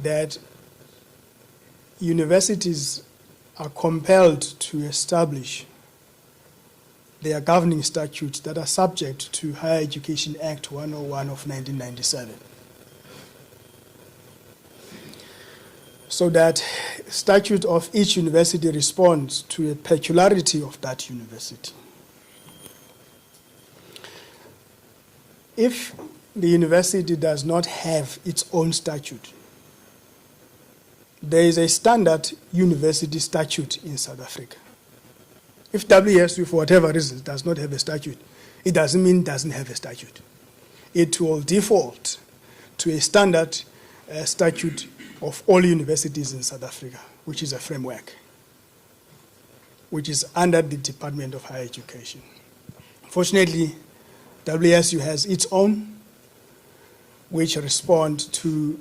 that universities are compelled to establish their governing statutes that are subject to Higher Education Act 101 of 1997. So that statute of each university responds to a peculiarity of that university. If the university does not have its own statute, there is a standard university statute in South Africa. If WSU, for whatever reason, does not have a statute, it doesn't mean it doesn't have a statute. It will default to a standard statute of all universities in South Africa, which is a framework, which is under the Department of Higher Education. Fortunately, WSU has its own, which respond to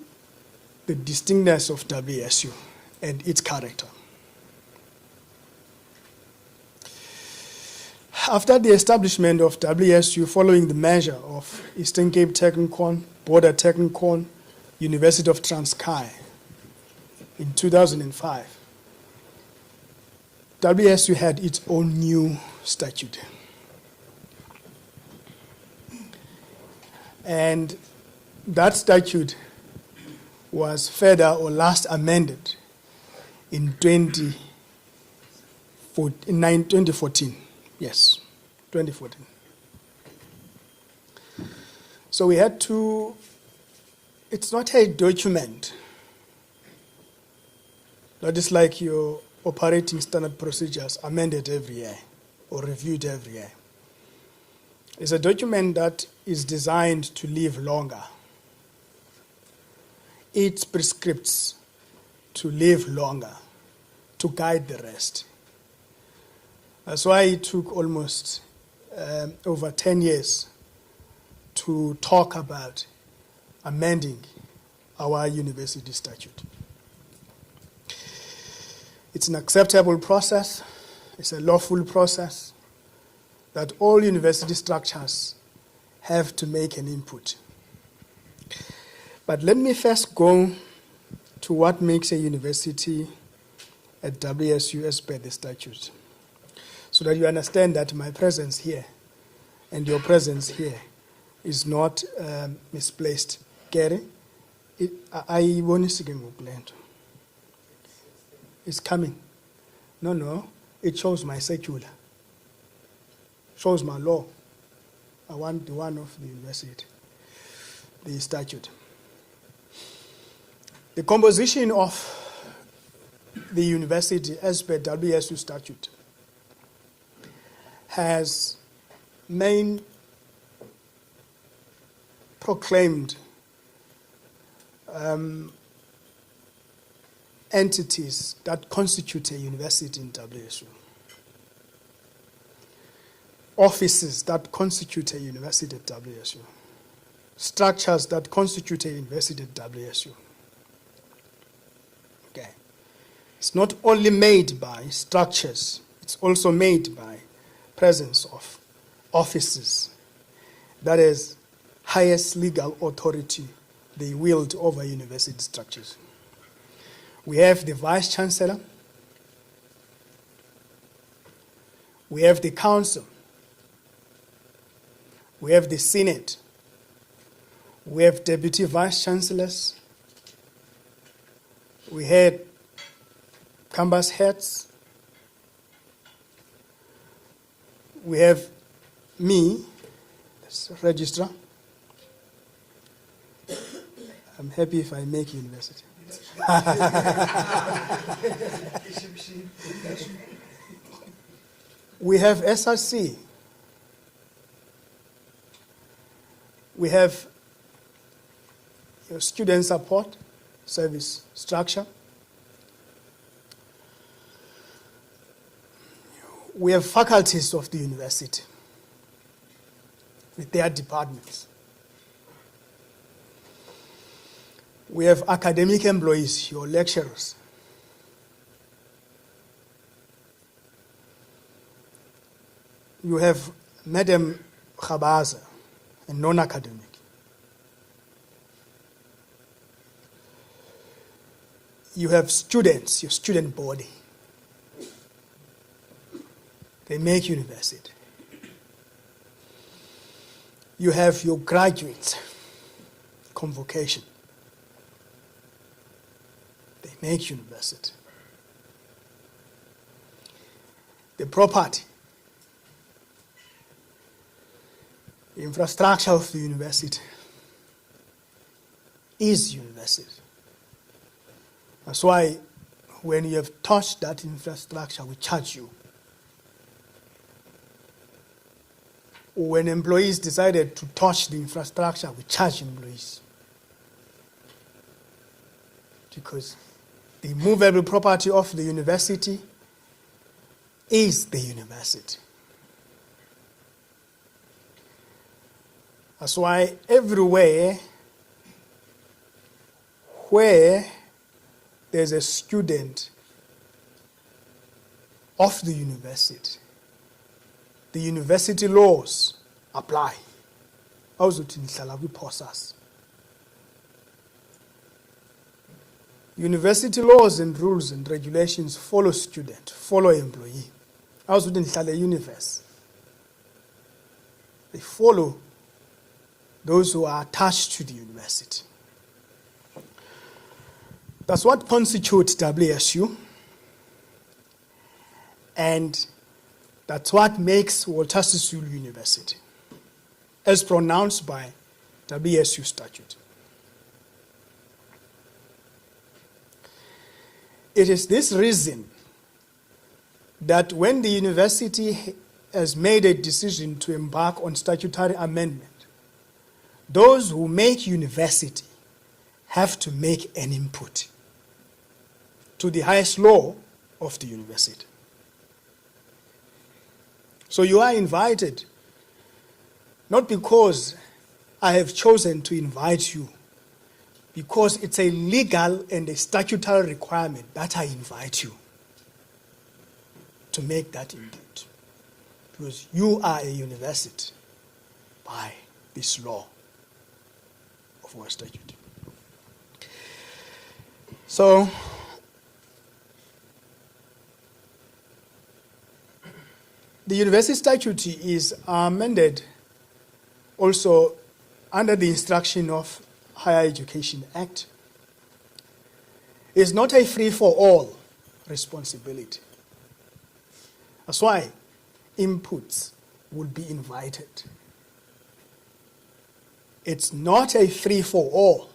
the distinctness of WSU and its character. After the establishment of WSU, following the merger of Eastern Cape Technikon, Border Technikon, University of Transkei in 2005, WSU had its own new statute. And that statute was further or last amended in 2014. Yes, 2014. So we had to, it's not a document that is like your operating standard procedures amended every year or reviewed every year. It's a document that is designed to live longer. It prescripts to live longer, to guide the rest. That's why it took almost over 10 years to talk about amending our university statute. It's an acceptable process. It's a lawful process that all university structures have to make an input. But let me first go to what makes a university at WSU as per the statute, so that you understand that my presence here and your presence here is not misplaced. Gary, it's coming. No, it shows my secular. Shows my law. I want the one of the university, the statute. The composition of the university as per WSU statute has main proclaimed entities that constitute a university in WSU. Offices that constitute a university at WSU. Structures that constitute a university at WSU. Okay. It's not only made by structures, it's also made by presence of offices. That is highest legal authority they wield over university structures. We have the Vice Chancellor. We have the Council. We have the Senate. We have Deputy Vice Chancellors. We had campus heads. We have me, as registrar. I'm happy if I make university. We have SRC. We have your student support service structure. We have faculties of the university with their departments. We have academic employees, your lecturers. You have Madam Khabaza, a non-academic. you have students, your student body. They make university. You have your graduates, convocation. They make university. The property, the infrastructure of the university is university. That's why when you have touched that infrastructure, we charge you. When employees decided to touch the infrastructure, we charge employees. Because the movable property of the university is the university. That's why everywhere where there's a student of the university laws apply. University laws and rules and regulations follow student, follow employee. Universe. They follow those who are attached to the university. That's what constitutes WSU. And that's what makes Walter Sisulu University, as pronounced by WSU statute. It is this reason that when the university has made a decision to embark on statutory amendment, those who make university have to make an input to the highest law of the university. So you are invited, not because I have chosen to invite you, because it's a legal and a statutory requirement that I invite you to make that input. Because you are a university by this law of our statute. So, the university statute is amended also under the instruction of Higher Education Act. It's not a free-for-all responsibility. That's why inputs would be invited. It's not a free-for-all.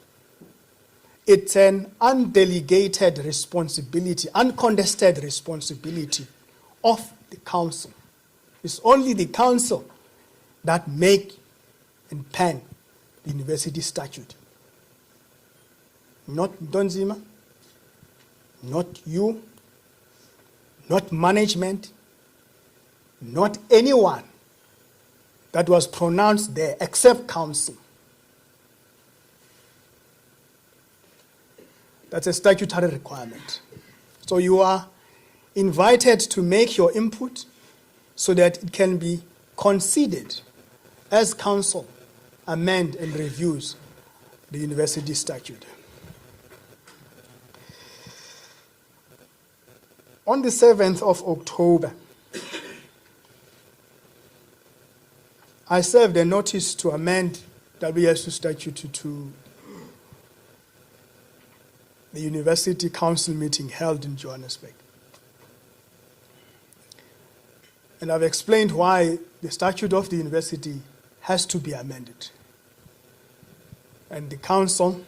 It's an undelegated responsibility, uncontested responsibility of the council. It's only the council that make and pen the university statute. Not Donzima, not you, not management, not anyone that was pronounced there except council. That's a statutory requirement. So you are invited to make your input so that it can be considered as council amend and reviews the university statute. On the 7th of October, I served a notice to amend WSU statute to the University Council meeting held in Johannesburg. And I've explained why the statute of the university has to be amended. And the council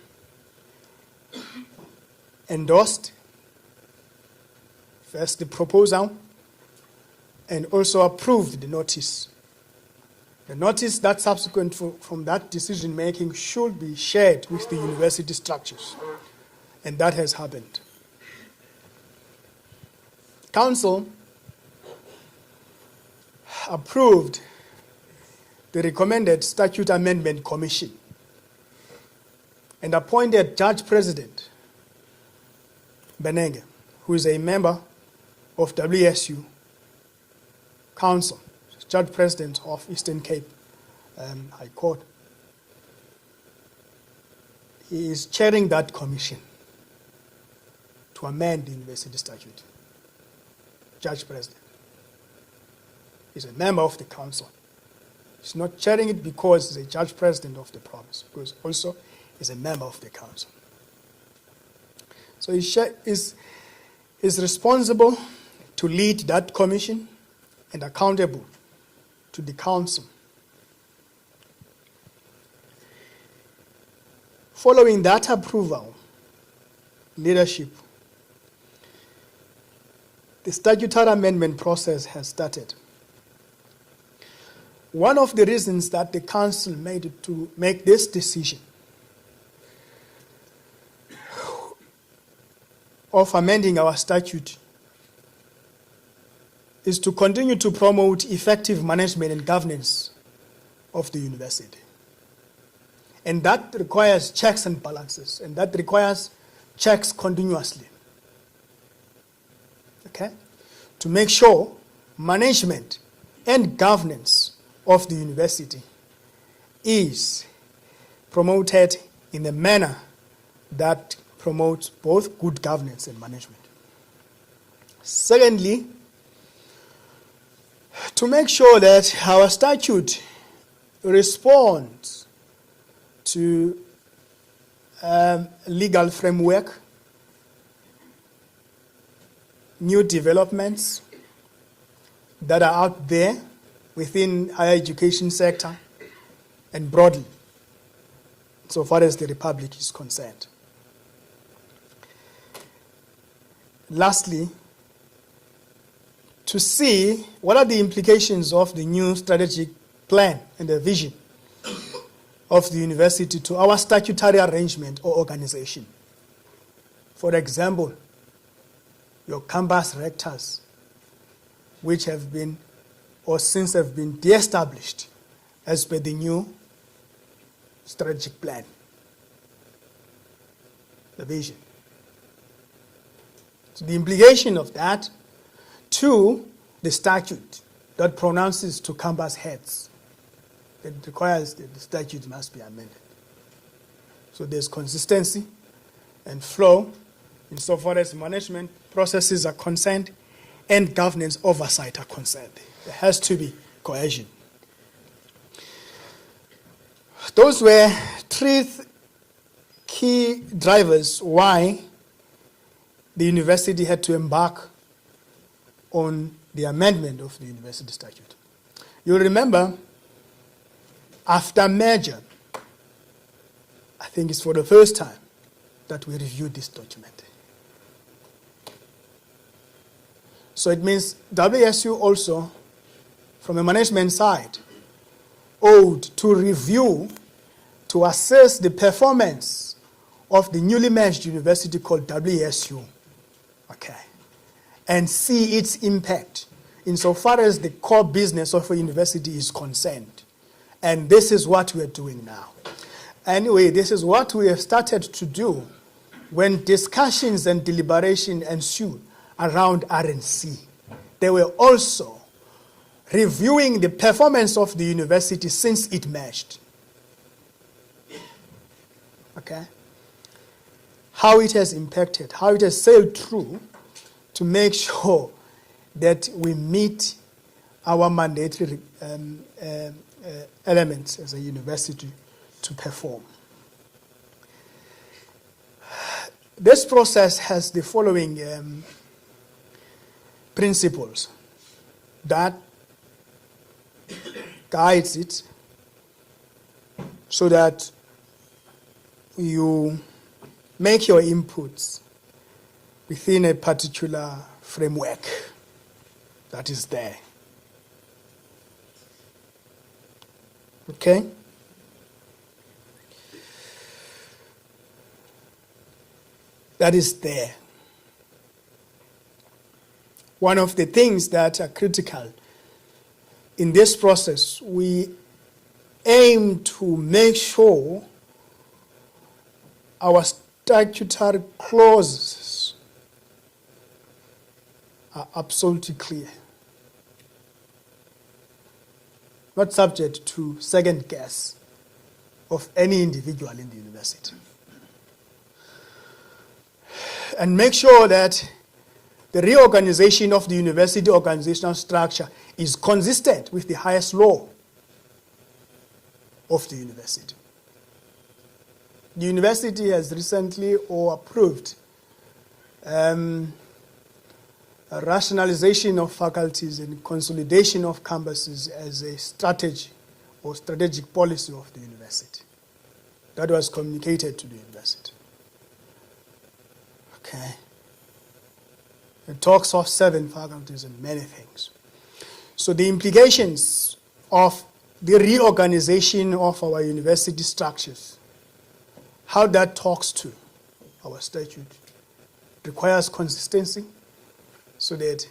endorsed first the proposal and also approved the notice. The notice that subsequent from that decision making should be shared with the university structures. And that has happened. Council approved the recommended Statute Amendment Commission and appointed Judge President Benenge, who is a member of WSU Council, Judge President of Eastern Cape High Court. He is chairing that commission. to amend the university statute. Judge President is a member of the council. He's not chairing it because he's a judge president of the province, because also he's a member of the council. So he is responsible to lead that commission and accountable to the council. Following that approval, leadership, the statutory amendment process has started. One of the reasons that the council made to make this decision of amending our statute is to continue to promote effective management and governance of the university. And that requires checks and balances, and that requires checks continuously. Okay? To make sure management and governance of the university is promoted in a manner that promotes both good governance and management. Secondly, to make sure that our statute responds to legal framework, new developments that are out there within higher education sector and broadly, so far as the Republic is concerned. Lastly, to see what are the implications of the new strategic plan and the vision of the university to our statutory arrangement or organization. For example, your campus rectors, which have been or since have been de-established as per the new strategic plan, the vision. So the implication of that to the statute that pronounces to campus heads, that requires that the statute must be amended. So there's consistency and flow insofar as management processes are concerned and governance oversight are concerned. There has to be cohesion. Those were three key drivers why the university had to embark on the amendment of the university statute. You'll remember, after merger, I think it's for the first time that we reviewed this document. So it means WSU also, from a management side, owed to review, to assess the performance of the newly merged university called WSU, okay, and see its impact insofar as the core business of a university is concerned. And this is what we are doing now. Anyway, this is what we have started to do when discussions and deliberation ensued around RNC. They were also reviewing the performance of the university since it merged. Okay? How it has impacted, how it has sailed through to make sure that we meet our mandatory elements as a university to perform. This process has the following principles that guides it so that you make your inputs within a particular framework that is there. Okay? That is there. One of the things that are critical in this process, we aim to make sure our statutory clauses are absolutely clear, not subject to second guess of any individual in the university. and make sure that the reorganization of the university organizational structure is consistent with the highest law of the university. The university has recently approved a rationalization of faculties and consolidation of campuses as a strategy or strategic policy of the university. That was communicated to the university. Okay. It talks of 7 faculties and many things. So the implications of the reorganization of our university structures, how that talks to our statute, requires consistency so that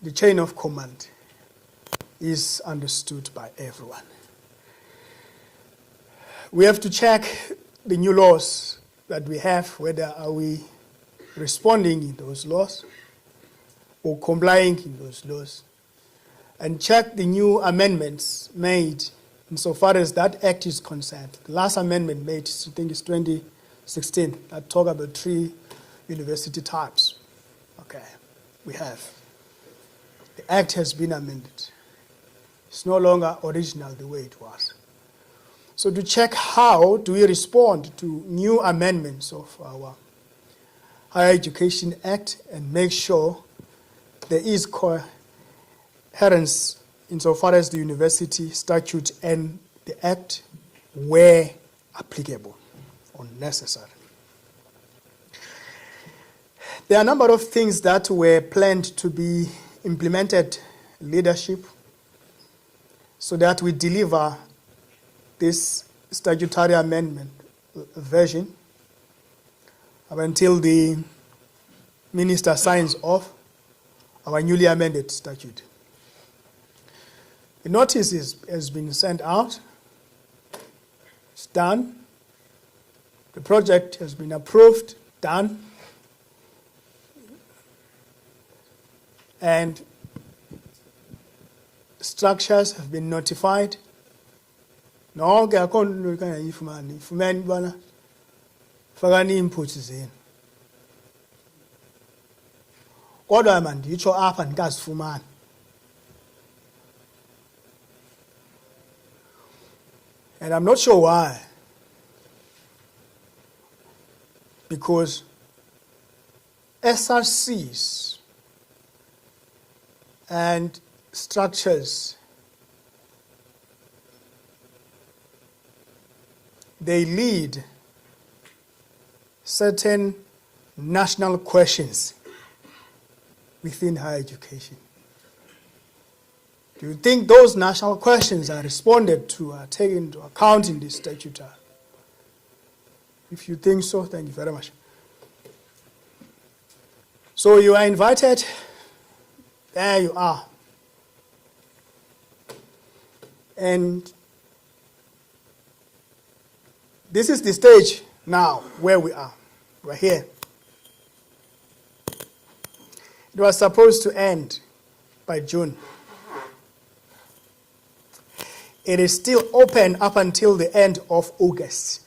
the chain of command is understood by everyone. We have to check the new laws that we have, whether are we responding in those laws or complying in those laws, and check the new amendments made insofar as that act is concerned. The last amendment made, I think it's 2016, that talk about 3 university types. Okay, we have. The act has been amended. It's no longer original the way it was. So to check how do we respond to new amendments of our Higher Education Act and make sure there is coherence insofar as the university statute and the act where applicable or necessary. There are a number of things that were planned to be implemented leadership so that we deliver this statutory amendment version up until the minister signs off our newly amended statute. The notice has been sent out. It's done. The project has been approved, done. And structures have been notified. No, ke akho nto kangayifumani. Ifumene bana fakani inputs zenu. Kodwa manditsho apha ndikazifumani. And I'm not sure why. Because SRCs and structures, they lead certain national questions within higher education. Do you think those national questions are responded to, are taken into account in this statute? If you think so, thank you very much. So you are invited. There you are. And this is the stage now where we are. We're here. It was supposed to end by June. It is still open up until the end of August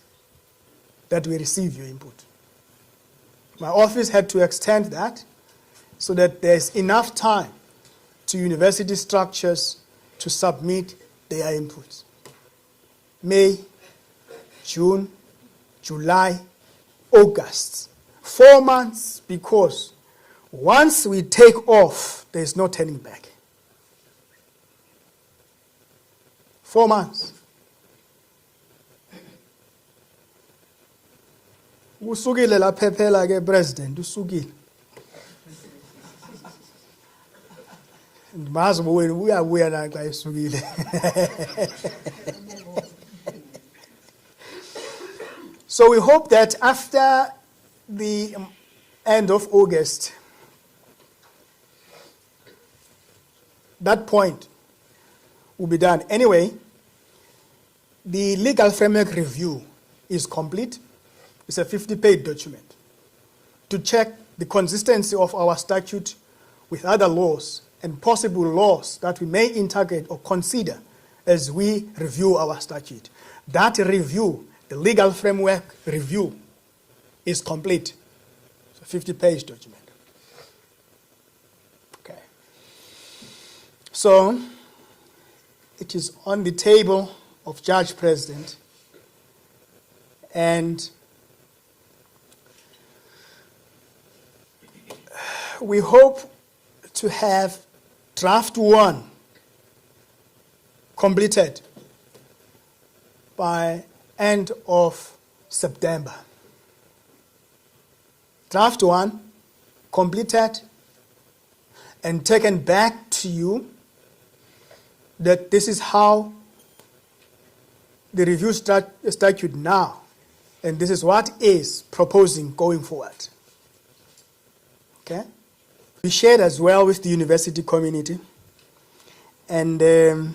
that we receive your input. My office had to extend that so that there's enough time to university structures to submit their inputs. May, June, July, August. 4 months, because once we take off, there's no turning back. 4 months. Usukile la phephela ke president usukile. Mazi bo wena uyabuya la xa esukile. So we hope that after the end of August, that point will be done. Anyway, the legal framework review is complete. It's a 50-page document to check the consistency of our statute with other laws and possible laws that we may integrate or consider as we review our statute. That review, the legal framework review, is complete. a 50-page document. Okay. So it is on the table of Judge President, and we hope to have draft 1 completed by end of September. Draft 1 completed and taken back to you, that this is how the review statute now, and this is what is proposing going forward. Okay? We shared as well with the university community, and the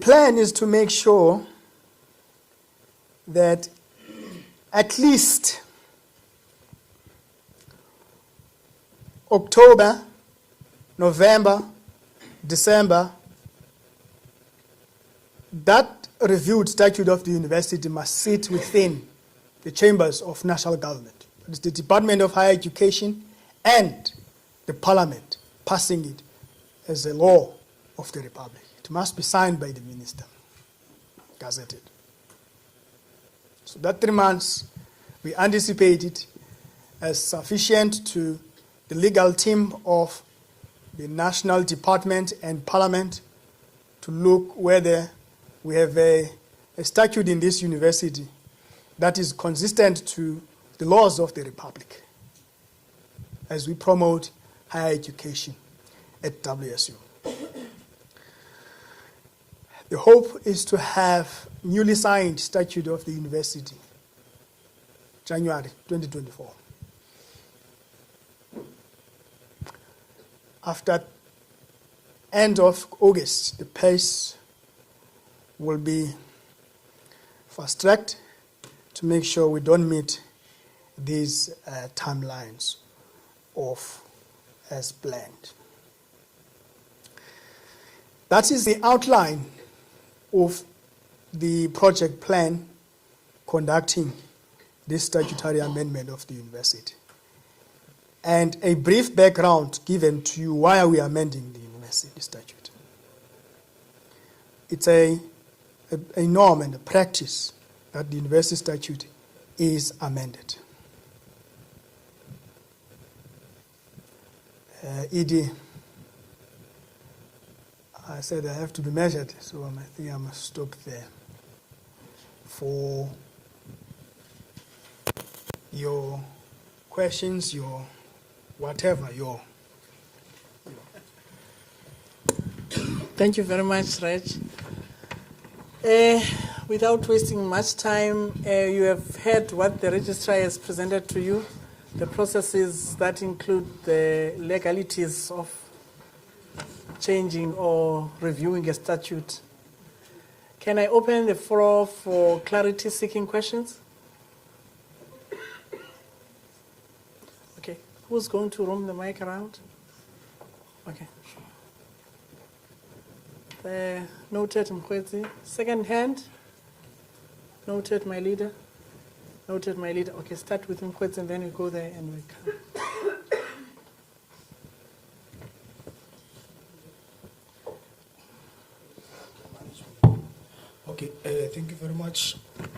plan is to make sure that at least October, November, December, that reviewed statute of the university must sit within the chambers of national government. It's the Department of Higher Education and the Parliament passing it as a law of the Republic. It must be signed by the minister, gazetted. So that 3 months, we anticipate it as sufficient to the legal team of the National Department and Parliament to look whether we have a statute in this university that is consistent to the laws of the Republic as we promote higher education at WSU. The hope is to have newly signed statute of the university, January 2024. After end of August, the pace will be fast-tracked to make sure we don't meet these timelines of as planned. That is the outline of the project plan conducting this statutory amendment of the university, and a brief background given to you why are we amending the university statute. It's a norm and a practice that the university statute is amended. ED, I said I have to be measured, so I think I must stop there for your questions, your whatever, your. Thank you very much, Reg. Without wasting much time, you have heard what the registrar has presented to you, the processes that include the legalities of changing or reviewing a statute. Can I open the floor for clarity-seeking questions? Okay, who's going to roam the mic around? Okay, sure. Noted, Mkwezi. Second hand. Noted, my leader. Noted, my leader. Okay, start with Mkwezi and then we go there and we come. Okay, thank you very much.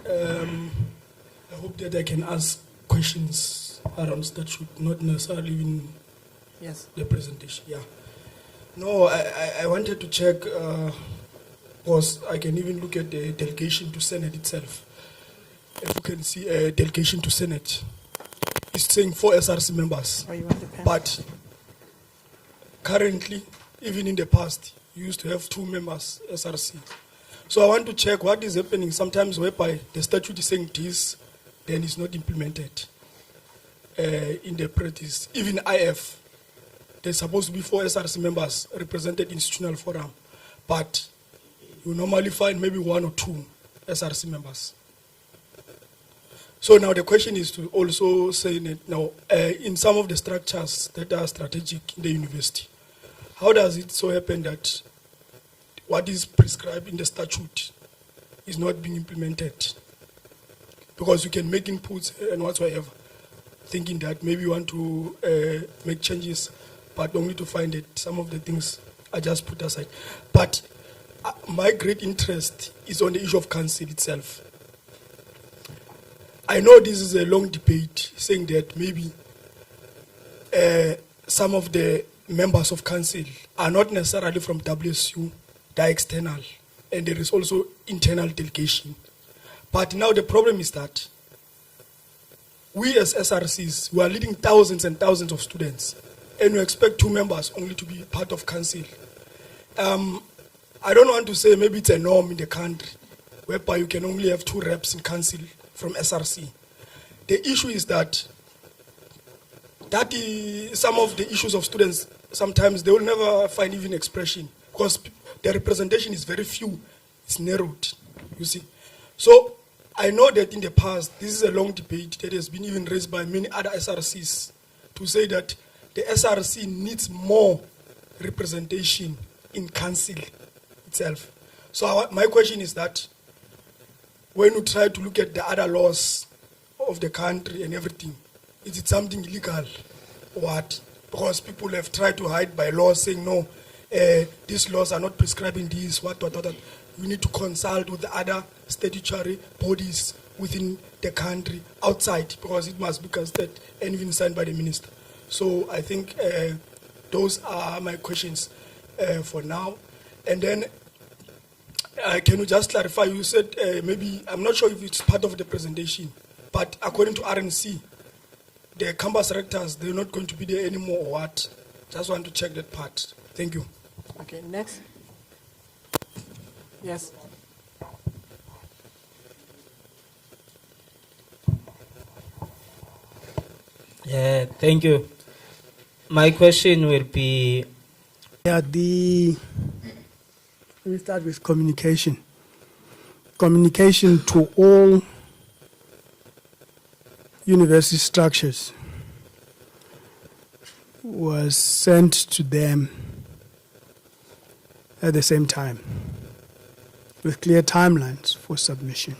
I hope that I can ask questions around statute, not necessarily in the presentation. Yeah. No, I wanted to check, because I can even look at the delegation to Senate itself. If you can see a delegation to Senate, it's saying 4 SRC members. Oh, you want the pen? But currently, even in the past, you used to have 2 members SRC. So I want to check what is happening sometimes whereby the statute is saying this, then it's not implemented in the practice. Even IF, there's supposed to be 4 SRC members represented in institutional forum, but you normally find maybe 1 or 2 SRC members. So now the question is to also say that now in some of the structures that are strategic in the university, how does it so happen that what is prescribed in the statute is not being implemented? because you can make inputs and whatsoever, thinking that maybe you want to make changes, but only to find that some of the things are just put aside. But my great interest is on the issue of council itself. I know this is a long debate, saying that maybe some of the members of council are not necessarily from WSU, they're external, and there is also internal delegation. But now the problem is that we as SRCs, we are leading thousands and thousands of students, and we expect 2 members only to be part of council. I don't want to say maybe it's a norm in the country, whereby you can only have 2 reps in council from SRC. The issue is that some of the issues of students, sometimes they will never find even expression, because the representation is very few, it's narrowed, you see. So I know that in the past, this is a long debate that has been even raised by many other SRCs to say that the SRC needs more representation in council itself. So my question is that when you try to look at the other laws of the country and everything, is it something illegal or what? Because people have tried to hide by law saying, no, these laws are not prescribing this, what. You need to consult with the other statutory bodies within the country, outside, because it must be considered and even signed by the minister. So I think those are my questions for now. And then, can you just clarify, you said maybe, I'm not sure if it's part of the presentation, but according to RNC, the campus rectors, they're not going to be there anymore or what? Just want to check that part. Thank you. Okay, next. Yes. Thank you. My question will be... Let me start with communication. Communication to all university structures was sent to them at the same time, with clear timelines for submission.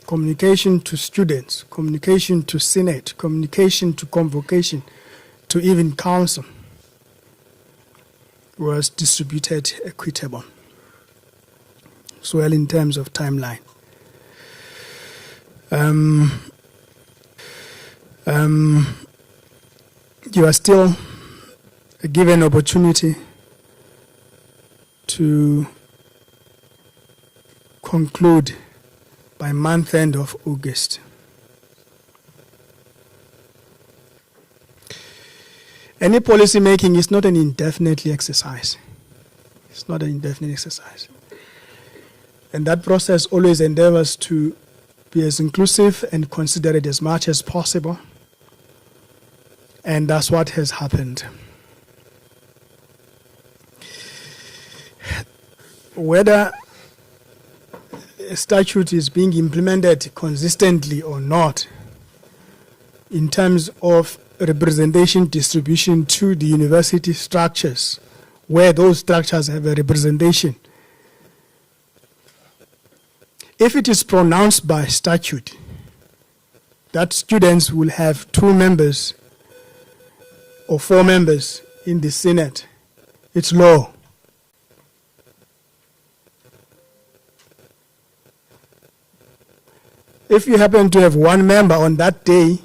Communication to students, communication to Senate, communication to convocation, to even council was distributed equitable, as well in terms of timeline. You are still given opportunity to conclude by month end of August. Any policy making is not an indefinite exercise. It's not an indefinite exercise. And that process always endeavors to be as inclusive and considerate as much as possible. And that's what has happened. Whether a statute is being implemented consistently or not, in terms of representation distribution to the university structures, where those structures have a representation, if it is pronounced by statute that students will have 2 members or 4 members in the Senate, it's law. If you happen to have 1 member on that day,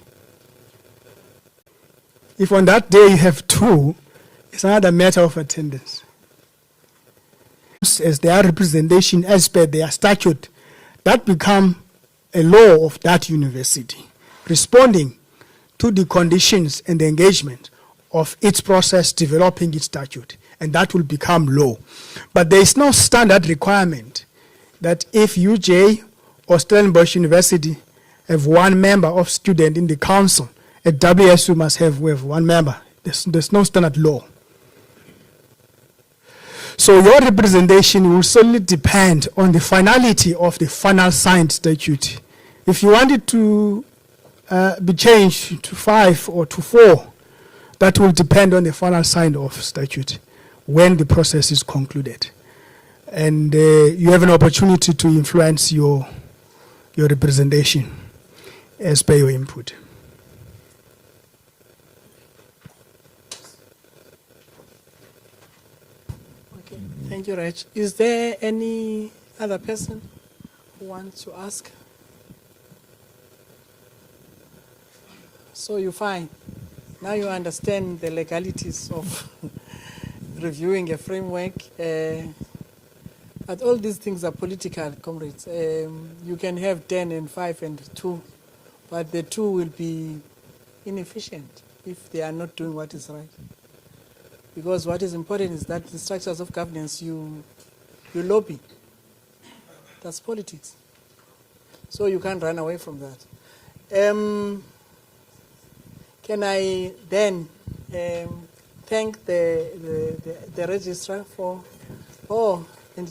if on that day you have 2, it's another matter of attendance. As their representation as per their statute, that become a law of that university, responding to the conditions and the engagement of its process developing its statute, and that will become law. But there is no standard requirement that if UJ or Stellenbosch University have 1 member of student in the council, at WSU must have 1 member. There's no standard law. So your representation will solely depend on the finality of the final signed statute. If you want it to be changed to 5 or to 4, that will depend on the final signed off statute when the process is concluded. and you have an opportunity to influence your representation as per your input. Okay, thank you, Raj. Is there any other person who wants to ask? So you're fine. Now you understand the legalities of reviewing a framework. But all these things are political, comrades. You can have 10 and 5 and 2, but the 2 will be inefficient if they are not doing what is right. Because what is important is that the structures of governance, you lobby. That's politics. So you can't run away from that. Can I then thank the registrar for, and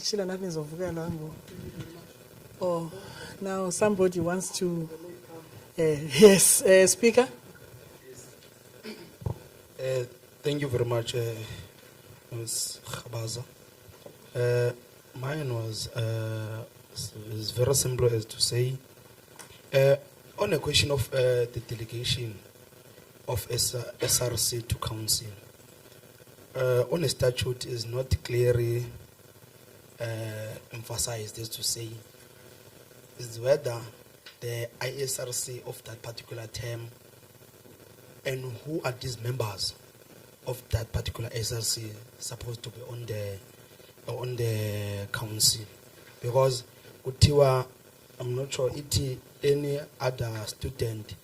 now somebody wants to, yes, Speaker? Thank you very much, Ms. Khabaza. Mine was is very simple as to say, on a question of the delegation of SRC to Council, on a statute is not clearly emphasized as to say is whether the ISRC of that particular term and who are these members of that particular SRC supposed to be on the council, because Utiwa, I'm not sure it any other student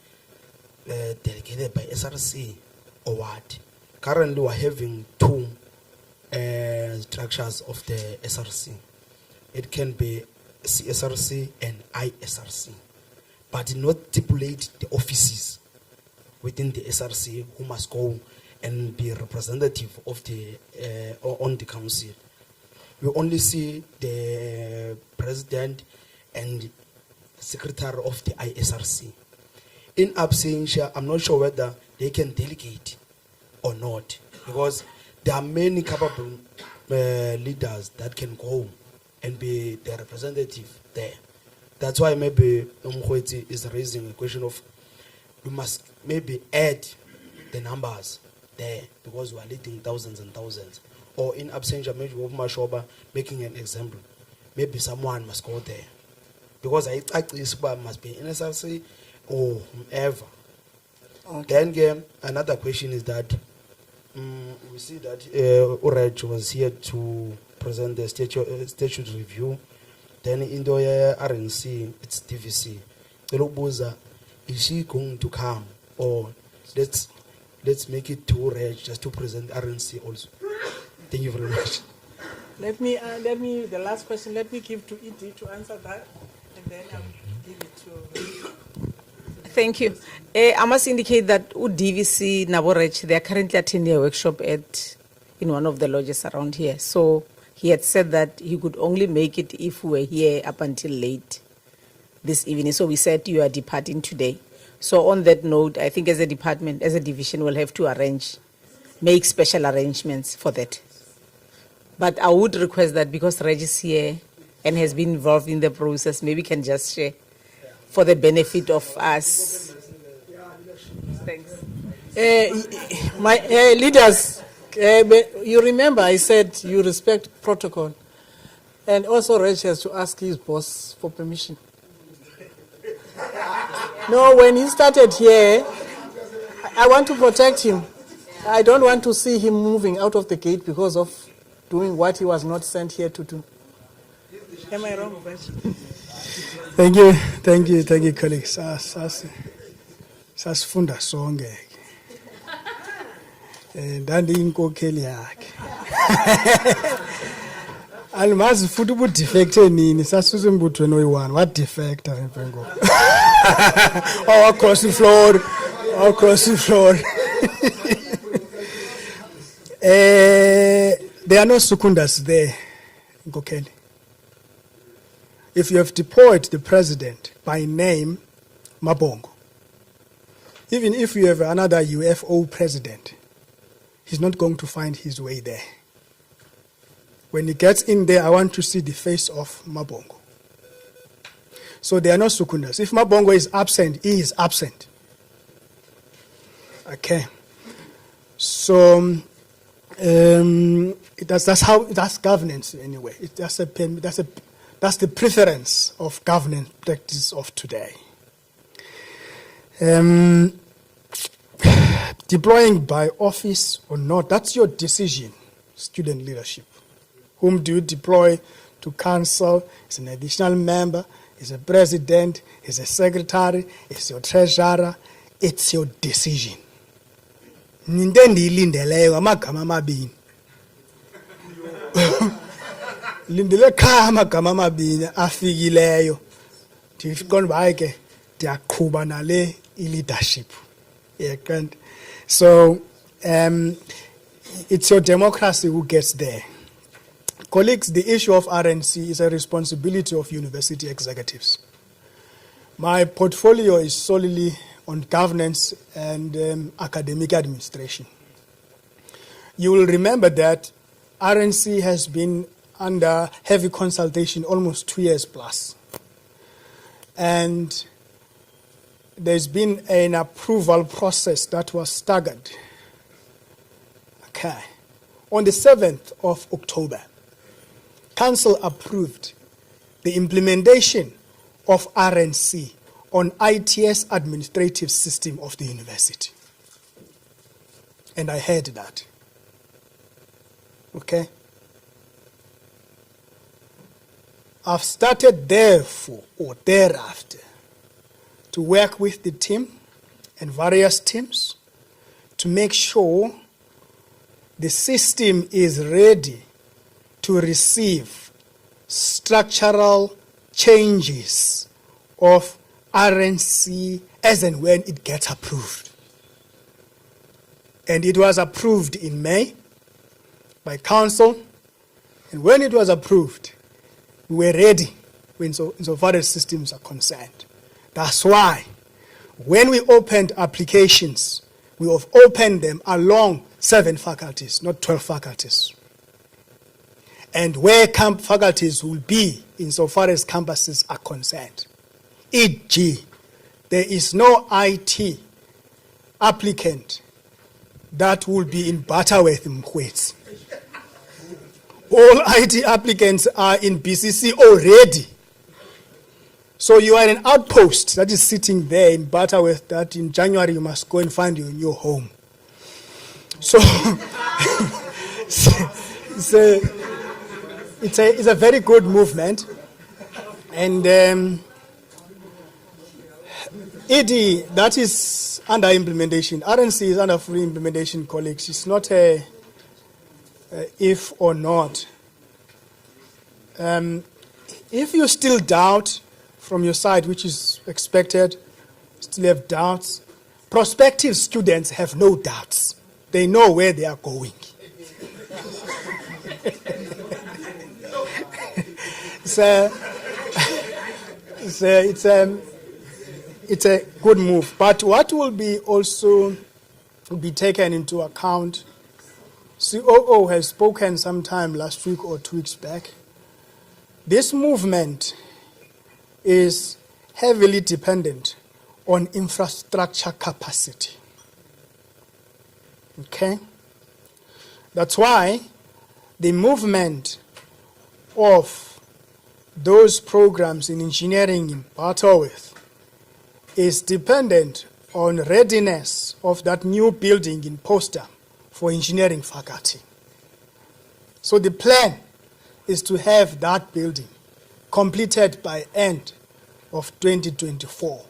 delegated by SRC or what. Currently we're having 2 structures of the SRC. It can be CSRC and ISRC, but not stipulate the offices within the SRC who must go and be representative of the on the council. We only see the president and secretary of the ISRC. In absentia, I'm not sure whether they can delegate or not, because there are many capable leaders that can go and be the representative there. That's why maybe Umkhweti is raising a question of we must maybe add the numbers there, because we are leading thousands and thousands. Or in absentia, maybe Mashoba making an example. Maybe someone must go there, because I must be in SRC or whomever. Okay. Then another question is that we see that Uraj was here to present the statute review. Then in the RNC, it's DVC. Elobuza, is she going to come, or let's make it to Uraj just to present RNC also? Thank you very much. Let me the last question. Let me give to Edie to answer that, and then I'll give it to. Thank you. I must indicate that DVC Naborech, they are currently attending a workshop in one of the lodges around here. So he had said that he could only make it if we were here up until late this evening. So we said you are departing today. So on that note, I think as a department, as a division, we'll have to make special arrangements for that. But I would request that because Reg is here and has been involved in the process, maybe can just share for the benefit of us. Thanks. My leaders, you remember I said you respect protocol, and also Reg has to ask his boss for permission. No, when he started here, I want to protect him. I don't want to see him moving out of the gate because of doing what he was not sent here to do. Am I wrong, Reg? Thank you, colleagues. Sasifunda sonke ndandiyinkokheli yakhe. Alimazi futhi ubudefecte nini, sasuse embuthweni oyi-1 wadefecta empengo. Oh, across the floor. There are no secundas there, Nkokeli. If you have deployed the president by name, Mabongo, even if you have another UFO president, he's not going to find his way there. When he gets in there, I want to see the face of Mabongo. So they are not Sukundas. If Mabongo is absent, he is absent. Okay. So that's governance anyway. That's the preference of governance practice of today. Deploying by office or not, that's your decision, student leadership. Whom do you deploy to council? Is an additional member, is a president, is a secretary, is your treasurer. It's your decision. Nindendi lindeleyo amagama amabini. Lindele kha amagama amabini afikileyo. Ndiqonda baye ke ndiyaqhuba nale leadership. So it's your democracy who gets there. Colleagues, the issue of RNC is a responsibility of university executives. My portfolio is solely on governance and academic administration. You will remember that RNC has been under heavy consultation almost 2 years plus. And there's been an approval process that was staggered. Okay. On the 7th of October, Council approved the implementation of RNC on ITS administrative system of the university. And I heard that. Okay? I've started therefore or thereafter to work with the team and various teams to make sure the system is ready to receive structural changes of RNC as and when it gets approved. And it was approved in May by Council, and when it was approved, we were ready insofar as systems are concerned. That's why when we opened applications, we have opened them along 7 faculties, not 12 faculties. And where faculties will be insofar as campuses are concerned. E.g., there is no IT applicant that will be in Butterworth Mkhwetsi. All IT applicants are in BCC already. So you are an outpost that is sitting there in Butterworth that in January you must go and find your new home. So it's a very good movement. And ED, that is under implementation. RNC is under full implementation, colleagues. It's not a if or not. If you still doubt from your side, which is expected, still have doubts, prospective students have no doubts. They know where they are going. It's a good move. But what will be also be taken into account, COO has spoken sometime last week or 2 weeks back. This movement is heavily dependent on infrastructure capacity. Okay? That's why the movement of those programs in engineering in Butterworth is dependent on readiness of that new building in Poster for engineering faculty. So the plan is to have that building completed by end of 2024.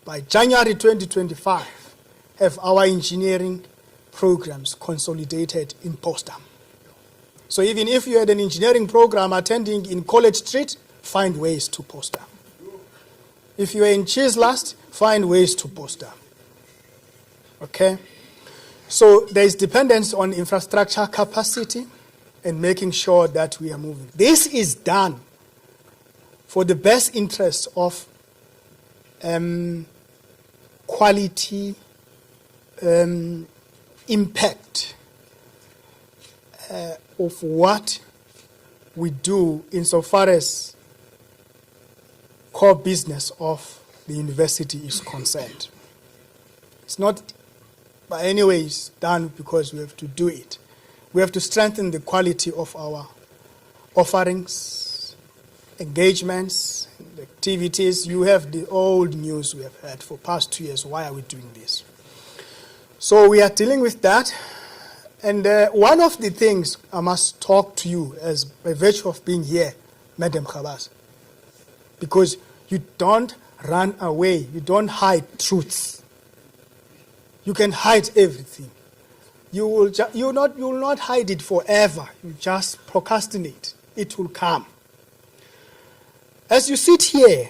By January 2025, have our engineering programs consolidated in Poster. So even if you had an engineering program attending in College Street, find ways to Poster. If you are in Chislast, find ways to Poster. Okay? So there is dependence on infrastructure capacity and making sure that we are moving. This is done for the best interest of quality, impact of what we do insofar as core business of the university is concerned. It's not by any ways done because we have to do it. We have to strengthen the quality of our offerings, engagements, activities. You have the old news we have had for past 2 years. Why are we doing this? So we are dealing with that. And one of the things I must talk to you as by virtue of being here, Madam Khabas, because you don't run away, you don't hide truths. You can hide everything. You will not hide it forever. You just procrastinate. It will come. As you sit here,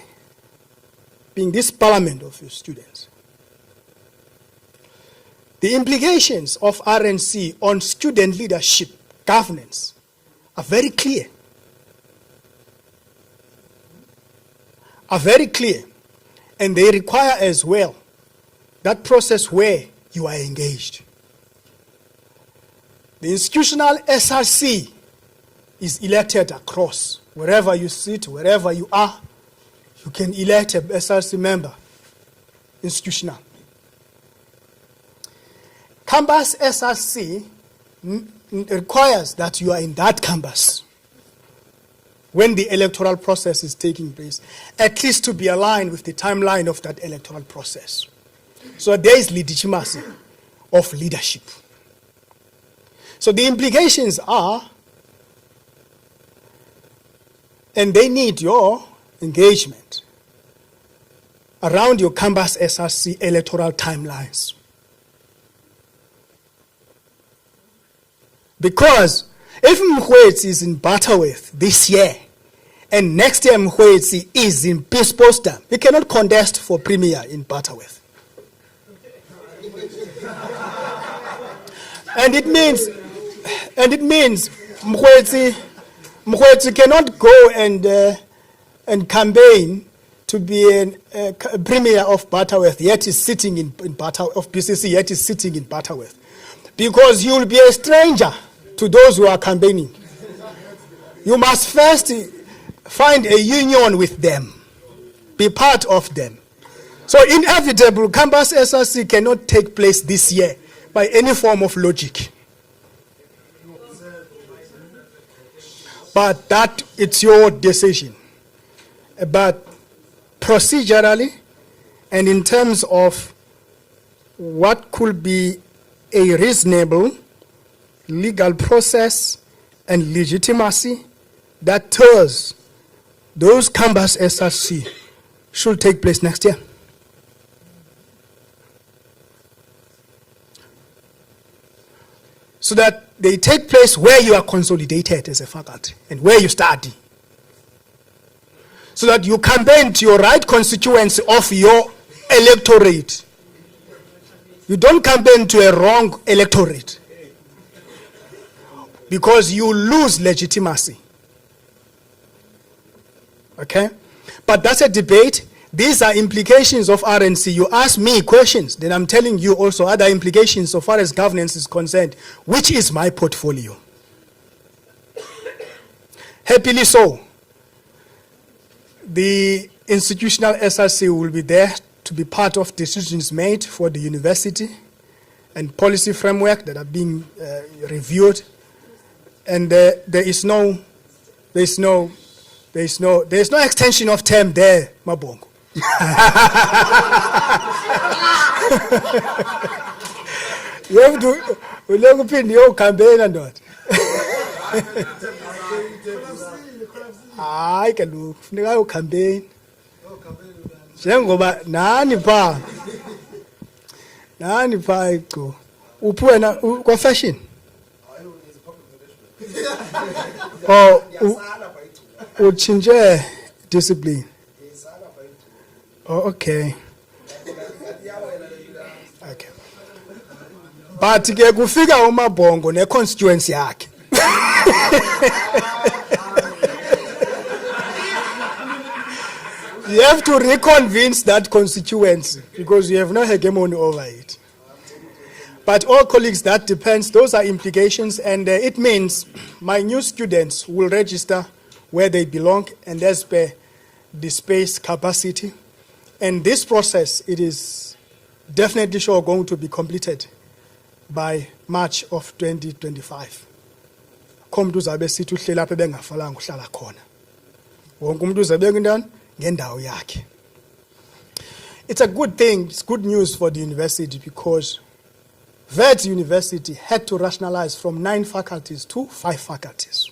being this parliament of your students, the implications of RNC on student leadership governance are very clear. And they require as well that process where you are engaged. The institutional SRC is elected across. Wherever you sit, wherever you are, you can elect a SRC member, institutional. Campus SRC requires that you are in that campus when the electoral process is taking place, at least to be aligned with the timeline of that electoral process. So there is legitimacy of leadership. So the implications are, and they need your engagement around your campus SRC electoral timelines. Because if Mkhwetsi is in Butterworth this year, and next year Mkhwetsi is in Peace Poster, we cannot contest for premier in Butterworth. And it means Mkhwetsi cannot go and campaign to be a premier of Butterworth, yet is sitting in of PCC, yet is sitting in Butterworth. Because he will be a stranger to those who are campaigning. You must first find a union with them, be part of them. So inevitable, campus SRC cannot take place this year by any form of logic. But that, it's your decision. But procedurally, and in terms of what could be a reasonable legal process and legitimacy that tells those campus SRC should take place next year. So that they take place where you are consolidated as a faculty and where you study. So that you campaign to your right constituency of your electorate. You don't campaign to a wrong electorate, because you lose legitimacy. Okay? But that's a debate. These are implications of RNC. You ask me questions, then I'm telling you also other implications so far as governance is concerned, which is my portfolio. Happily so. The institutional SRC will be there to be part of decisions made for the university and policy framework that are being reviewed. And there is no extension of term there, Mabongo. You have to look in your campaign and not. I can do no campaign. Jengoba nani pa go. Upuena kwa fashion. Oh, uchinje discipline. Oh, okay. Okay. But ke kufika uMabongo ne constituency yakhe. You have to reconvince that constituency because you have no hegemony over it. But all colleagues, that depends. Those are implications, and it means my new students will register where they belong, and as per the space capacity. And this process, it is definitely sure going to be completed by March of 2025. Umuntu uzabe sithi uhlela apha bengafalanga uhlala khona. Wonke umuntu uzabe ngindani ngendawo yakhe. It's a good thing, it's good news for the university because that university had to rationalize from 9 faculties to 5 faculties.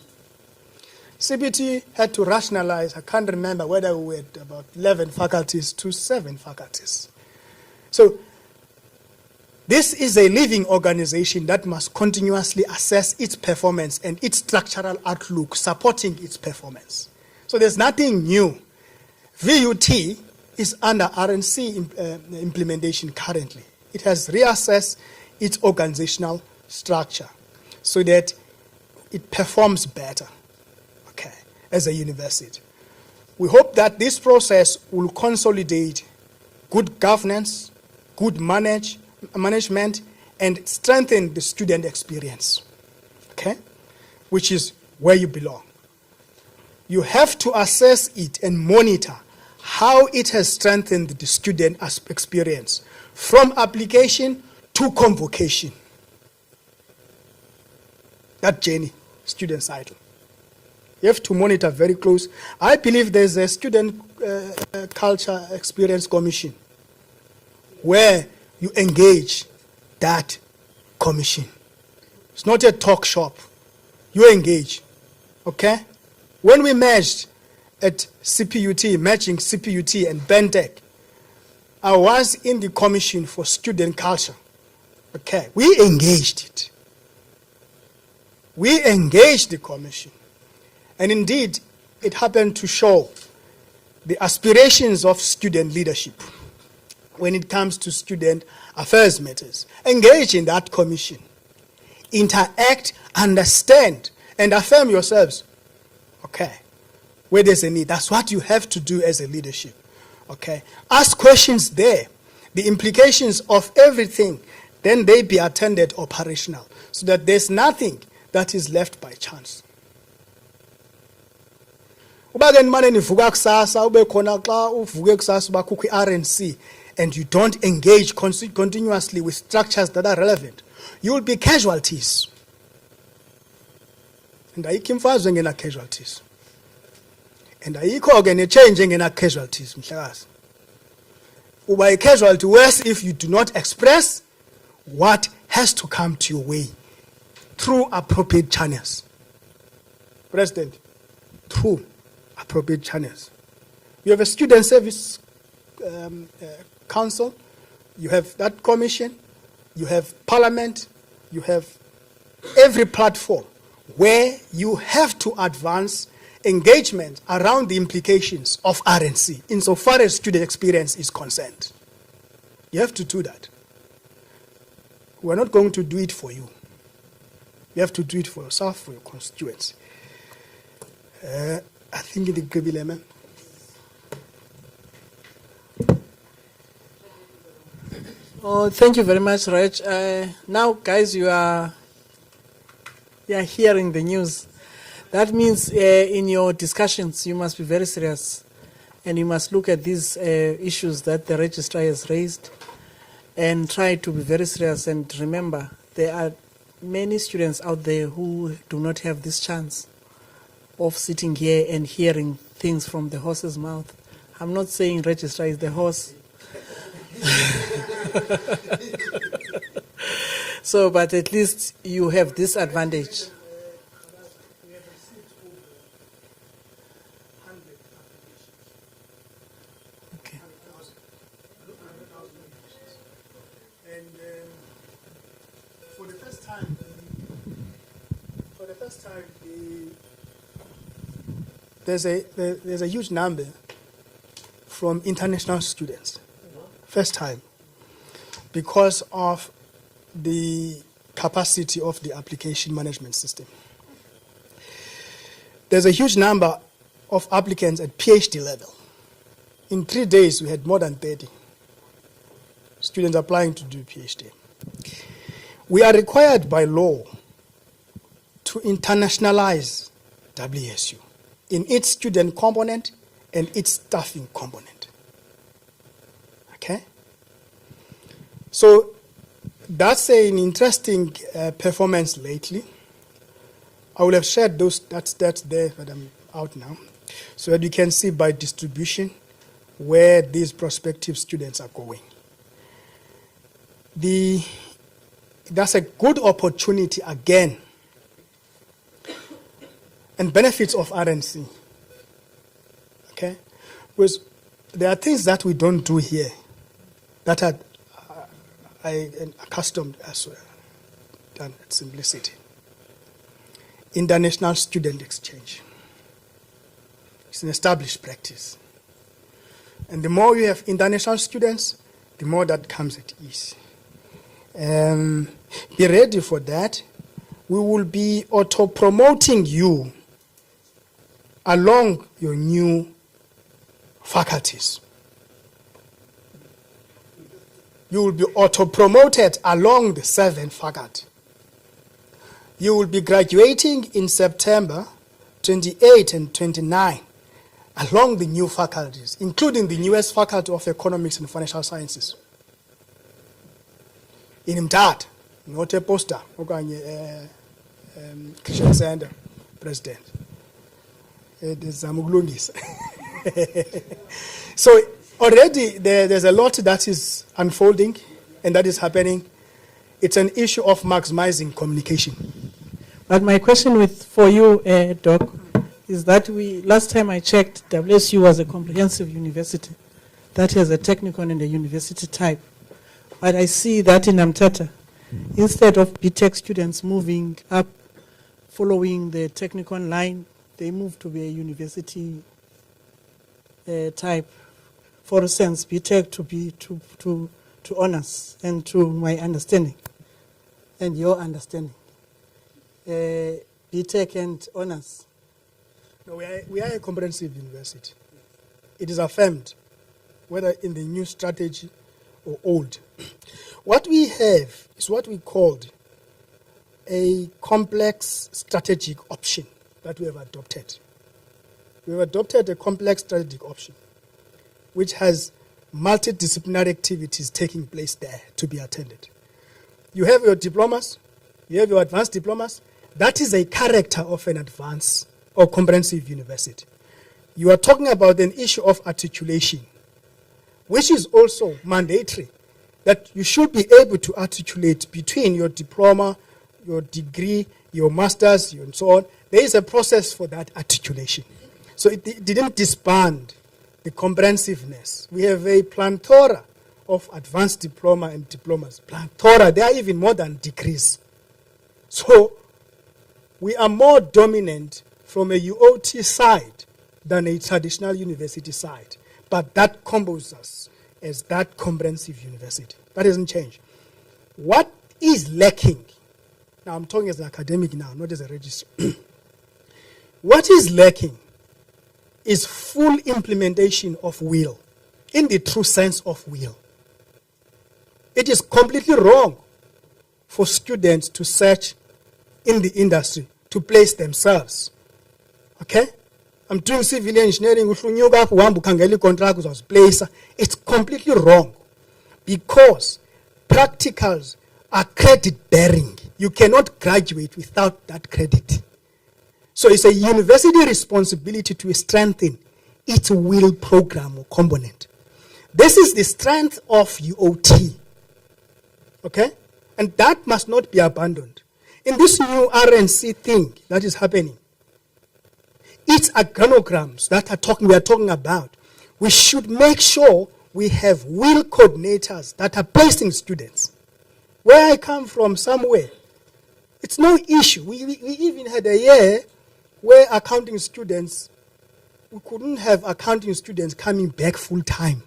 CBT had to rationalize, I can't remember whether we had about 11 faculties to 7 faculties. So this is a living organization that must continuously assess its performance and its structural outlook supporting its performance. So there's nothing new. VUT is under RNC implementation currently. It has reassessed its organizational structure so that it performs better, okay, as a university. We hope that this process will consolidate good governance, good management, and strengthen the student experience, okay, which is where you belong. You have to assess it and monitor how it has strengthened the student experience from application to convocation. That journey, student cycle. You have to monitor very close. I believe there's a student culture experience commission where you engage that commission. It's not a talk shop. You engage, okay? When we merged at CPUT, merging CPUT and BENTEC, I was in the commission for student culture. Okay, we engaged it. We engaged the commission. And indeed, it happened to show the aspirations of student leadership when it comes to student affairs matters. Engage in that commission. Interact, understand, and affirm yourselves. Okay, where there's a need. That's what you have to do as a leadership. Okay, ask questions there. The implications of everything, then they be attended operational so that there's nothing that is left by chance. Ubake nimane nivuka kusasa ube khona xa uvuke kusasa uba kukho i-RNC and you don't engage continuously with structures that are relevant, you will be casualties. And ayikho imfazwe ngena casualties. And ayikho ke ne-change engena casualties mhlakazi. Uba a casualty worse if you do not express what has to come to your way through appropriate channels. President, through appropriate channels. You have a student service council, you have that commission, you have parliament, you have every platform where you have to advance engagement around the implications of RNC insofar as student experience is concerned. You have to do that. We're not going to do it for you. You have to do it for yourself, for your constituents. I think the Gribileman. Oh, thank you very much, Reg. Now, guys, you are hearing the news. That means in your discussions, you must be very serious and you must look at these issues that the registrar has raised and try to be very serious. And remember, there are many students out there who do not have this chance of sitting here and hearing things from the horse's mouth. I'm not saying registrar is the horse. So, but at least you have this advantage. Okay. And for the first time, there's a huge number from international students. First time, because of the capacity of the application management system. There's a huge number of applicants at PhD level. In 3 days, we had more than 30 students applying to do PhD. We are required by law to internationalize WSU in its student component and its staffing component. Okay? So that's an interesting performance lately. I will have shared those stats there, but I'm out now, so that you can see by distribution where these prospective students are going. That's a good opportunity again, and benefits of RNC. Okay? Because there are things that we don't do here that are accustomed as well, done at Simplicity. International student exchange. It's an established practice. And the more you have international students, the more that comes at ease. Be ready for that. We will be auto-promoting you along your new faculties. You will be auto-promoted along the 7th faculty. You will be graduating in September 28 and 29 along the new faculties, including the newest Faculty of Economics and Financial Sciences. In Mthatha, not a poster, Christian Center, President. So already there's a lot that is unfolding and that is happening. It's an issue of maximizing communication. But my question for you, Doc, is that last time I checked, WSU was a comprehensive university that has a technical and a university type. But I see that in Mthatha, instead of BTech students moving up, following the technical line, they move to be a university type. For instance, BTech to be to honors, and to my understanding, and your understanding. BTech and honors. No, we are a comprehensive university. It is affirmed, whether in the new strategy or old. What we have is what we called a complex strategic option that we have adopted. We have adopted a complex strategic option, which has multidisciplinary activities taking place there to be attended. You have your diplomas, you have your advanced diplomas. That is a character of an advanced or comprehensive university. You are talking about an issue of articulation, which is also mandatory, that you should be able to articulate between your diploma, your degree, your master's, and so on. There is a process for that articulation. So it didn't disband the comprehensiveness. We have a plethora of advanced diploma and diplomas. Plethora, they are even more than degrees. So we are more dominant from a UOT side than a traditional university side. But that combos us as that comprehensive university. That doesn't change. What is lacking, now I'm talking as an academic now, not as a registrar. What is lacking is full implementation of will, in the true sense of will. It is completely wrong for students to search in the industry to place themselves. Okay? I'm doing civil engineering, it's completely wrong because practicals are credit bearing. You cannot graduate without that credit. So it's a university responsibility to strengthen its will program or component. This is the strength of UOT. Okay? And that must not be abandoned. In this new RNC thing that is happening, its organograms that we are talking about, we should make sure we have will coordinators that are placing students. Where I come from, somewhere, it's no issue. We even had a year where accounting students, we couldn't have accounting students coming back full time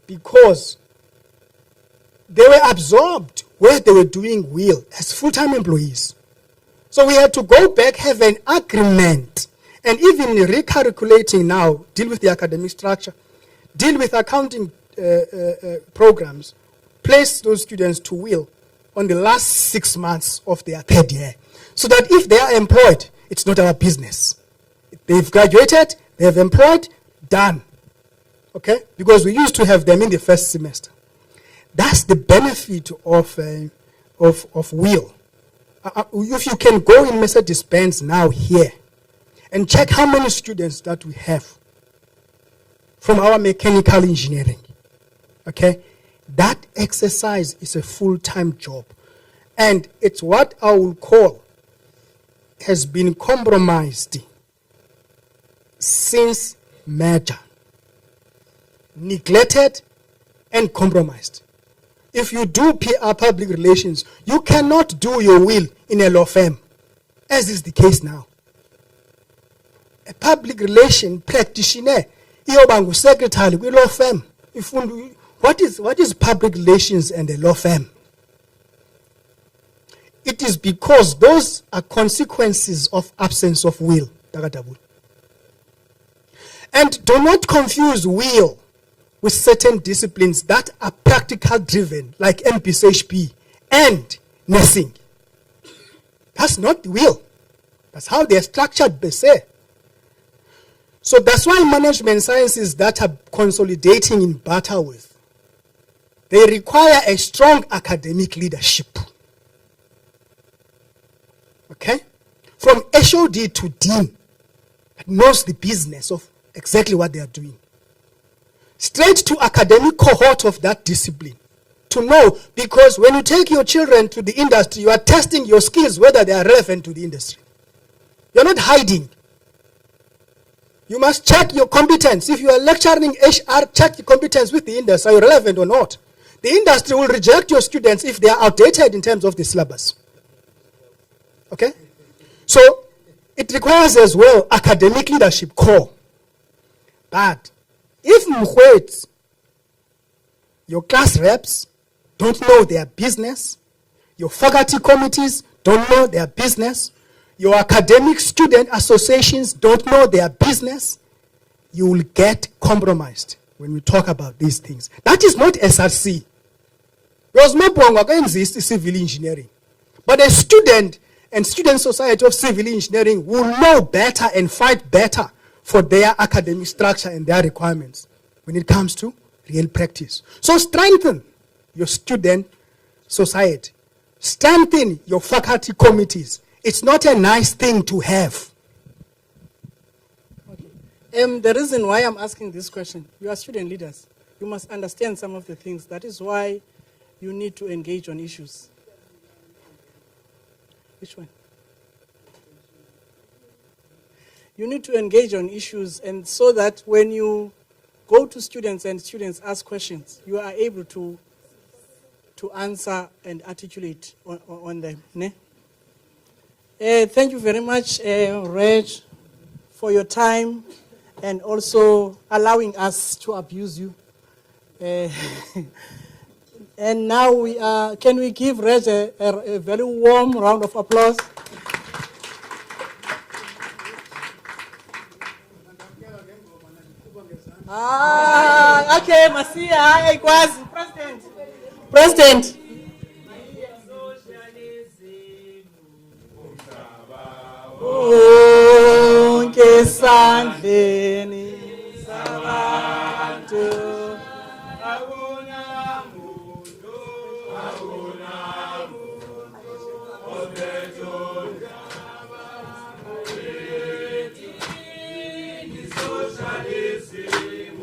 because they were absorbed where they were doing will as full-time employees. So we had to go back, have an agreement, and even recalculating now, deal with the academic structure, deal with accounting programs, place those students to will on the last 6 months of their third year. So that if they are employed, it's not our business. They've graduated, they have employed, done. Okay? Because we used to have them in the first semester. That's the benefit of wheel. If you can go in Mercedes-Benz now here and check how many students that we have from our mechanical engineering, okay, that exercise is a full-time job. And it's what I will call has been compromised since merger, neglected and compromised. If you do PR public relations, you cannot do your will in a law firm, as is the case now. A public relation practitioner, iyoba secretary kwi law firm. What is public relations and a law firm? It is because those are consequences of absence of will. And do not confuse will with certain disciplines that are practical driven, like MPCHP and nursing. That's not will. That's how they're structured per se. So that's why management sciences that are consolidating in Butterworth, they require a strong academic leadership. Okay? From HOD to Dean, that knows the business of exactly what they are doing. Straight to academic cohort of that discipline. To know, because when you take your children to the industry, you are testing your skills, whether they are relevant to the industry. You're not hiding. You must check your competence. If you are lecturing HR, check your competence with the industry. Are you relevant or not? The industry will reject your students if they are outdated in terms of the syllabus. Okay? So, it requires as well academic leadership core. But if Mkhwet, your class reps don't know their business, your faculty committees don't know their business, your academic student associations don't know their business, you will get compromised when we talk about these things. That is not SRC. Because Mapongwa exists civil engineering. But a student and student society of civil engineering will know better and fight better for their academic structure and their requirements when it comes to real practice. So strengthen your student society. Strengthen your faculty committees. It's not a nice thing to have. Okay. The reason why I'm asking this question, you are student leaders. You must understand some of the things. That is why you need to engage on issues. Which one? You need to engage on issues, and so that when you go to students and students ask questions, you are able to answer and articulate on them. Ne? Thank you very much, Reg, for your time and also allowing us to abuse you. And now can we give Reg a very warm round of applause? Okay, Masia, President. Onke sandleni sabantu akuna muntu obetonda ni socialism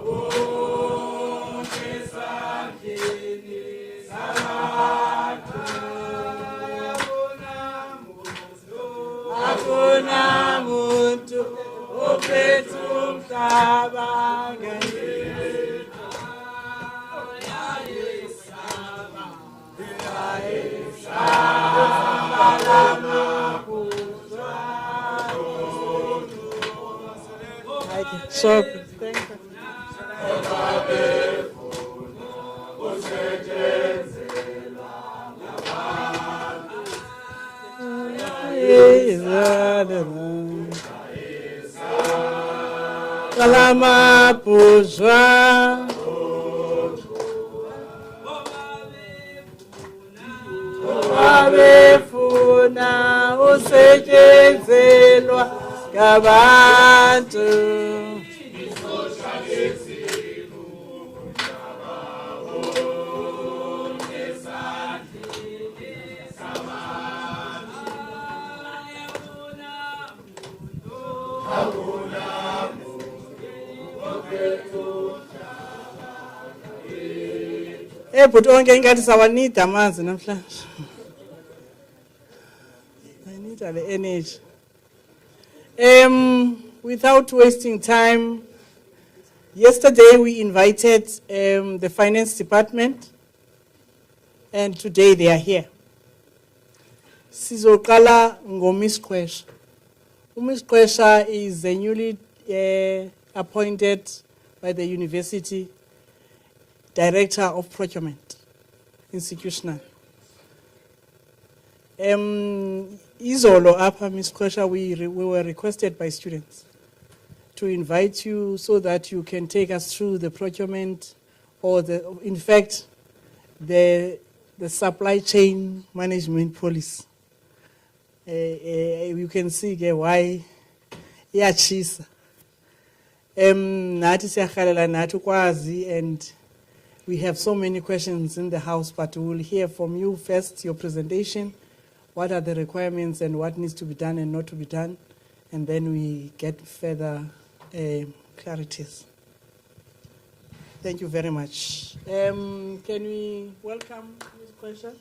onke sandleni sabantu akuna muntu ophethe umhlaba ngendlela yayisaba lamaphuzu. So thank you. Kalama puzwa abefuna usetshenzelwa ngabantu. But onke ingathi sawanida amanzi namhlanje. I need the energy. Without wasting time, yesterday we invited the finance department, and today they are here. Sizoqala ngoMiss Qwesha. Miss Qwesha is a newly appointed by the university Director of Procurement, Institutional. Izolo apha, Ms. Qwesha, we were requested by students to invite you so that you can take us through the procurement, or in fact, the supply chain management policy. You can see why iyatshisa. Nathi siyakhalela nathi ukwazi, and we have so many questions in the house, but we will hear from you first, your presentation, what are the requirements and what needs to be done and not to be done, and then we get further clarities. Thank you very much. Can we welcome Ms. Qwesha?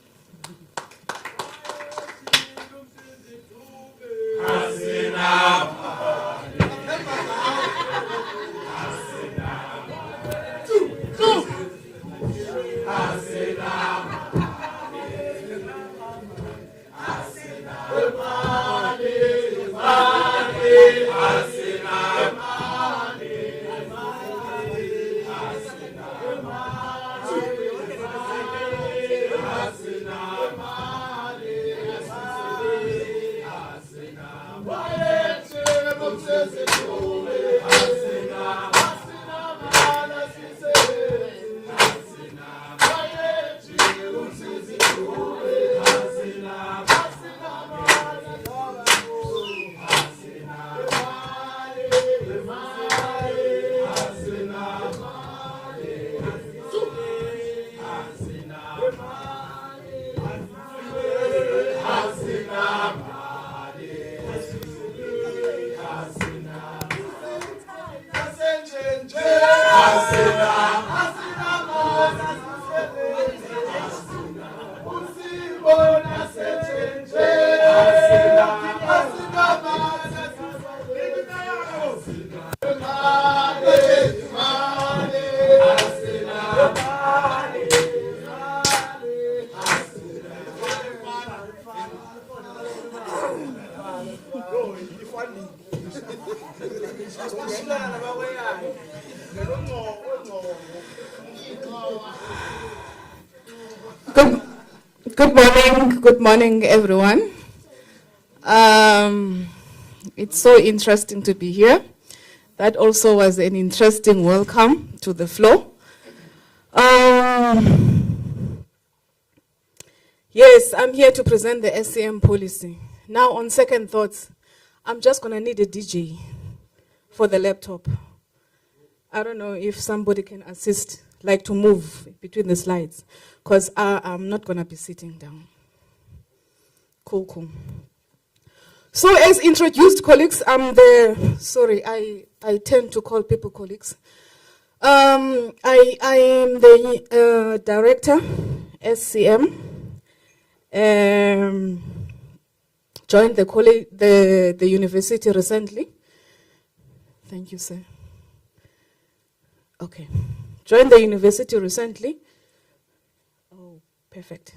Good morning, everyone. It's so interesting to be here. That also was an interesting welcome to the floor. Yes, I'm here to present the SCM policy. Now, on second thoughts, I'm just going to need a DJ for the laptop. I don't know if somebody can assist, like to move between the slides, because I'm not going to be sitting down. Cool. So as introduced, colleagues, I'm I tend to call people colleagues. I am the director, SCM. Joined the university recently. Thank you, sir. Okay. Joined the university recently. Oh, perfect.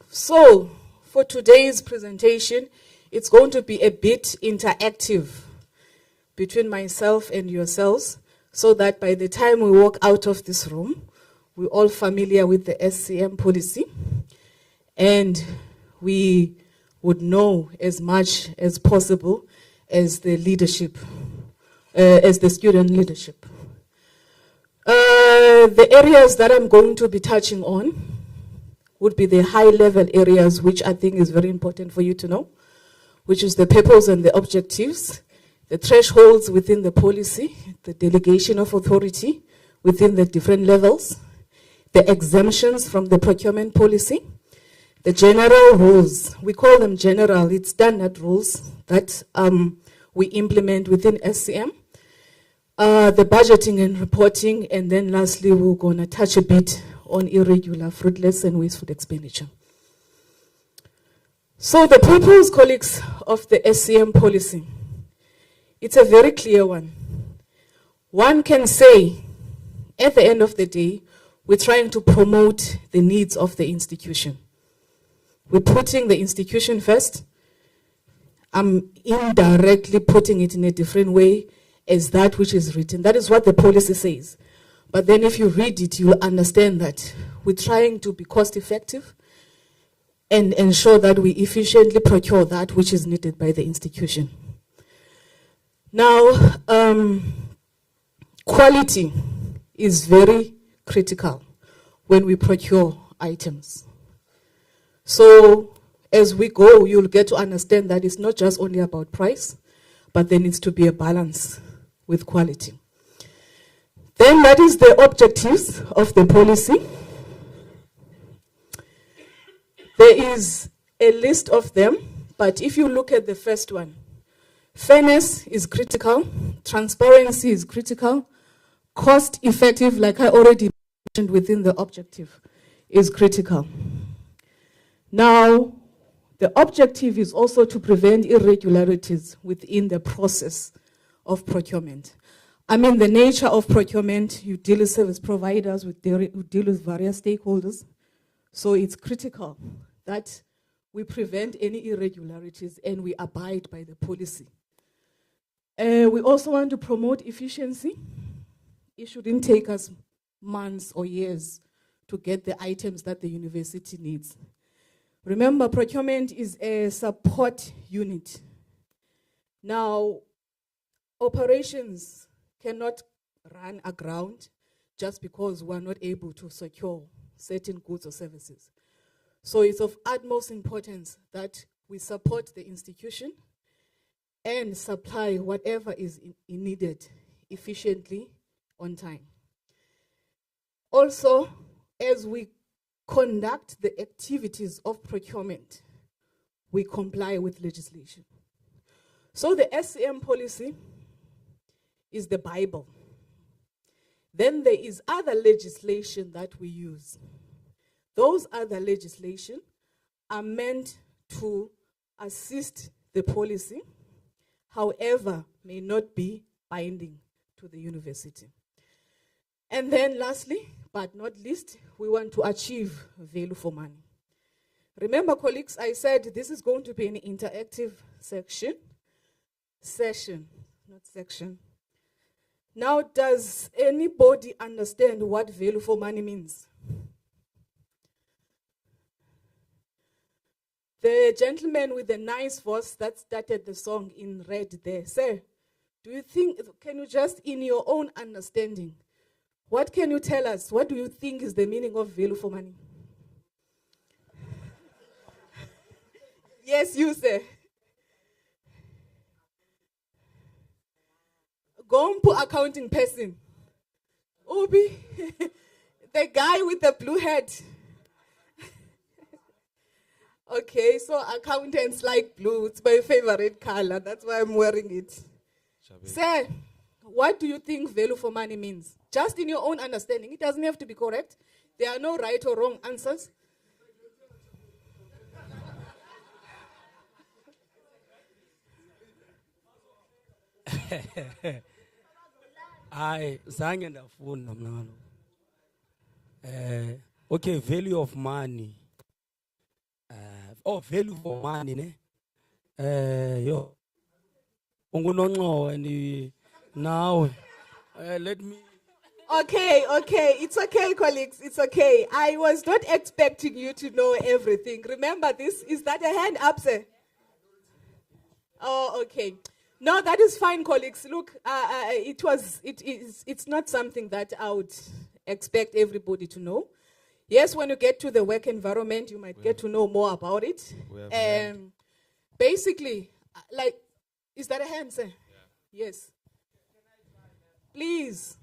So, for today's presentation, it's going to be a bit interactive between myself and yourselves, so that by the time we walk out of this room, we're all familiar with the SCM policy, and we would know as much as possible as the leadership, as the student leadership. The areas that I'm going to be touching on would be the high-level areas, which I think is very important for you to know, which is the purpose and the objectives, the thresholds within the policy, the delegation of authority within the different levels, the exemptions from the procurement policy, the general rules. We call them general, it's standard rules that we implement within SCM, the budgeting and reporting, and then lastly, we're going to touch a bit on irregular, fruitless, and wasteful expenditure. So the purpose, colleagues, of the SCM policy, it's a very clear one. One can say, at the end of the day, we're trying to promote the needs of the institution. We're putting the institution first. I'm indirectly putting it in a different way as that which is written. That is what the policy says. But then if you read it, you'll understand that we're trying to be cost effective and ensure that we efficiently procure that which is needed by the institution. Now, quality is very critical when we procure items. So as we go, you'll get to understand that it's not just only about price, but there needs to be a balance with quality. Then that is the objectives of the policy. There is a list of them, but if you look at the first one, fairness is critical, transparency is critical, cost effective, like I already mentioned within the objective, is critical. Now, the objective is also to prevent irregularities within the process of procurement. I mean, the nature of procurement, you deal with service providers, you deal with various stakeholders. So it's critical that we prevent any irregularities and we abide by the policy. We also want to promote efficiency. It shouldn't take us months or years to get the items that the university needs. Remember, procurement is a support unit. Now, operations cannot run aground just because we're not able to secure certain goods or services. So it's of utmost importance that we support the institution and supply whatever is needed efficiently on time. Also, as we conduct the activities of procurement, we comply with legislation. So the SCM policy is the Bible. Then there is other legislation that we use. Those other legislation are meant to assist the policy, however, may not be binding to the university. And then lastly, but not least, we want to achieve value for money. Remember, colleagues, I said this is going to be an interactive session. Now, does anybody understand what value for money means? The gentleman with the nice voice that started the song in red there, sir, do you think, can you just in your own understanding, what can you tell us? What do you think is the meaning of value for money? Yes, you, sir. Gompu accounting person. Obi, the guy with the blue head. Okay, so accountants like blue. It's my favorite color. That's why I'm wearing it. Sir, what do you think value for money means? Just in your own understanding. It doesn't have to be correct. There are no right or wrong answers. Zange ndafunda mna. Okay, value of money. Value for money, ne? Yo. Ungunonqo and now let me. Okay, it's okay, colleagues, it's okay. I was not expecting you to know everything. Remember this, is that a hand up, sir? Oh, okay. No, that is fine, colleagues. Look, it's not something that I would expect everybody to know. Yes, when you get to the work environment, you might get to know more about it. Basically, like, is that a hand, sir? Yeah. Yes. Please.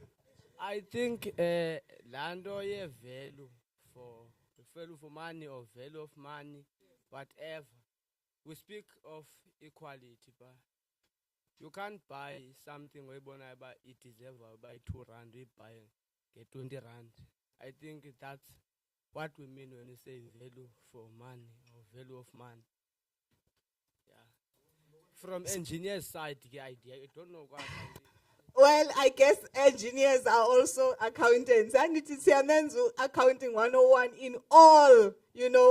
I think lando ye value for money or value of money, whatever. We speak of equality, but you can't buy something where it is ever by R2, we buy get 20 rand. I think that's what we mean when we say value for money or value of money. Yeah. From engineer's side, the idea, I don't know what. Well, I guess engineers are also accountants. And it is accounting 101 in all,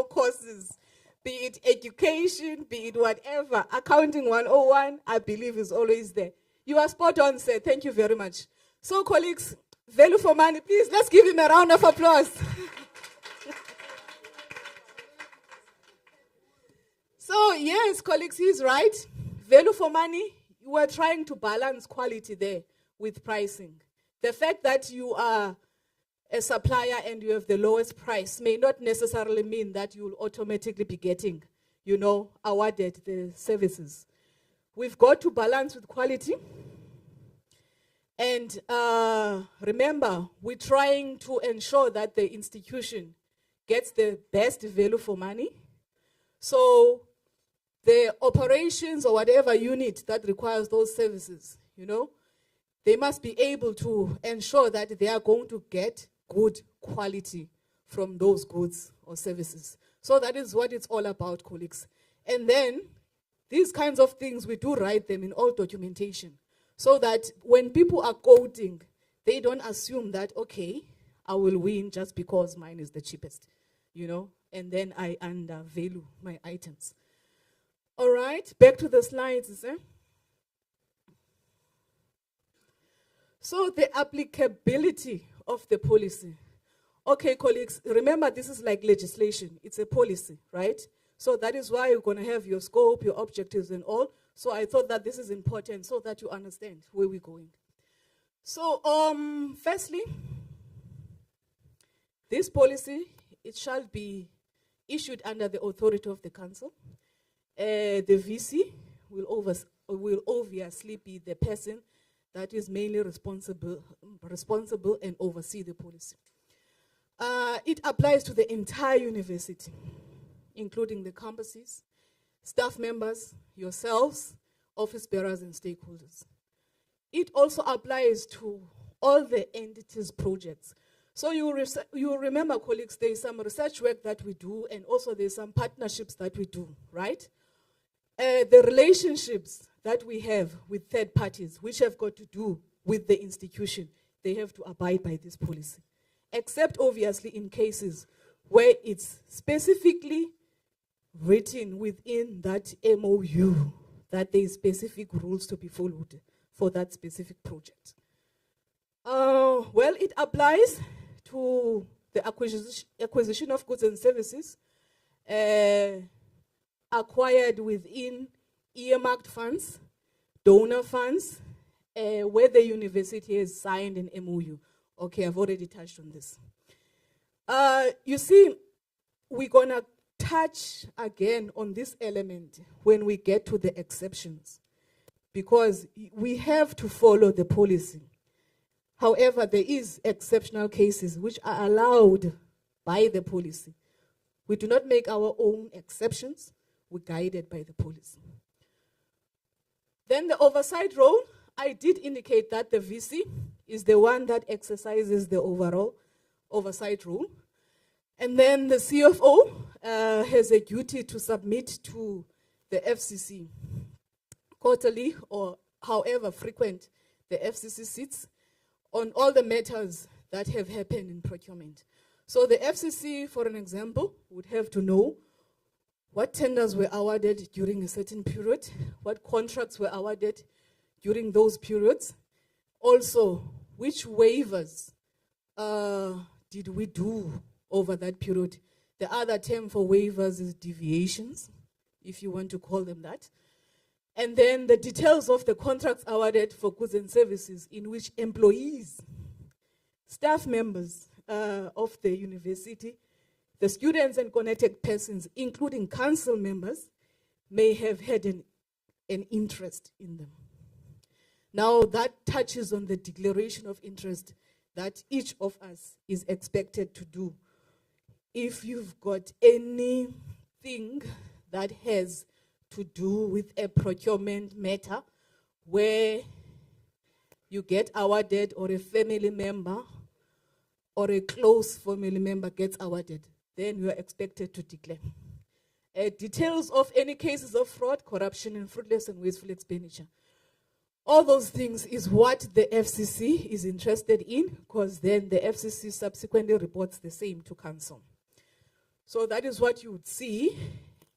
courses, be it education, be it whatever. Accounting 101, I believe, is always there. You are spot on, sir. Thank you very much. So, colleagues, value for money, please, let's give him a round of applause. So, yes, colleagues, he's right. Value for money, you are trying to balance quality there with pricing. The fact that you are a supplier and you have the lowest price may not necessarily mean that you'll automatically be getting, awarded the services. We've got to balance with quality. And remember, we're trying to ensure that the institution gets the best value for money. So the operations or whatever unit that requires those services, they must be able to ensure that they are going to get good quality from those goods or services. So that is what it's all about, colleagues. And then these kinds of things, we do write them in all documentation so that when people are quoting, they don't assume that, okay, I will win just because mine is the cheapest, and then I undervalue my items. All right, back to the slides. So the applicability of the policy. Okay, colleagues, remember this is like legislation. It's a policy, right? So that is why you're going to have your scope, your objectives and all. So I thought that this is important so that you understand where we're going. So firstly, this policy, it shall be issued under the authority of the council. The VC will obviously be the person that is mainly responsible and oversee the policy. It applies to the entire university, including the campuses, staff members, yourselves, office bearers, and stakeholders. It also applies to all the entities' projects. So you remember, colleagues, there's some research work that we do, and also there's some partnerships that we do, right? The relationships that we have with third parties, which have got to do with the institution, they have to abide by this policy. Except, obviously, in cases where it's specifically written within that MOU that there is specific rules to be followed for that specific project. Well, it applies to the acquisition of goods and services acquired within earmarked funds, donor funds, where the university has signed an MOU. Okay, I've already touched on this. You see, we're going to touch again on this element when we get to the exceptions, because we have to follow the policy. However, there is exceptional cases which are allowed by the policy. We do not make our own exceptions. We're guided by the policy. Then the oversight role, I did indicate that the VC is the one that exercises the overall oversight role. And then the CFO has a duty to submit to the FCC quarterly or however frequent the FCC sits on all the matters that have happened in procurement. So the FCC, for an example, would have to know what tenders were awarded during a certain period, what contracts were awarded during those periods. Also, which waivers did we do over that period? The other term for waivers is deviations, if you want to call them that. And then the details of the contracts awarded for goods and services in which employees staff members of the university, the students and connected persons, including council members, may have had an interest in them. Now that touches on the declaration of interest that each of us is expected to do. If you've got anything that has to do with a procurement matter where you get awarded, or a family member or a close family member gets awarded, then you are expected to declare. Details of any cases of fraud, corruption, and fruitless and wasteful expenditure. All those things is what the FCC is interested in, because then the FCC subsequently reports the same to council. So that is what you would see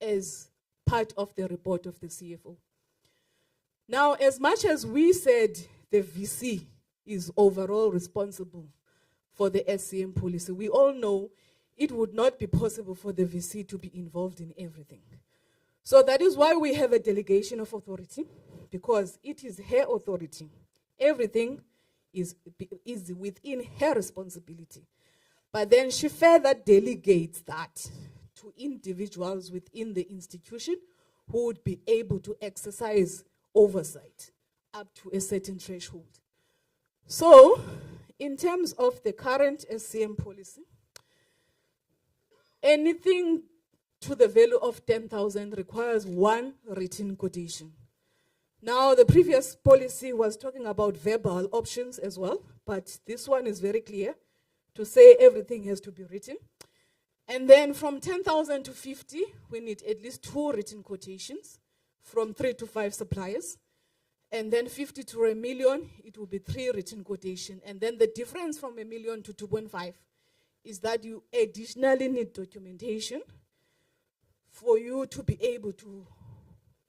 as part of the report of the CFO. Now, as much as we said the VC is overall responsible for the SCM policy, we all know it would not be possible for the VC to be involved in everything. So that is why we have a delegation of authority, because it is her authority. Everything is within her responsibility. But then she further delegates that to individuals within the institution who would be able to exercise oversight up to a certain threshold. So, in terms of the current SCM policy, anything to the value of 10,000 requires one written quotation. Now, the previous policy was talking about verbal options as well, but this one is very clear to say everything has to be written. And then from 10,000 to 50, we need at least 2 written quotations from 3 to 5 suppliers. And then 50 to 1 million, it will be 3 written quotations. And then the difference from 1 million to 2.5 is that you additionally need documentation for you to be able to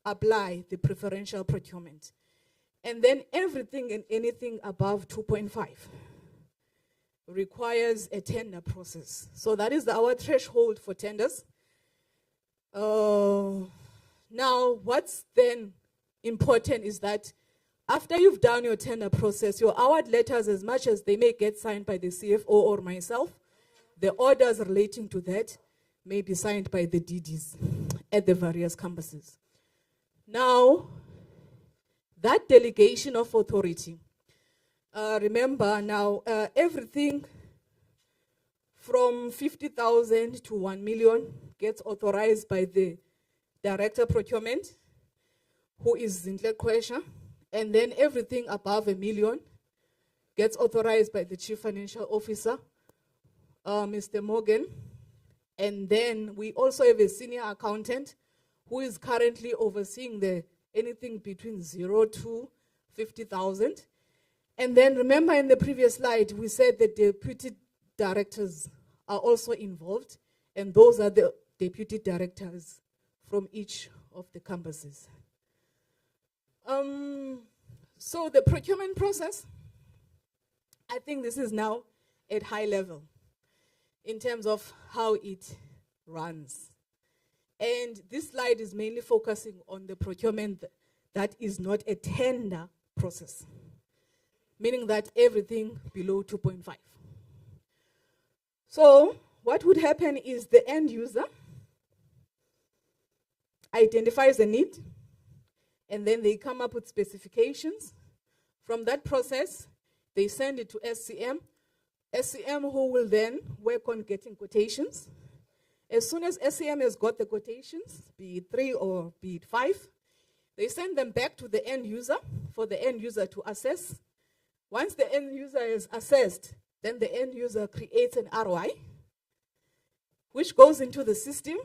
apply the preferential procurement. And then everything and anything above 2.5 requires a tender process. So that is our threshold for tenders. Now, what's then important is that after you've done your tender process, your award letters, as much as they may get signed by the CFO or myself, the orders relating to that may be signed by the DDs at the various campuses. Now, that delegation of authority, remember now, everything from 50,000 to 1 million gets authorized by the Director of Procurement, who is Zinhle Kwesha, and then everything above 1 million gets authorized by the Chief Financial Officer, Mr. Morgan. And then we also have a senior accountant who is currently overseeing anything between 0 to 50,000. And then remember in the previous slide, we said that deputy directors are also involved, and those are the deputy directors from each of the campuses. So the procurement process, I think this is now at high level in terms of how it runs. And this slide is mainly focusing on the procurement that is not a tender process, meaning that everything below 2.5. So what would happen is the end user identifies a need, and then they come up with specifications. From that process, they send it to SCM. SCM who will then work on getting quotations. As soon as SCM has got the quotations, be it 3 or be it 5, they send them back to the end user for the end user to assess. Once the end user is assessed, then the end user creates an ROI, which goes into the system,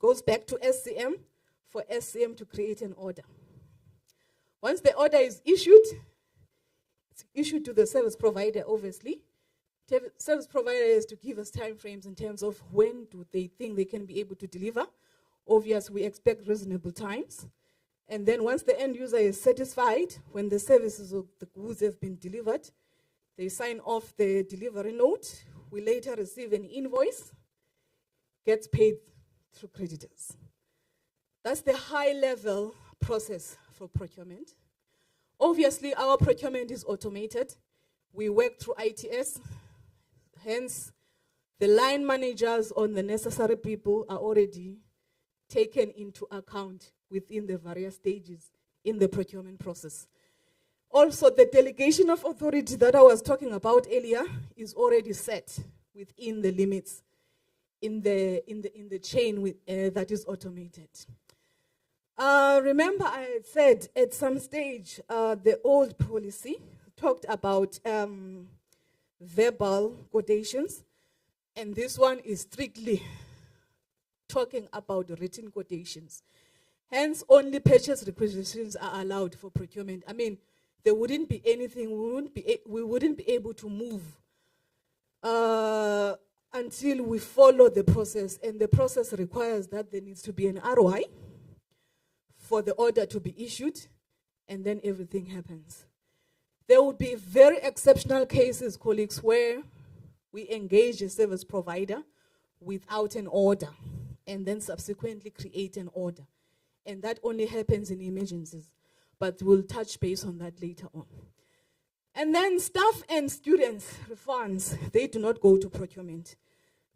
goes back to SCM for SCM to create an order. Once the order is issued, it's issued to the service provider, obviously. The service provider has to give us time frames in terms of when do they think they can be able to deliver. Obviously, we expect reasonable times. And then once the end user is satisfied, when the services of the goods have been delivered, they sign off the delivery note. We later receive an invoice, gets paid through creditors. That's the high-level process for procurement. Obviously, our procurement is automated. We work through ITS, hence the line managers on the necessary people are already taken into account within the various stages in the procurement process. Also, the delegation of authority that I was talking about earlier is already set within the limits in the chain that is automated. Remember, I had said at some stage the old policy talked about verbal quotations, and this one is strictly talking about written quotations. Hence, only purchase requisitions are allowed for procurement. I mean, there wouldn't be anything, we wouldn't be able to move until we follow the process, and the process requires that there needs to be an ROI for the order to be issued, and then everything happens. There would be very exceptional cases, colleagues, where we engage a service provider without an order and then subsequently create an order. And that only happens in emergencies, but we'll touch base on that later on. And then staff and students refunds, they do not go to procurement.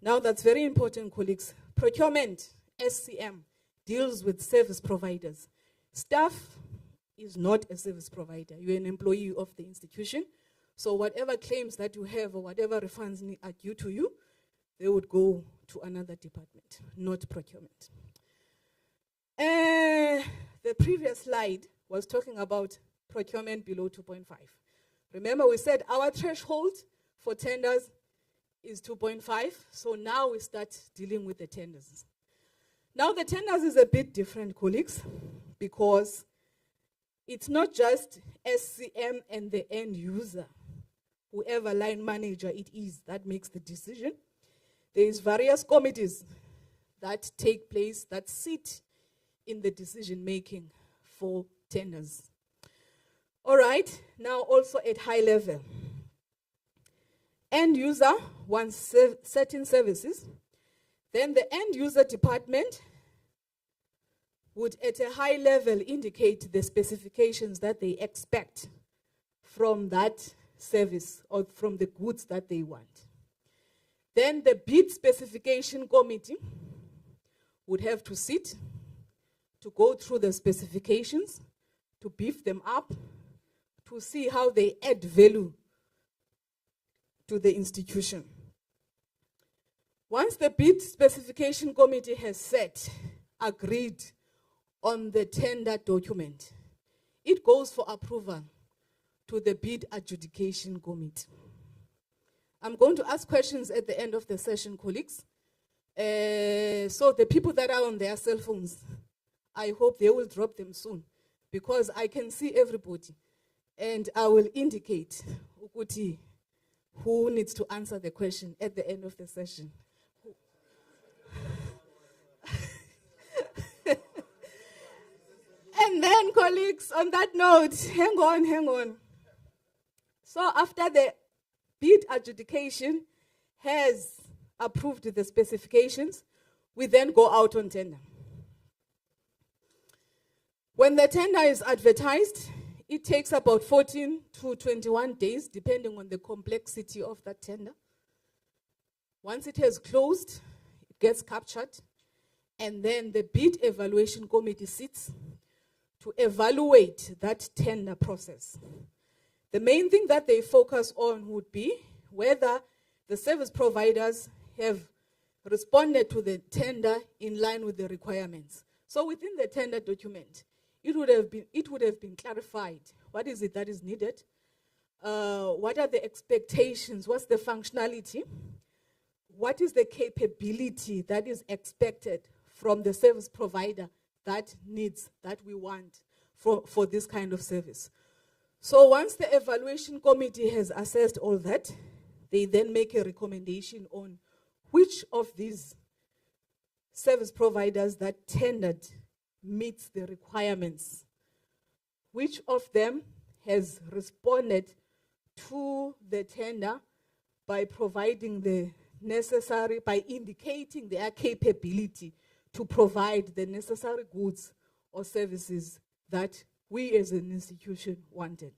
Now that's very important, colleagues. Procurement, SCM, deals with service providers. Staff is not a service provider. You're an employee of the institution. So whatever claims that you have or whatever refunds are due to you, they would go to another department, not procurement. The previous slide was talking about procurement below 2.5. Remember, we said our threshold for tenders is 2.5, so now we start dealing with the tenders. Now the tenders is a bit different, colleagues, because it's not just SCM and the end user, whoever line manager it is that makes the decision. There is various committees that take place, that sit in the decision making for tenders. All right, now also at high level. End user wants certain services, then the end user department would at a high level indicate the specifications that they expect from that service or from the goods that they want. Then the bid specification committee would have to sit to go through the specifications, to beef them up, to see how they add value to the institution. Once the bid specification committee has agreed on the tender document, it goes for approval to the bid adjudication committee. I'm going to ask questions at the end of the session, colleagues. So the people that are on their cell phones, I hope they will drop them soon, because I can see everybody, and I will indicate who needs to answer the question at the end of the session. And then, colleagues, on that note, hang on. So after the bid adjudication has approved the specifications, we then go out on tender. When the tender is advertised, it takes about 14 to 21 days, depending on the complexity of that tender. Once it has closed, it gets captured, and then the bid evaluation committee sits to evaluate that tender process. The main thing that they focus on would be whether the service providers have responded to the tender in line with the requirements. So within the tender document, it would have been clarified what is it that is needed, what are the expectations, what's the functionality, what is the capability that is expected from the service provider that we want for this kind of service. So once the evaluation committee has assessed all that, they then make a recommendation on which of these service providers that tendered meets the requirements, which of them has responded to the tender by providing the necessary, by indicating their capability to provide the necessary goods or services that we as an institution wanted.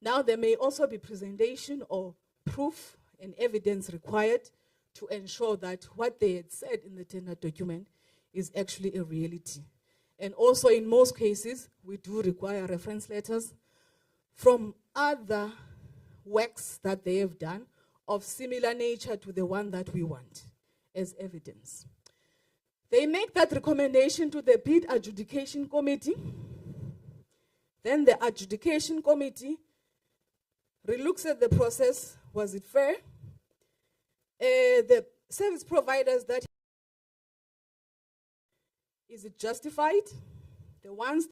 Now, there may also be presentation or proof and evidence required to ensure that what they had said in the tender document is actually a reality. And also, in most cases, we do require reference letters from other works that they have done of similar nature to the one that we want as evidence. They make that recommendation to the bid adjudication committee. Then the adjudication committee relooks at the process. Was it fair? The service providers that is it justified? The ones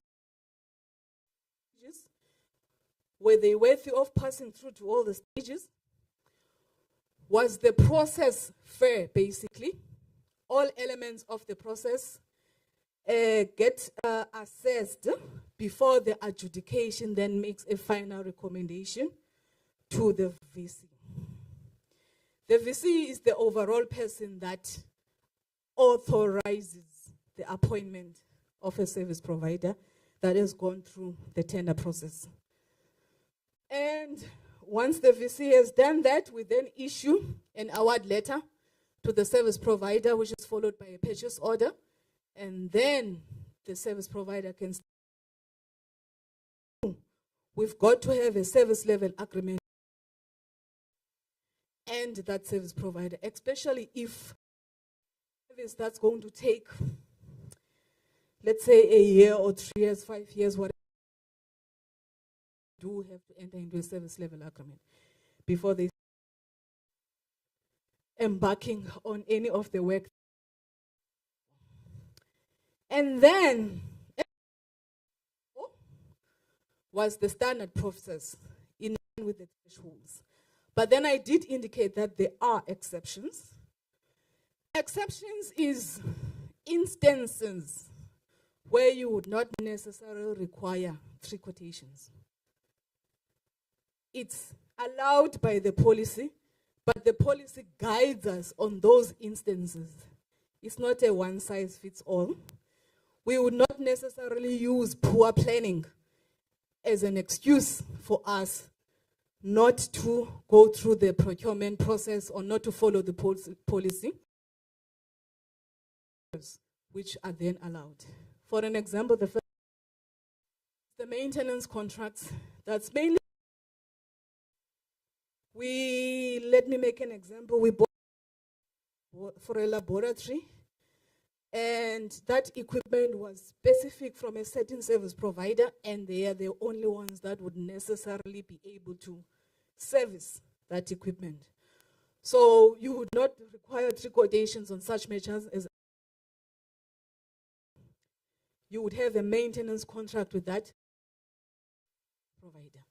were they worthy of passing through to all the stages? Was the process fair, basically? All elements of the process get assessed before the adjudication then makes a final recommendation to the VC. The VC is the overall person that authorizes the appointment of a service provider that has gone through the tender process. And once the VC has done that, we then issue an award letter to the service provider, which is followed by a purchase order. And then the service provider can start. We've got to have a service level agreement and that service provider, especially if service that's going to take, let's say, a year or 3 years, 5 years, whatever. Do have to enter into a service level agreement before they embarking on any of the work. And then was the standard process in line with the thresholds. But then I did indicate that there are exceptions. Exceptions is instances where you would not necessarily require 3 quotations. It's allowed by the policy, but the policy guides us on those instances. It's not a one-size-fits-all. We would not necessarily use poor planning as an excuse for us not to go through the procurement process or not to follow the policy, which are then allowed. For an example, the maintenance contracts, that's mainly let me make an example. We bought for a laboratory, and that equipment was specific from a certain service provider, and they are the only ones that would necessarily be able to service that equipment. So you would not require 3 quotations on such measures as you would have a maintenance contract with that provider.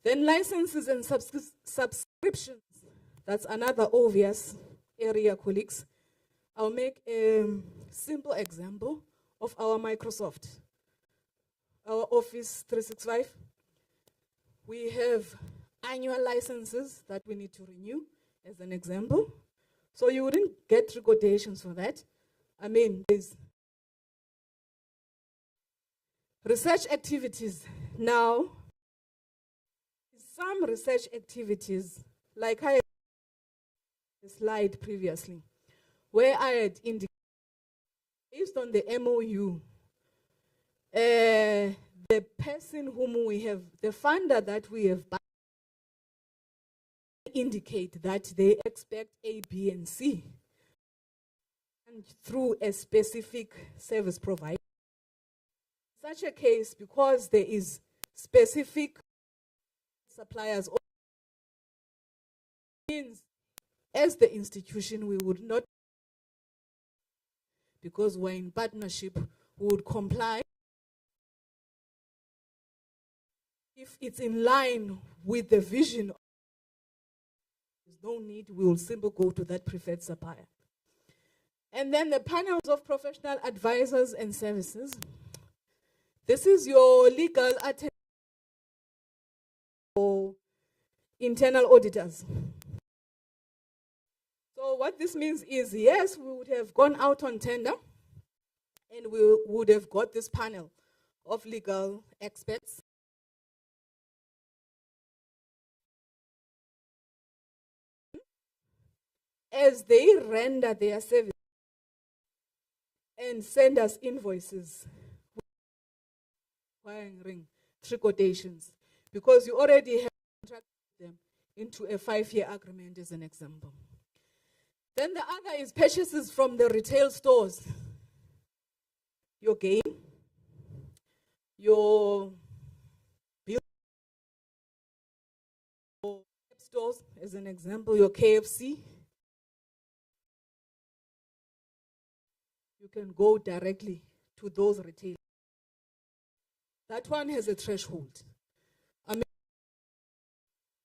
Then licenses and subscriptions. That's another obvious area, colleagues. I'll make a simple example of our Microsoft, our Office 365. We have annual licenses that we need to renew, as an example. So you wouldn't get 3 quotations for that. I mean, there's research activities. Now, some research activities, like I had a slide previously, where I had indicated, based on the MOU, the person whom we have, the funder that we have, indicate that they expect A, B, and C, and through a specific service provider. In such a case, because there is specific suppliers, means as the institution we would not, because we're in partnership, we would comply if it's in line with the vision. There's no need, we will simply go to that preferred supplier. And then the panels of professional advisors and services. This is your legal attendance or internal auditors. So what this means is, yes, we would have gone out on tender and we would have got this panel of legal experts as they render their service and send us invoices, requiring 3 quotations, because you already have contracted them into a 5-year agreement as an example. Then the other is purchases from the retail stores. Your game, your bill stores, as an example, your KFC. You can go directly to those retailers. That one has a threshold. I mean,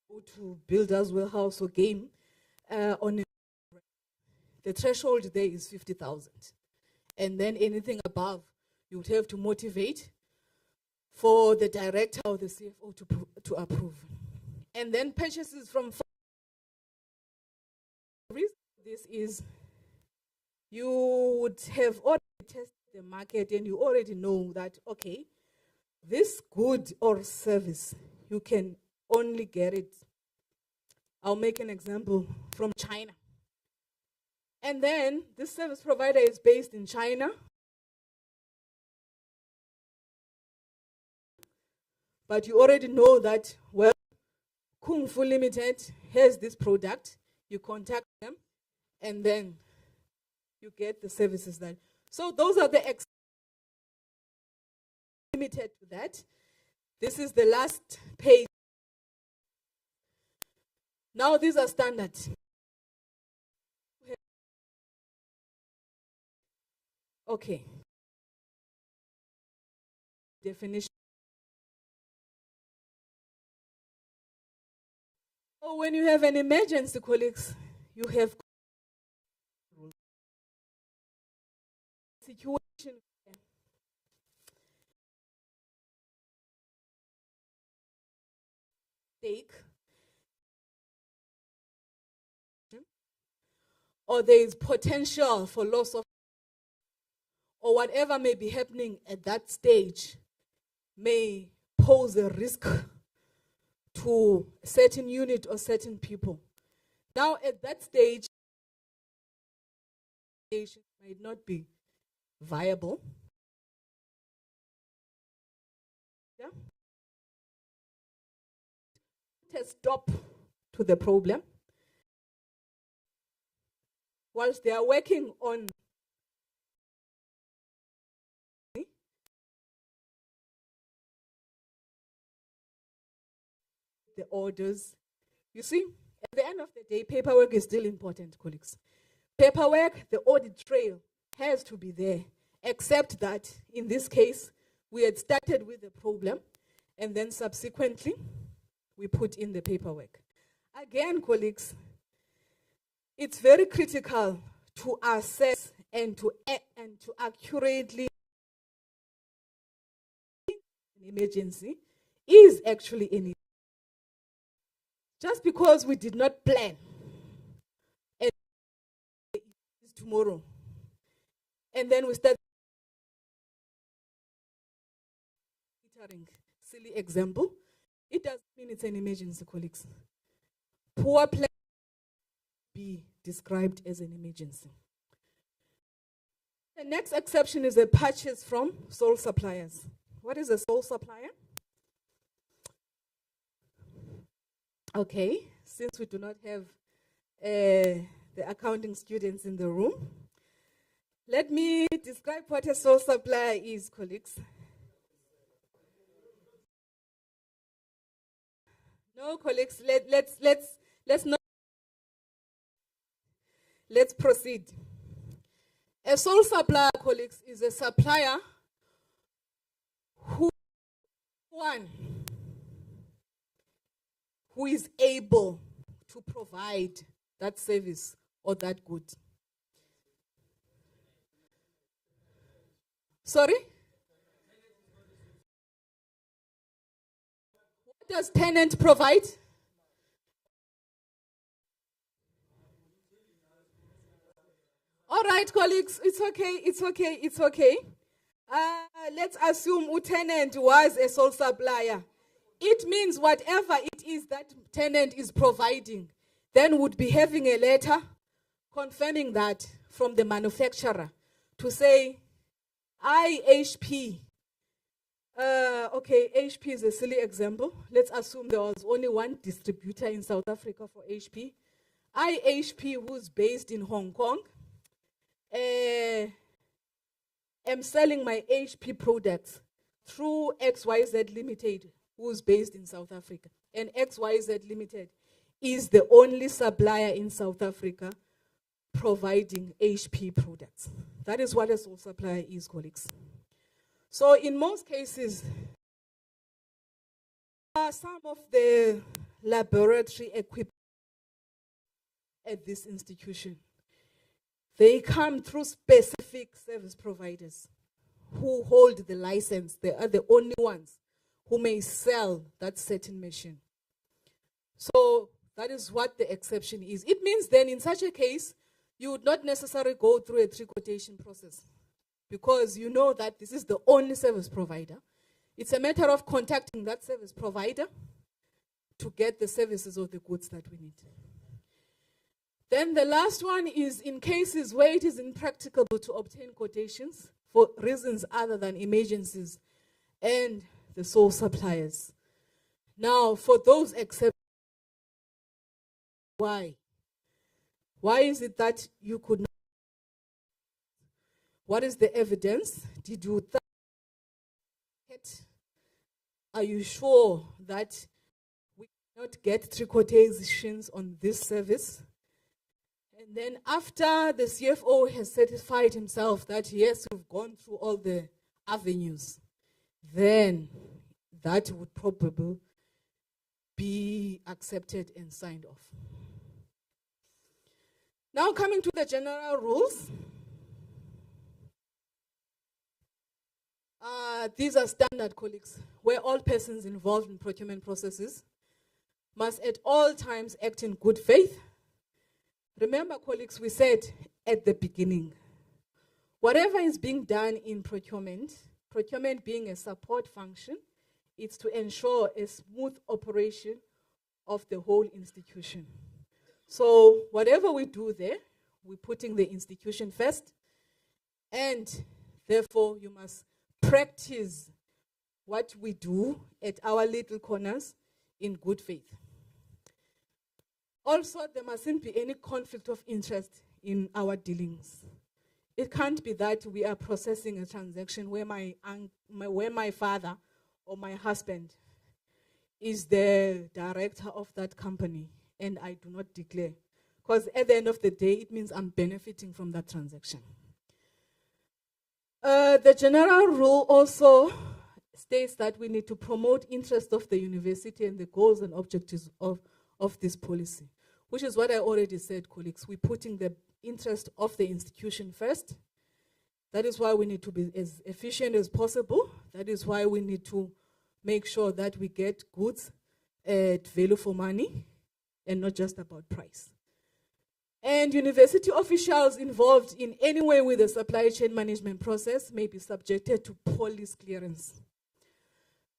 go to Builders Warehouse or Game on the threshold there is 50,000. And then anything above, you would have to motivate for the director or the CFO to approve. And then purchases from this is you would have already tested the market and you already know that, okay, this good or service, you can only get it. I'll make an example from China. And then this service provider is based in China. But you already know that, well, Kung Fu Limited has this product. You contact them, and then you get the services done. So those are the limited to that. This is the last page. Now these are standards. Okay. Definition. So when you have an emergency, colleagues, you have situation stake, or there is potential for loss of, or whatever may be happening at that stage may pose a risk to a certain unit or certain people. Now at that stage, it might not be viable. Yeah. Put a stop to the problem whilst they are working on the orders. You see, at the end of the day, paperwork is still important, colleagues. Paperwork, the audit trail has to be there, except that in this case, we had started with the problem and then subsequently we put in the paperwork. Again, colleagues, it's very critical to assess and to accurately an emergency is actually an just because we did not plan and it's tomorrow and then we start silly example, it doesn't mean it's an emergency, colleagues. Poor plan be described as an emergency. The next exception is a purchase from sole suppliers. What is a sole supplier? Okay, since we do not have the accounting students in the room, let me describe what a sole supplier is, colleagues. No, colleagues, let's proceed. A sole supplier, colleagues, is a supplier who is able to provide that service or that good. Sorry? What does tenant provide? All right, colleagues, it's okay. Let's assume tenant was a sole supplier. It means whatever it is that tenant is providing, then would be having a letter confirming that from the manufacturer to say, HP, okay, HP is a silly example. Let's assume there was only one distributor in South Africa for HP. HP, who's based in Hong Kong, am selling my HP products through XYZ Limited, who's based in South Africa. And XYZ Limited is the only supplier in South Africa providing HP products. That is what a sole supplier is, colleagues. So in most cases, some of the laboratory equipment at this institution, they come through specific service providers who hold the license. They are the only ones who may sell that certain machine. So that is what the exception is. It means then in such a case, you would not necessarily go through a pre-quotation process because you know that this is the only service provider. It's a matter of contacting that service provider to get the services or the goods that we need. Then the last one is in cases where it is impracticable to obtain quotations for reasons other than emergencies and the sole suppliers. Now, for those exceptions, why? Why is it that you could not? What is the evidence? Did you are you sure that we cannot get 3 quotations on this service? And then after the CFO has satisfied himself that yes, we've gone through all the avenues, then that would probably be accepted and signed off. Now coming to the general rules. These are standard, colleagues, where all persons involved in procurement processes must at all times act in good faith. Remember, colleagues, we said at the beginning, whatever is being done in procurement, procurement being a support function, it's to ensure a smooth operation of the whole institution. So whatever we do there, we're putting the institution first, and therefore you must practice what we do at our little corners in good faith. Also, there mustn't be any conflict of interest in our dealings. It can't be that we are processing a transaction where my father or my husband is the director of that company and I do not declare. Because at the end of the day, it means I'm benefiting from that transaction. The general rule also states that we need to promote interest of the university and the goals and objectives of this policy, which is what I already said, colleagues. We're putting the interest of the institution first. That is why we need to be as efficient as possible. That is why we need to make sure that we get goods at value for money and not just about price. And university officials involved in any way with the supply chain management process may be subjected to police clearance,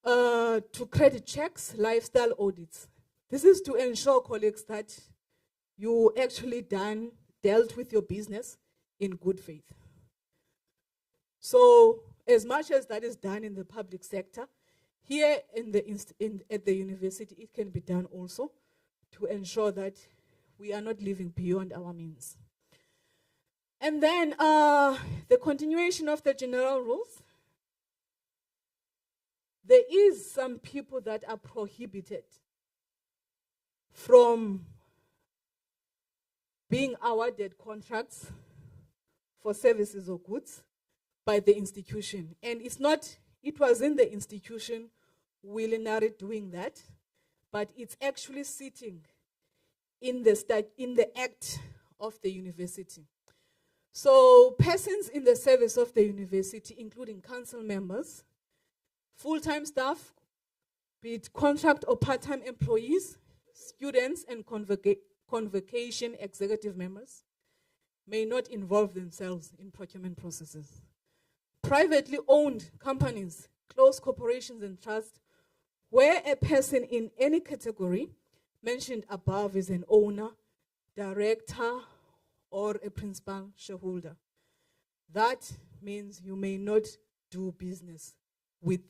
to credit checks, lifestyle audits. This is to ensure, colleagues, that you actually dealt with your business in good faith. So as much as that is done in the public sector, here at the university, it can be done also to ensure that we are not living beyond our means. And then the continuation of the general rules. There is some people that are prohibited from being awarded contracts for services or goods by the institution. And it wasn't the institution willingly doing that, but it's actually sitting in the act of the university. So persons in the service of the university, including council members, full-time staff, be it contract or part-time employees, students and convocation executive members, may not involve themselves in procurement processes. Privately owned companies, close corporations and trusts, where a person in any category mentioned above is an owner, director, or a principal shareholder. That means you may not do business with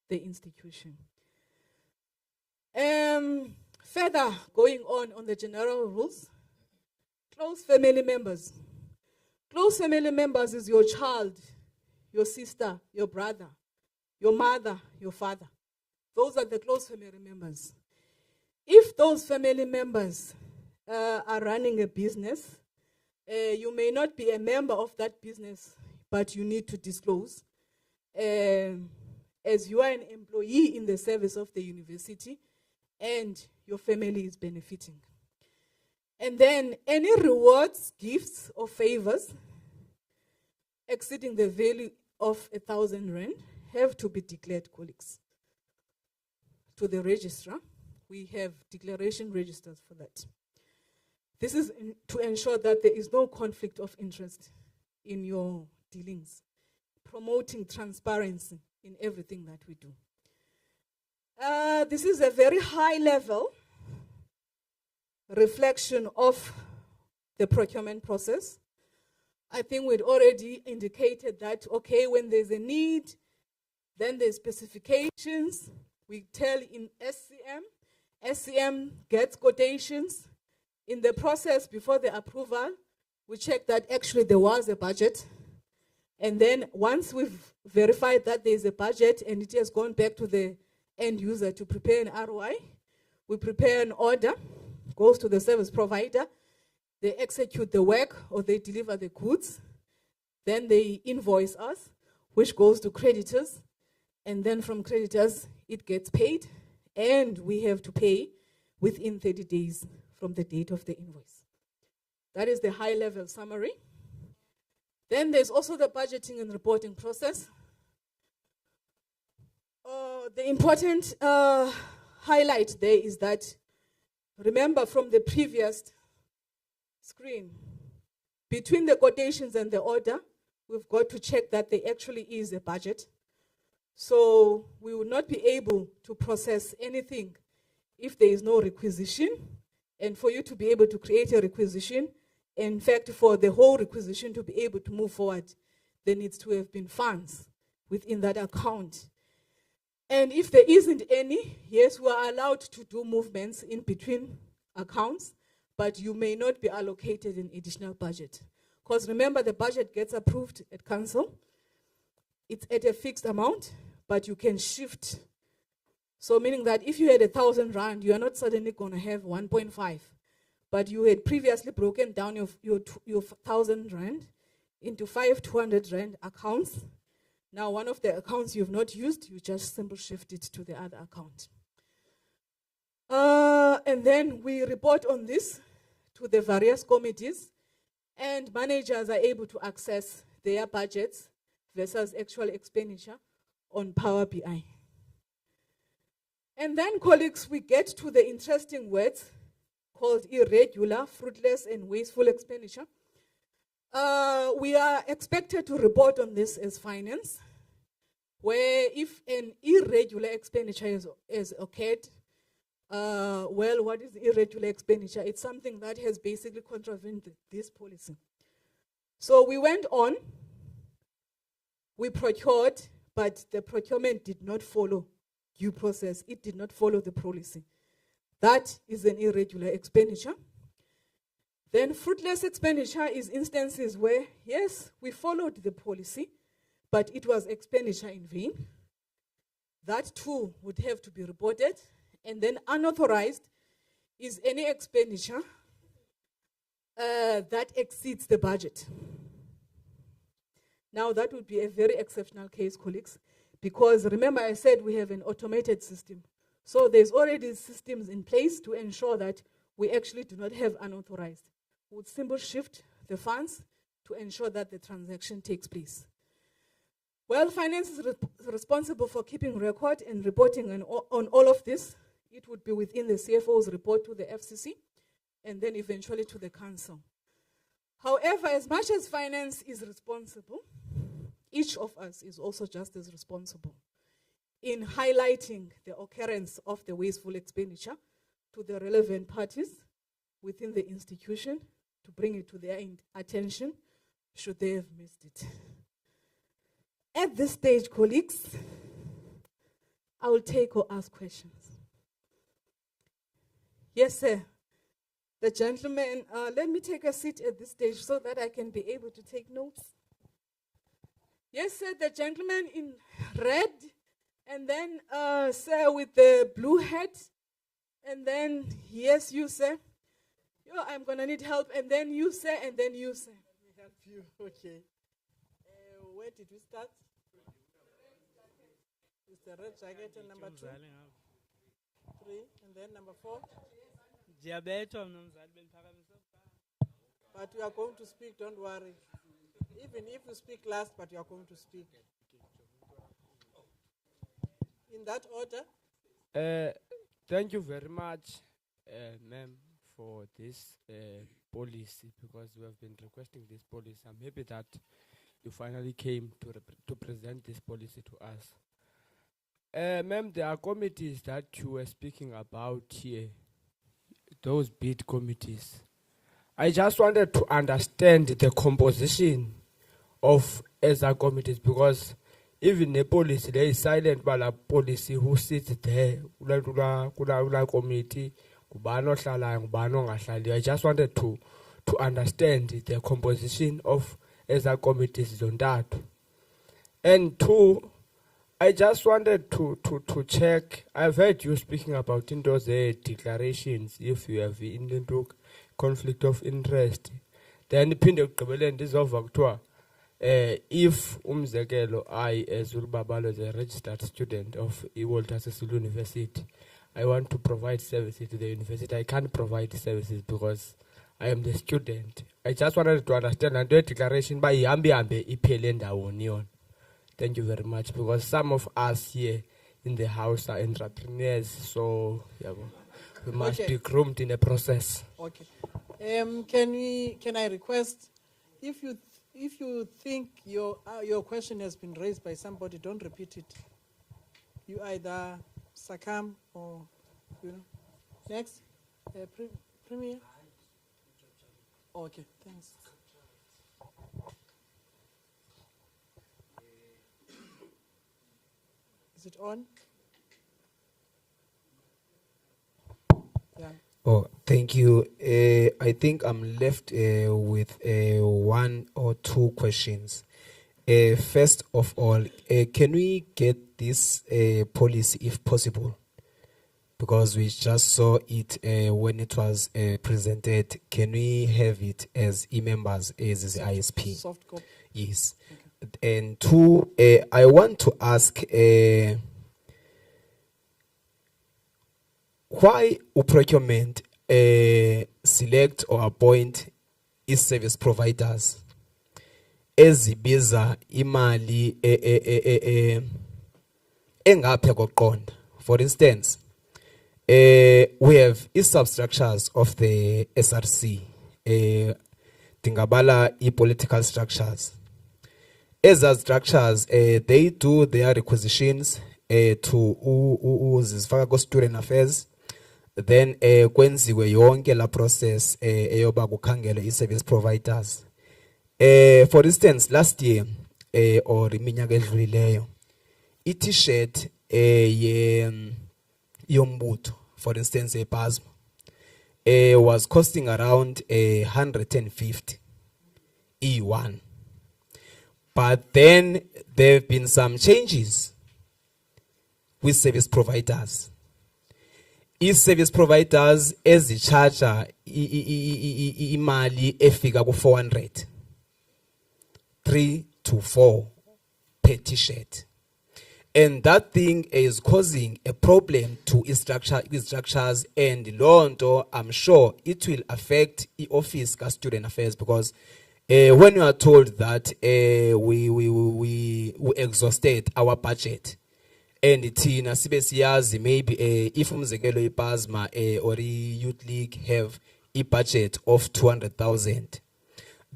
the institution. Further, going on the general rules, close family members. Close family members is your child, your sister, your brother, your mother, your father. Those are the close family members. If those family members are running a business, you may not be a member of that business, but you need to disclose. As you are an employee in the service of the university and your family is benefiting. And then any rewards, gifts, or favors exceeding the value of 1,000 rand have to be declared, colleagues, to the registrar. We have declaration registers for that. This is to ensure that there is no conflict of interest in your dealings, promoting transparency in everything that we do. This is a very high level reflection of the procurement process. I think we'd already indicated that, okay, when there's a need, then there's specifications. We tell in SCM gets quotations. In the process before the approval, we check that actually there was a budget. And then once we've verified that there's a budget and it has gone back to the end user to prepare an ROI, we prepare an order, goes to the service provider, they execute the work or they deliver the goods, then they invoice us, which goes to creditors, and then from creditors it gets paid, and we have to pay within 30 days from the date of the invoice. That is the high-level summary. Then there's also the budgeting and reporting process. The important highlight there is that, remember from the previous screen, between the quotations and the order, we've got to check that there actually is a budget. So we will not be able to process anything if there is no requisition. And for you to be able to create a requisition, in fact, for the whole requisition to be able to move forward, there needs to have been funds within that account. And if there isn't any, yes, we are allowed to do movements in between accounts, but you may not be allocated an additional budget. Because remember, the budget gets approved at council. It's at a fixed amount, but you can shift. So meaning that if you had 1,000 rand, you are not suddenly going to have 1.5. But you had previously broken down your 1,000 rand into 5 200 rand accounts. Now one of the accounts you've not used, you just simply shift it to the other account. And then we report on this to the various committees, and managers are able to access their budgets versus actual expenditure on Power BI. And then, colleagues, we get to the interesting words called irregular, fruitless, and wasteful expenditure. We are expected to report on this as finance, where if an irregular expenditure is occurred, well, what is irregular expenditure? It's something that has basically contravened this policy. So we went on, we procured, but the procurement did not follow due process. It did not follow the policy. That is an irregular expenditure. Then fruitless expenditure is instances where, yes, we followed the policy, but it was expenditure in vain. That too would have to be reported. And then unauthorized is any expenditure that exceeds the budget. Now that would be a very exceptional case, colleagues, because remember I said we have an automated system. So there's already systems in place to ensure that we actually do not have unauthorized. We would simply shift the funds to ensure that the transaction takes place. Well, finance is responsible for keeping record and reporting on all of this. It would be within the CFO's report to the FCC and then eventually to the council. However, as much as finance is responsible, each of us is also just as responsible in highlighting the occurrence of the wasteful expenditure to the relevant parties within the institution to bring it to their attention, should they have missed it. At this stage, colleagues, I will take or ask questions. Yes, sir. The gentleman, let me take a seat at this stage so that I can be able to take notes. Yes, sir, the gentleman in red, and then, sir, with the blue hat, and then, yes, you, sir. Yo, I'm gonna need help, and then you, sir, and then you, sir. Let me help you, okay. Where did we start? It's the red jacket and number 2. 3, and then number 4. But you are going to speak, don't worry. Even if you speak last, but you are going to speak. In that order. Thank you very much, ma'am, for this policy, because we have been requesting this policy. I'm happy that you finally came to present this policy to us. Ma'am, there are committees that you were speaking about here, those bid committees. I just wanted to understand the composition of ESA committees, because even the policy, there is silent by the policy who sits there, kula committee, kubano hlala, kubano ngahlali. I just wanted to understand the composition of ESA committees on that. And 2, I just wanted to check. I've heard you speaking about in those declarations, if you have in conflict of interest. Then this over if umzekelo I as Ulbabalo is a registered student of Walter Sisulu University, I want to provide services to the university. I can't provide services because I am the student. I just wanted to understand and do a declaration by Yambi Ipelenda Union. Thank you very much, because some of us here in the house are entrepreneurs, so we must be groomed in the process. Okay. Can I request, if you think your question has been raised by somebody, don't repeat it. You either succumb or next. Premier. Okay. Thanks. Is it on? Yeah. Oh, thank you. I think I'm left with 1 or 2 questions. First of all, can we get this policy if possible? Because we just saw it when it was presented. Can we have it as e-members, as the ISP? Soft copy. Yes. Okay. And 2, I want to ask, why procurement select or appoint service providers ezibiza imali engapha koqonda? For instance, we have substructures of the SRC, tingabala political structures. As structures, they do their requisitions to zifaka student affairs. Then kwenziwe yonke la process eyoba kukhangele service providers. For instance, last year or iminyaka edlulileyo, i-t-shirt yombutho, for instance, ePasma, was costing around 150 E1. But then there have been some changes with service providers. Service providers as the charger imali efika ku 400, 3 to 4 per t-shirt, and that thing is causing a problem to structures, and lonto I'm sure it will affect the office ka student affairs, because when you are told that we exhausted our budget, and thina sibe siyazi maybe if umzekelo iPasma or Youth League have a budget of 200,000,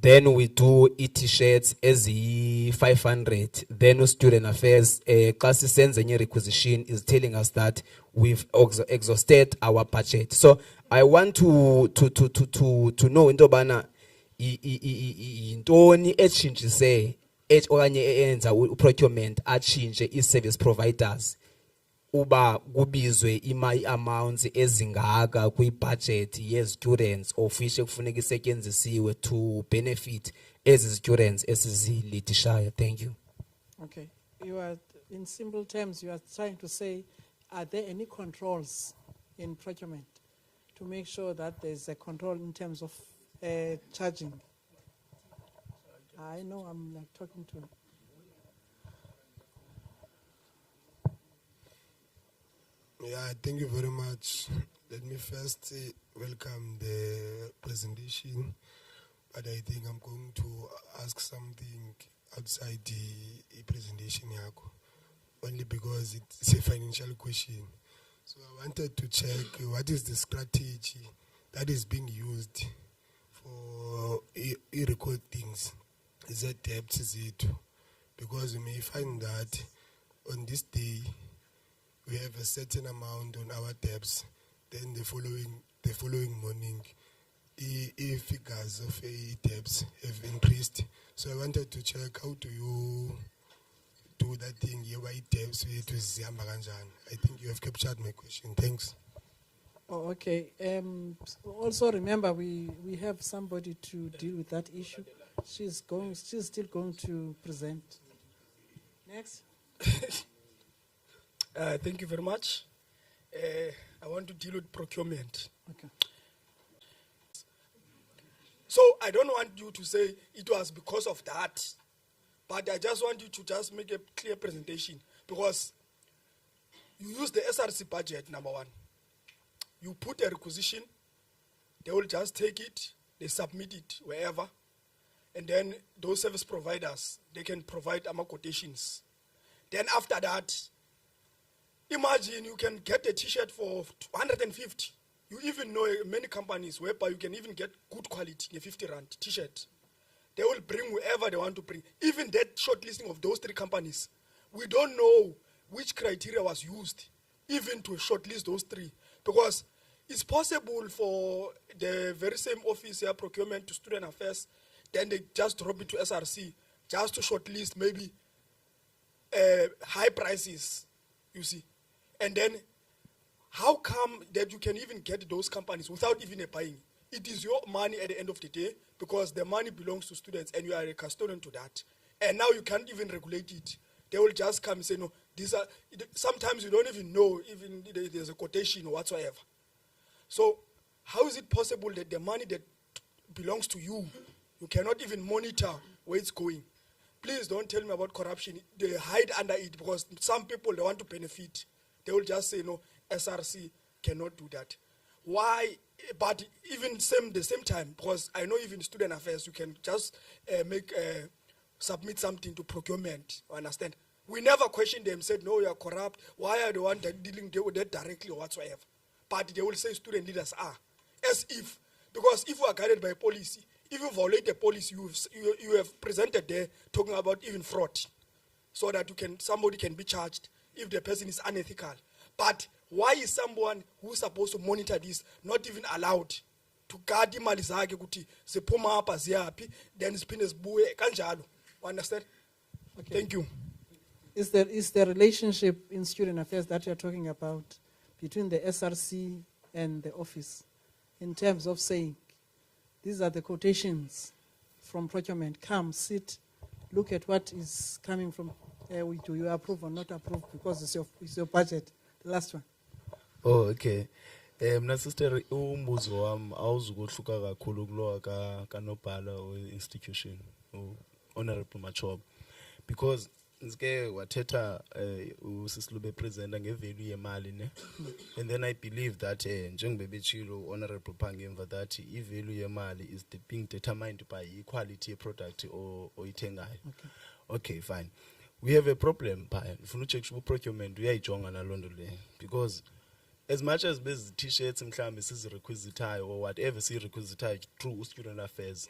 then we do t-shirts as 500, then student affairs class sends a requisition is telling us that we've exhausted our budget. So I want to know intobana yintoni etshintsise okanye eyenza procurement atshintshe i-service providers uba kubizwe amounts ezingaka kwi-budget ye-students of which kufuneka isetyenzisiwe to benefit ezi students esizilidishayo. Thank you. Okay. You are, in simple terms, you are trying to say, are there any controls in procurement to make sure that there's a control in terms of charging? I know I'm like talking to. Yeah, thank you very much. Let me first welcome the presentation, but I think I'm going to ask something outside the presentation, only because it's a financial question. So I wanted to check what is the strategy that is being used for e-recordings. Is that debt? Is it? Because you may find that on this day we have a certain amount on our debts. Then the following morning, figures of debts have increased. So I wanted to check, how do you do that thing? Debts I think you have captured my question. Thanks. Oh, okay. Also remember, we have somebody to deal with that issue. She's still going to present. Next. Thank you very much. I want to deal with procurement. Okay. So I don't want you to say it was because of that, but I just want you to just make a clear presentation, because you use the SRC budget, number one. You put a requisition, they will just take it, they submit it wherever, and then those service providers, they can provide quotations. Then after that, imagine you can get a t-shirt for 150. You even know many companies whereby you can even get good quality, a 50 rand t-shirt. They will bring whoever they want to bring. Even that shortlisting of those 3 companies, we don't know which criteria was used even to shortlist those 3. Because it's possible for the very same office here, procurement to student affairs, then they just drop it to SRC just to shortlist maybe high prices, you see. And then how come that you can even get those companies without even buying? It is your money at the end of the day, because the money belongs to students and you are a custodian to that. And now you can't even regulate it. They will just come and say, no, these are, sometimes you don't even know even there's a quotation or whatsoever. So how is it possible that the money that belongs to you, you cannot even monitor where it's going? Please don't tell me about corruption. They hide under it because some people, they want to benefit. They will just say, no, SRC cannot do that. Why? But even the same time, because I know even student affairs, you can just submit something to procurement. Understand? We never questioned them, said, no, you are corrupt. Why are the ones that dealing with that directly or whatsoever? But they will say student leaders are. As if, because if you are guided by policy, if you violate the policy, you have presented there talking about even fraud, so that somebody can be charged if the person is unethical. But why is someone who's supposed to monitor this not even allowed to guard imali zakhe ukuthi ziphuma apha ziyapi, then ziphinde zibuye kanjalo? Understand? Okay. Thank you. Is the relationship in student affairs that you're talking about between the SRC and the office, in terms of saying, these are the quotations from procurement, come, sit, look at what is coming from, do you approve or not approve, because it's your budget, the last one. Oh, okay. Mna sister, umbuzo wami awuzukuhluka kakhulu kulowa kanobhala institution, Honorable Machob, because nske wathetha usisilube presenter ngevalue yemali ne, and then I believe that njengoba betshilo Honorable Pangemva that ivalue yemali is being determined by quality product oyithengayo. Okay, fine. We have a problem by ufuna ucheck procurement uyayijonga nalondo le, because as much as these t-shirts mhlambe sizirequisitayo or whatever sirequisitayo through student affairs,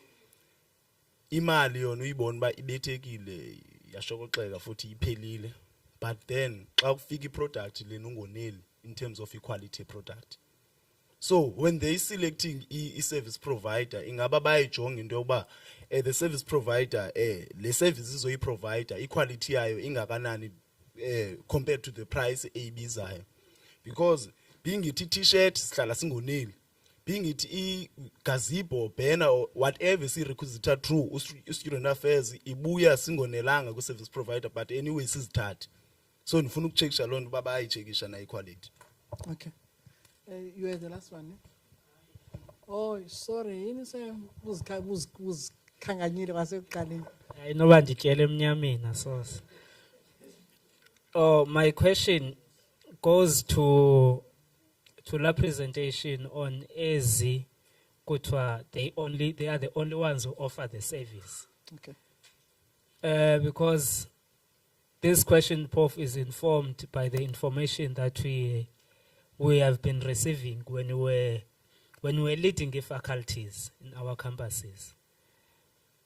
imali yona uyibona ba ibethekile yashokoxeka futhi iphelile, but then xa kufika iproduct lena ungoneli in terms of equality product, So when they selecting service provider, ingaba bayayijonga into yokuba the service provider le service izoyi-provider equality yayo ingakanani compared to the price eyibizayo. Because being it t-shirt sihlala singoneli, being it gazebo banner or whatever si-requisite through student affairs ibuya singonelanga ku-service provider, but anyway sizithathe. So nifuna ukucheckisha loo nto uba bayayicheckisha na equality. Okay. You are the last one. Oh, sorry. Yini se uzikhanganyile kwasekuqaleni. Inoba ndityele emnyameni asoze. Oh, my question goes to la presentation on ezi kuthiwa they are the only ones who offer the service. Okay. Because this question, Prof, is informed by the information that we have been receiving when we were leading the faculties in our campuses.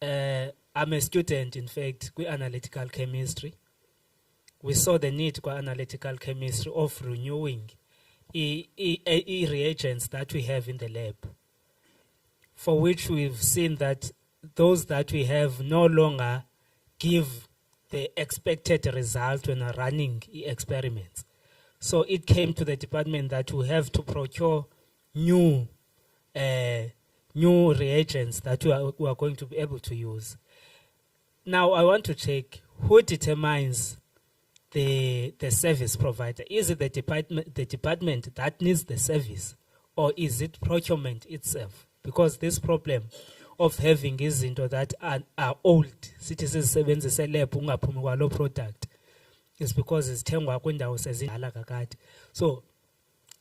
I'm a student, in fact, with analytical chemistry. We saw the need for analytical chemistry of renewing reagents that we have in the lab, for which we've seen that those that we have no longer give the expected result when running experiments. So it came to the department that we have to procure new reagents that we are going to be able to use. Now I want to check who determines the service provider. Is it the department that needs the service, or is it procurement itself? Because this problem of having izinto that are old, citizens sebenzise lab ungaphumi kwalo product, is because izithengwa kwindawo sezindala kakade. So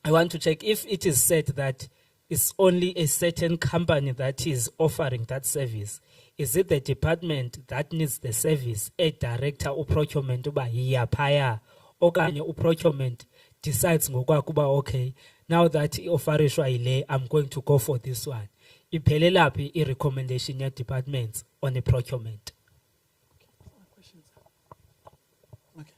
I want to check if it is said that it's only a certain company that is offering that service. Is it the department that needs the service, a director or procurement uba yiyaphaya, okanye uprocurement decides ngokwakuba okay, now that i-offerishwa yile, I'm going to go for this one. Iphelela phi i-recommendation ya departments on a procurement? Okay.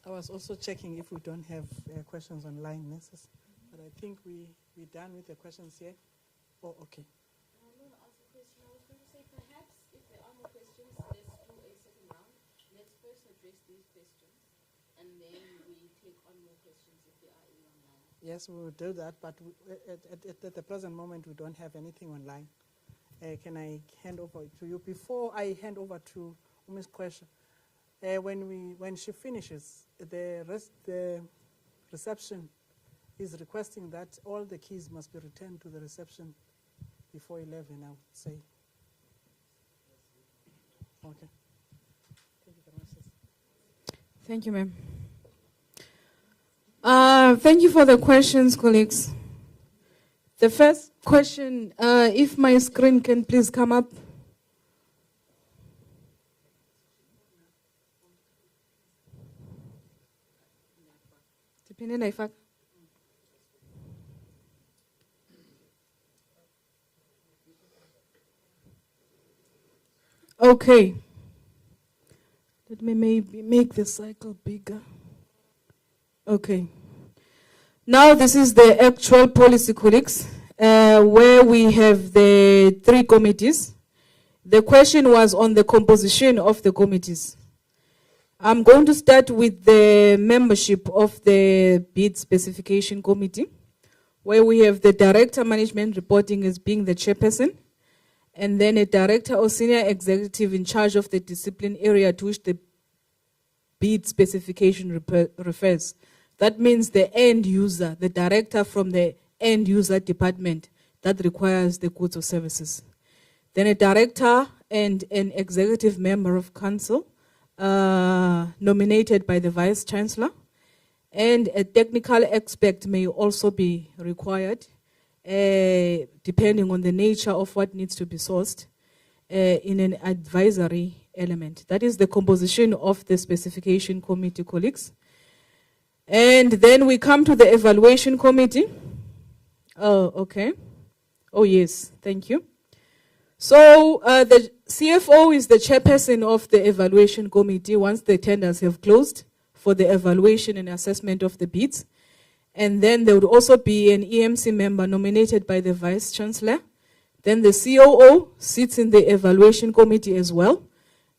I was also checking if we don't have questions online, Mrs. But I think we're done with the questions here. Oh, okay. I'm going to ask a question. I was going to say perhaps if there are more questions, let's do a second round. Let's first address these questions, and then we take on more questions if there are any online. Yes, we will do that, but at the present moment, we don't have anything online. Can I hand over to you? Before I hand over to Ms. Question, when she finishes, the reception is requesting that all the keys must be returned to the reception before 11, I would say. Okay. Thank you very much. Thank you, ma'am. Thank you for the questions, colleagues. The first question, if my screen can please come up. Depending on okay. Let me maybe make the cycle bigger. Okay. Now this is the actual policy, colleagues, where we have the 3 committees. The question was on the composition of the committees. I'm going to start with the membership of the bid specification committee, where we have the director management reporting as being the chairperson, and then a director or senior executive in charge of the discipline area to which the bid specification refers. That means the end user, the director from the end user department that requires the goods or services. Then a director and an executive member of council nominated by the vice chancellor, and a technical expert may also be required depending on the nature of what needs to be sourced in an advisory element. That is the composition of the specification committee, colleagues. And then we come to the evaluation committee. Oh, okay. Oh, yes, thank you. So the CFO is the chairperson of the evaluation committee once the tenders have closed for the evaluation and assessment of the bids. And then there would also be an EMC member nominated by the Vice Chancellor. Then the COO sits in the evaluation committee as well.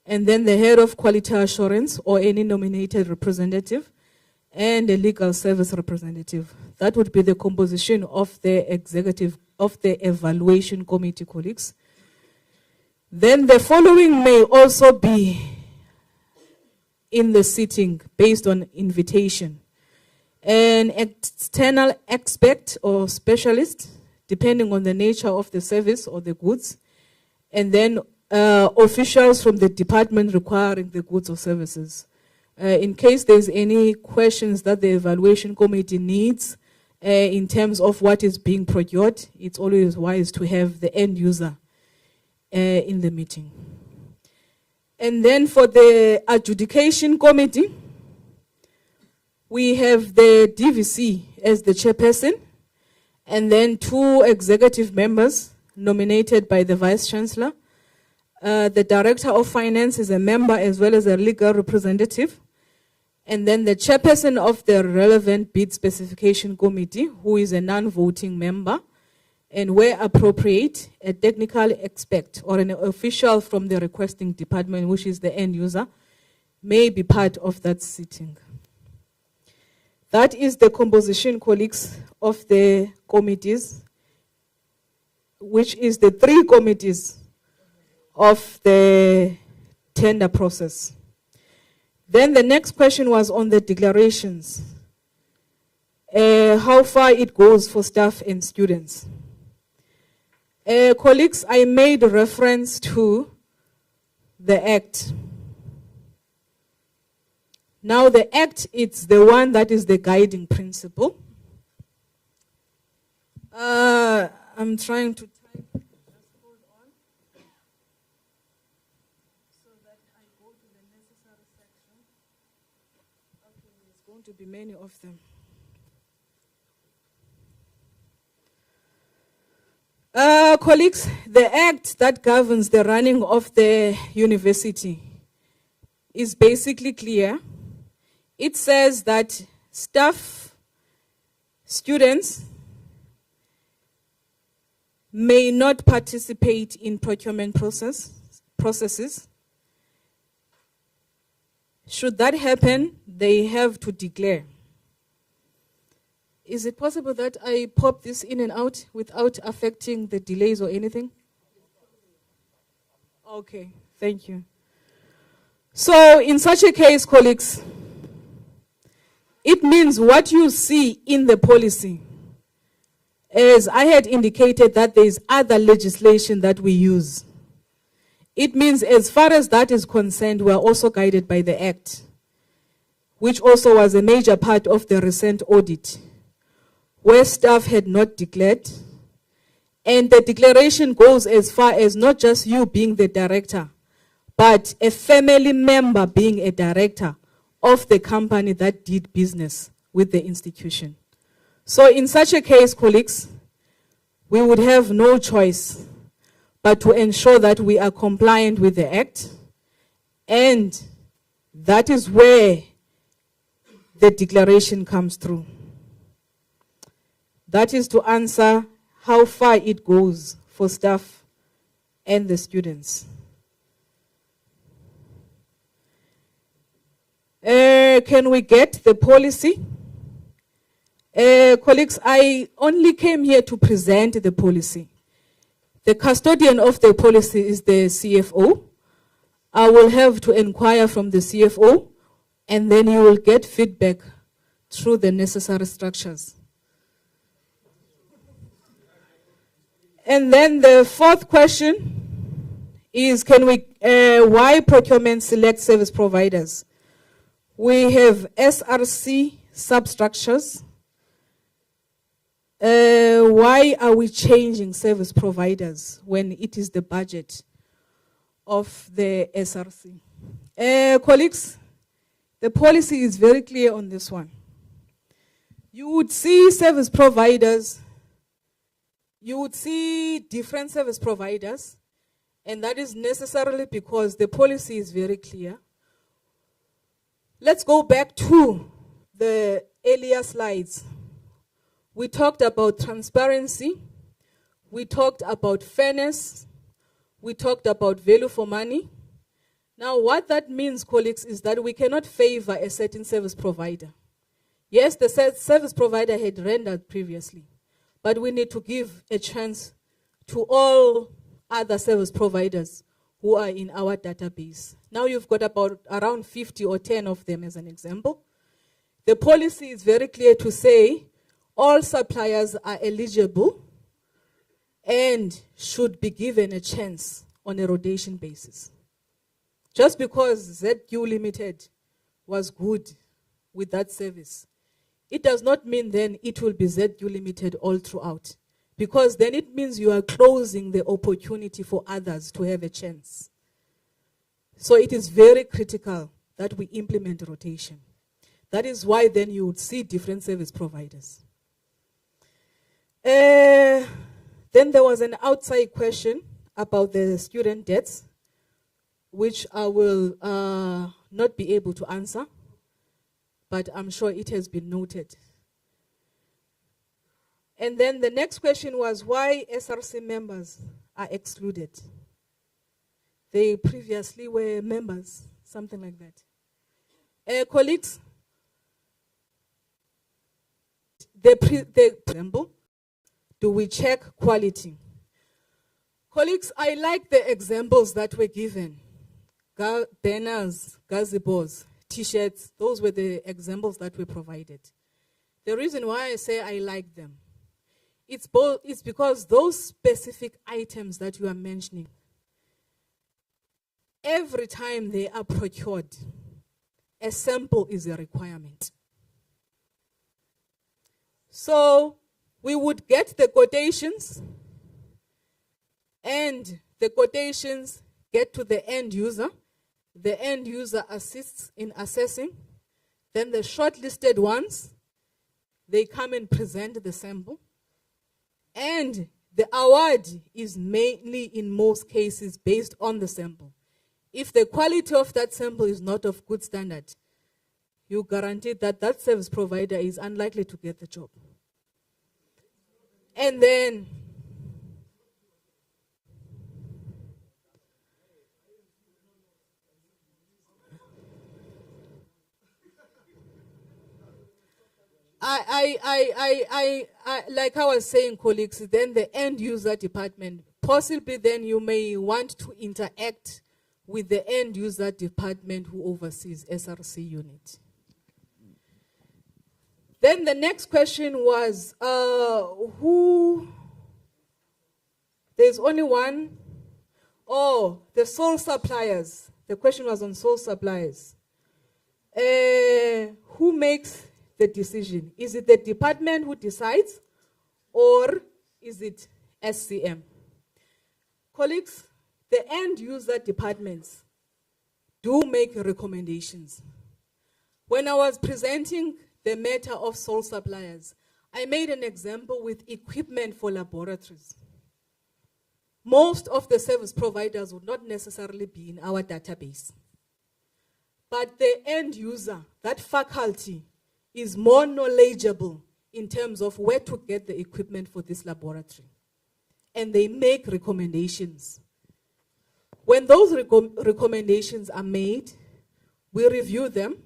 And then the head of quality assurance or any nominated representative and a legal service representative. That would be the composition of the evaluation committee, colleagues. Then the following may also be in the sitting based on invitation. An external expert or specialist, depending on the nature of the service or the goods, and then officials from the department requiring the goods or services. In case there's any questions that the evaluation committee needs in terms of what is being procured, it's always wise to have the end user in the meeting. And then for the adjudication committee, we have the DVC as the chairperson, and then 2 executive members nominated by the Vice Chancellor. The Director of Finance is a member as well as a legal representative. And then the chairperson of the relevant bid specification committee, who is a non-voting member, and where appropriate, a technical expert or an official from the requesting department, which is the end user, may be part of that sitting. That is the composition, colleagues, of the committees, which is the 3 committees of the tender process. Then the next question was on the declarations. How far it goes for staff and students. Colleagues, I made reference to the Act. Now the Act, it's the one that is the guiding principle. I'm trying to type. Just hold on. So that I go to the necessary section. Okay, there's going to be many of them. Colleagues, the Act that governs the running of the university is basically clear. It says that staff, students may not participate in procurement processes. Should that happen, they have to declare. Is it possible that I pop this in and out without affecting the delays or anything? Okay, thank you. So in such a case, colleagues, it means what you see in the policy, as I had indicated that there is other legislation that we use. It means as far as that is concerned, we are also guided by the Act, which also was a major part of the recent audit, where staff had not declared. And the declaration goes as far as not just you being the director, but a family member being a director of the company that did business with the institution. So in such a case, colleagues, we would have no choice but to ensure that we are compliant with the Act, and that is where the declaration comes through. That is to answer how far it goes for staff and the students. Can we get the policy? Colleagues, I only came here to present the policy. The custodian of the policy is the CFO. I will have to inquire from the CFO, and then you will get feedback through the necessary structures. And then the 4th question is, why procurement select service providers? We have SRC substructures. Why are we changing service providers when it is the budget of the SRC? Colleagues, the policy is very clear on this one. You would see service providers, you would see different service providers, and that is necessarily because the policy is very clear. Let's go back to the earlier slides We talked about transparency. We talked about fairness. We talked about value for money. Now, what that means, colleagues, is that we cannot favor a certain service provider. Yes, the service provider had rendered previously, but we need to give a chance to all other service providers who are in our database. Now you've got about around 50 or 10 of them as an example. The policy is very clear to say all suppliers are eligible and should be given a chance on a rotation basis. Just because ZQ Limited was good with that service, it does not mean then it will be ZQ Limited all throughout, because then it means you are closing the opportunity for others to have a chance. So it is very critical that we implement rotation. That is why then you would see different service providers. Then there was an outside question about the student debts, which I will not be able to answer, but I'm sure it has been noted. And then the next question was why SRC members are excluded. They previously were members, something like that. Colleagues, example, do we check quality? Colleagues, I like the examples that were given. Banners, gazebos, T-shirts, those were the examples that were provided. The reason why I say I like them, it's because those specific items that you are mentioning, every time they are procured, a sample is a requirement. So we would get the quotations, and the quotations get to the end user. The end user assists in assessing. Then the shortlisted ones, they come and present the sample. And the award is mainly, in most cases, based on the sample. If the quality of that sample is not of good standard, you guarantee that that service provider is unlikely to get the job. And then like I was saying, colleagues, then the end user department, possibly then you may want to interact with the end user department who oversees SRC unit. Then the next question was, there's only one? Oh, the sole suppliers. The question was on sole suppliers. Who makes the decision? Is it the department who decides, or is it SCM? Colleagues, the end user departments do make recommendations. When I was presenting the matter of sole suppliers, I made an example with equipment for laboratories. Most of the service providers would not necessarily be in our database. But the end user, that faculty, is more knowledgeable in terms of where to get the equipment for this laboratory. And they make recommendations. When those recommendations are made, we review them,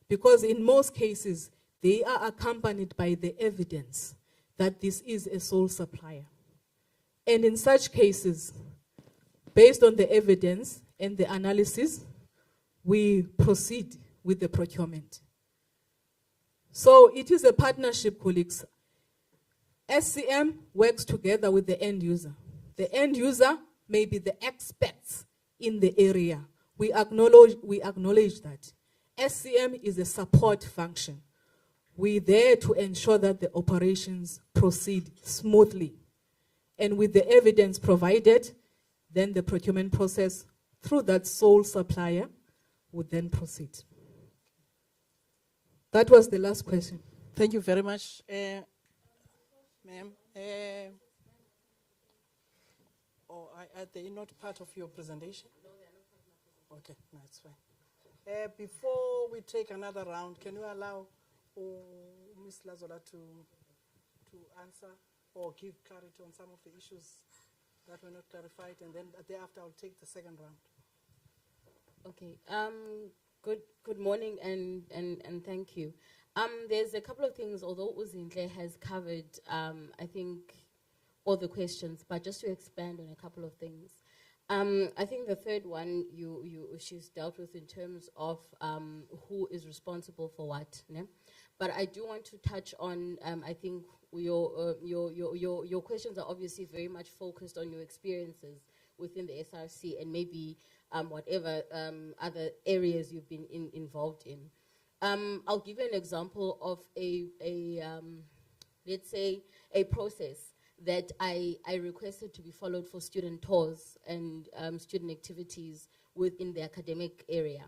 because in most cases, they are accompanied by the evidence that this is a sole supplier. And in such cases, based on the evidence and the analysis, we proceed with the procurement. So it is a partnership, colleagues. SCM works together with the end user. The end user may be the experts in the area. We acknowledge that. SCM is a support function. We're there to ensure that the operations proceed smoothly. And with the evidence provided, then the procurement process through that sole supplier would then proceed. That was the last question. Thank you very much, ma'am. Are they not part of your presentation? No, they are not part of my presentation. Okay, no, it's fine. Before we take another round, can you allow Ms. Lazola to answer or give clarity on some of the issues that were not clarified, and then thereafter I'll take the second round. Okay. Good morning and thank you. There's a couple of things, although Uzinhle has covered, I think, all the questions, but just to expand on a couple of things. I think the third one she's dealt with in terms of who is responsible for what. Ne? But I do want to touch on, I think your questions are obviously very much focused on your experiences within the SRC and maybe whatever other areas you've been involved in. I'll give you an example of let's say, a process that I requested to be followed for student tours and student activities within the academic area.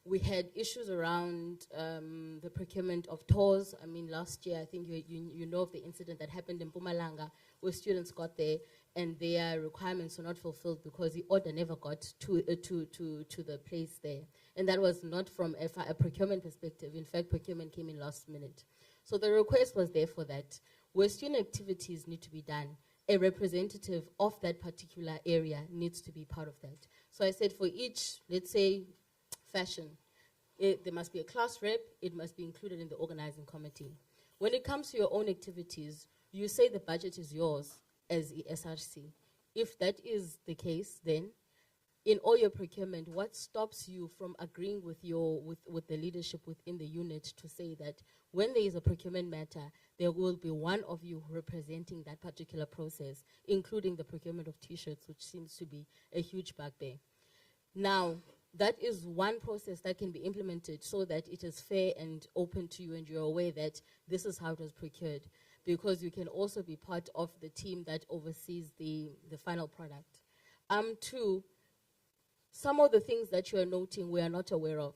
We had issues around the procurement of tours. I mean, last year, I think you know of the incident that happened in Mpumalanga, where students got there and their requirements were not fulfilled because the order never got to the place there. And that was not from a procurement perspective. In fact, procurement came in last minute. So the request was there for that. Where student activities need to be done, a representative of that particular area needs to be part of that. So I said for each, let's say, fashion, there must be a class rep, it must be included in the organizing committee. When it comes to your own activities, you say the budget is yours as the SRC. If that is the case, then in all your procurement, what stops you from agreeing with the leadership within the unit to say that when there is a procurement matter, there will be one of you representing that particular process, including the procurement of T-shirts, which seems to be a huge bugbear. Now, that is one process that can be implemented so that it is fair and open to you and you're aware that this is how it was procured, because you can also be part of the team that oversees the final product. Two, some of the things that you are noting we are not aware of.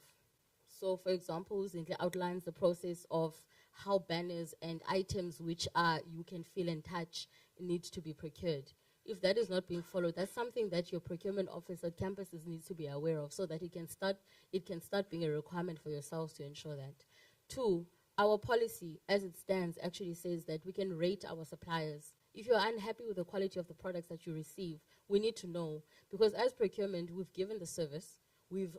So, for example, Zinhle outlines the process of how banners and items which you can feel and touch need to be procured. If that is not being followed, that's something that your procurement office at campuses needs to be aware of so that it can start being a requirement for yourselves to ensure that. Two, our policy, as it stands, actually says that we can rate our suppliers. If you're unhappy with the quality of the products that you receive, we need to know, because as procurement, we've given the service, we've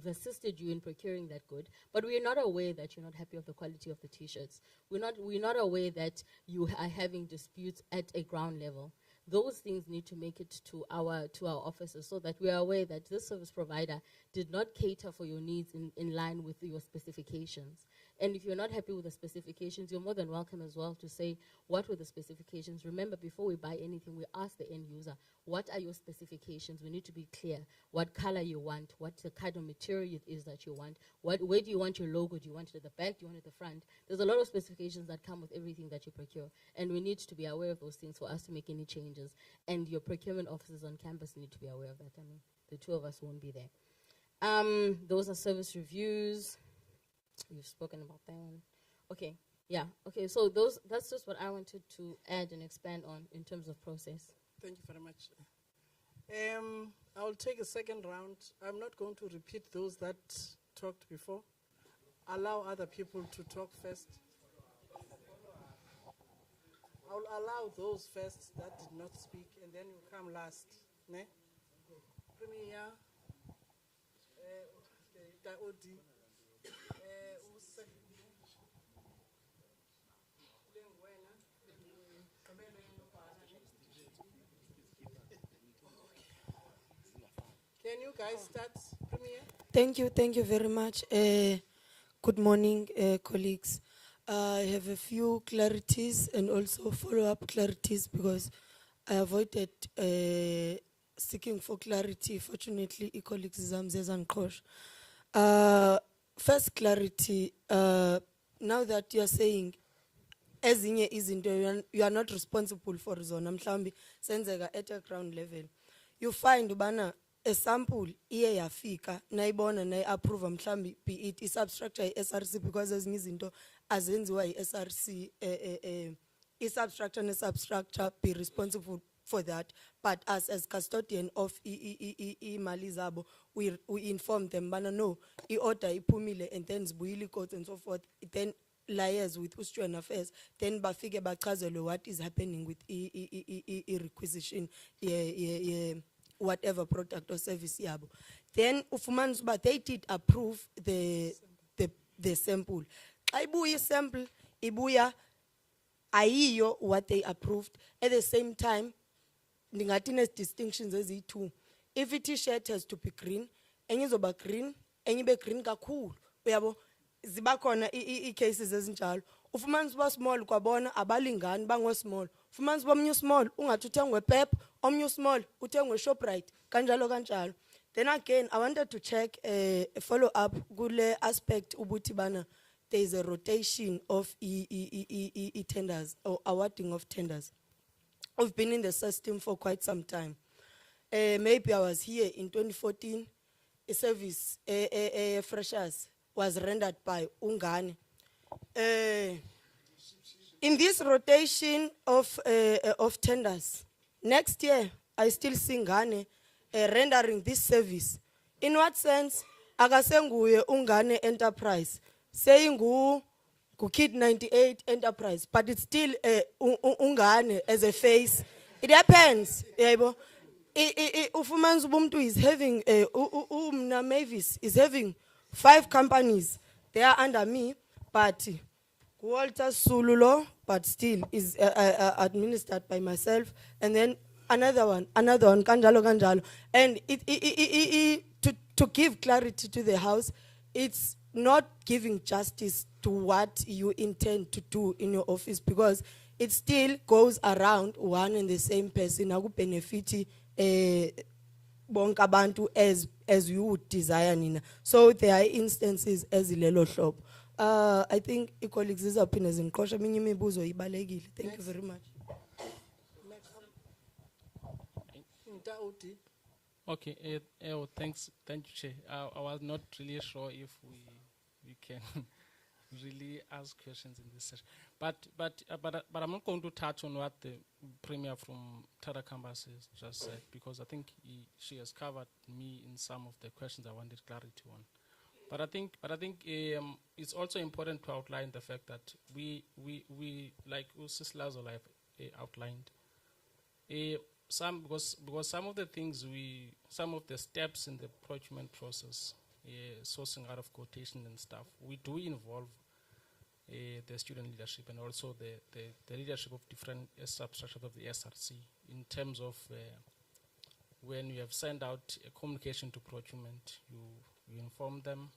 assisted you in procuring that good, but we're not aware that you're not happy with the quality of the T-shirts. We're not aware that you are having disputes at a ground level. Those things need to make it to our offices so that we are aware that this service provider did not cater for your needs in line with your specifications. And if you're not happy with the specifications, you're more than welcome as well to say, what were the specifications? Remember, before we buy anything, we ask the end user, what are your specifications? We need to be clear. What color you want, what the kind of material it is that you want, where do you want your logo? Do you want it at the back? Do you want it at the front? There's a lot of specifications that come with everything that you procure, and we need to be aware of those things for us to make any changes. And your procurement officers on campus need to be aware of that. I mean, the two of us won't be there. Those are service reviews. You've spoken about that one. Okay, yeah, okay, so that's just what I wanted to add and expand on in terms of process. Thank you very much. I'll take a second round. I'm not going to repeat those that talked before. Allow other people to talk first. I'll allow those first that did not speak, and then you come last. Ne? Premier, Daodi. Can you guys start, Premier? Thank you very much. Good morning, colleagues. I have a few clarities and also follow-up clarities because I avoided seeking for clarity. Fortunately, colleagues Zamzez and Kosh. First clarity, now that you are saying, as in you are not responsible for zona mhlambi senzeka at a ground level. You find ubana a sample iye yafika nayibona nayi approve mhlambi be it substructure SRC because ezinye izinto azenziwa SRC substructure ne substructure be responsible for that, but us as custodian of imali zabo we inform them bana no order iphumile and then zibuyile court and so forth. Then liaise with student affairs, then bafike bachazele what is happening with requisition, whatever product or service yabo. Then ufumanisa uba they did approve the sample. Ibuya sample, ibuya ayiyo what they approved. At the same time, ndingathi distinctions eziyi-2. If a t-shirt has to be green, enye izoba green, enye ibe green kakhulu. Uyabo, ziba khona i-cases ezinjalo. Ufumanisa uba small kwabona abalingani bango small. Ufumanisa uba omnye small ungathi uthengwe Pep, omnye small uthengwe Shoprite, kanjalo kanjalo. Then again, I wanted to check a follow up kule aspect ubuthi bana there is a rotation of tenders or awarding of tenders. We've been in the system for quite some time. Maybe I was here in 2014. A service, freshers, was rendered by Ungane. In this rotation of tenders, next year I still see Ngane rendering this service. In what sense? Akasenguye Ungane Enterprise, saying Kid 98 Enterprise, but it's still Ungane as a face. It happens. Ufumanisa umuntu is having Mavis is having 5 companies. They are under me, but Walter Sululo, but still is administered by myself, and then another one, kanjalo. And to give clarity to the House, it's not giving justice to what you intend to do in your office, because it still goes around one and the same person. Benefit bonkabantu as you would desire, Nina. So there are instances as ilelo hlobo. I think colleagues is opinions in kosha minye imibuzo ibalekile. Thank you very much. Okay, thanks, thank you, Chair. I was not really sure if we can really ask questions in this session, but I'm not going to touch on what the Premier from Tara Campus has just said, because I think she has covered me in some of the questions I wanted clarity on. But I think it's also important to outline the fact that we like Sis Lazo outlined, because some of the things some of the steps in the procurement process, sourcing out of quotation and stuff, we do involve the student leadership and also the leadership of different substructures of the SRC in terms of when you have sent out a communication to procurement, you inform them,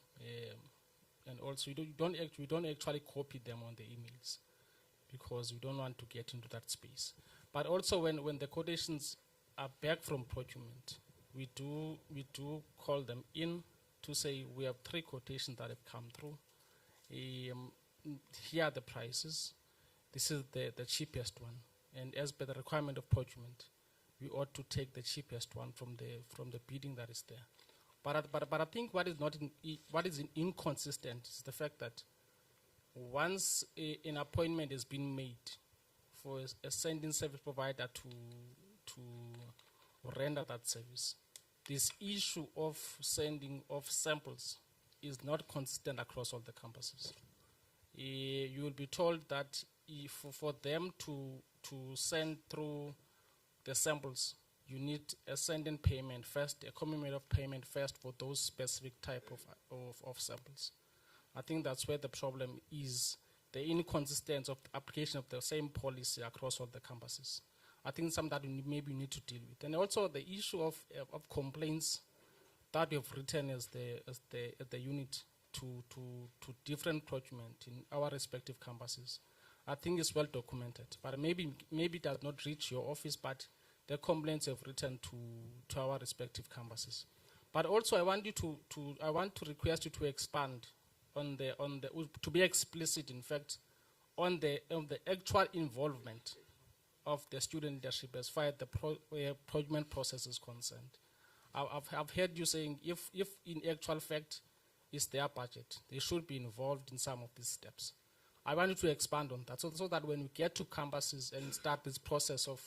and also we don't actually copy them on the emails because we don't want to get into that space. But also when the quotations are back from procurement, we do call them in to say we have 3 quotations that have come through. Here are the prices. This is the cheapest one, and as per the requirement of procurement, we ought to take the cheapest one from the bidding that is there. But I think what is inconsistent is the fact that once an appointment has been made for a sending service provider to render that service, this issue of sending of samples is not consistent across all the campuses. You will be told that for them to send through the samples, you need a sending payment first, a commitment of payment first for those specific type of samples. I think that's where the problem is, the inconsistency of the application of the same policy across all the campuses. I think some that we maybe need to deal with. And also the issue of complaints that we have written as the unit to different procurement in our respective campuses, I think is well documented. But maybe it does not reach your office, but the complaints have written to our respective campuses. But also I want to request you to expand on the to be explicit, in fact, on the actual involvement of the student leadership as far as the procurement process is concerned. I've heard you saying if in actual fact it's their budget, they should be involved in some of these steps. I wanted to expand on that so that when we get to campuses and start this process of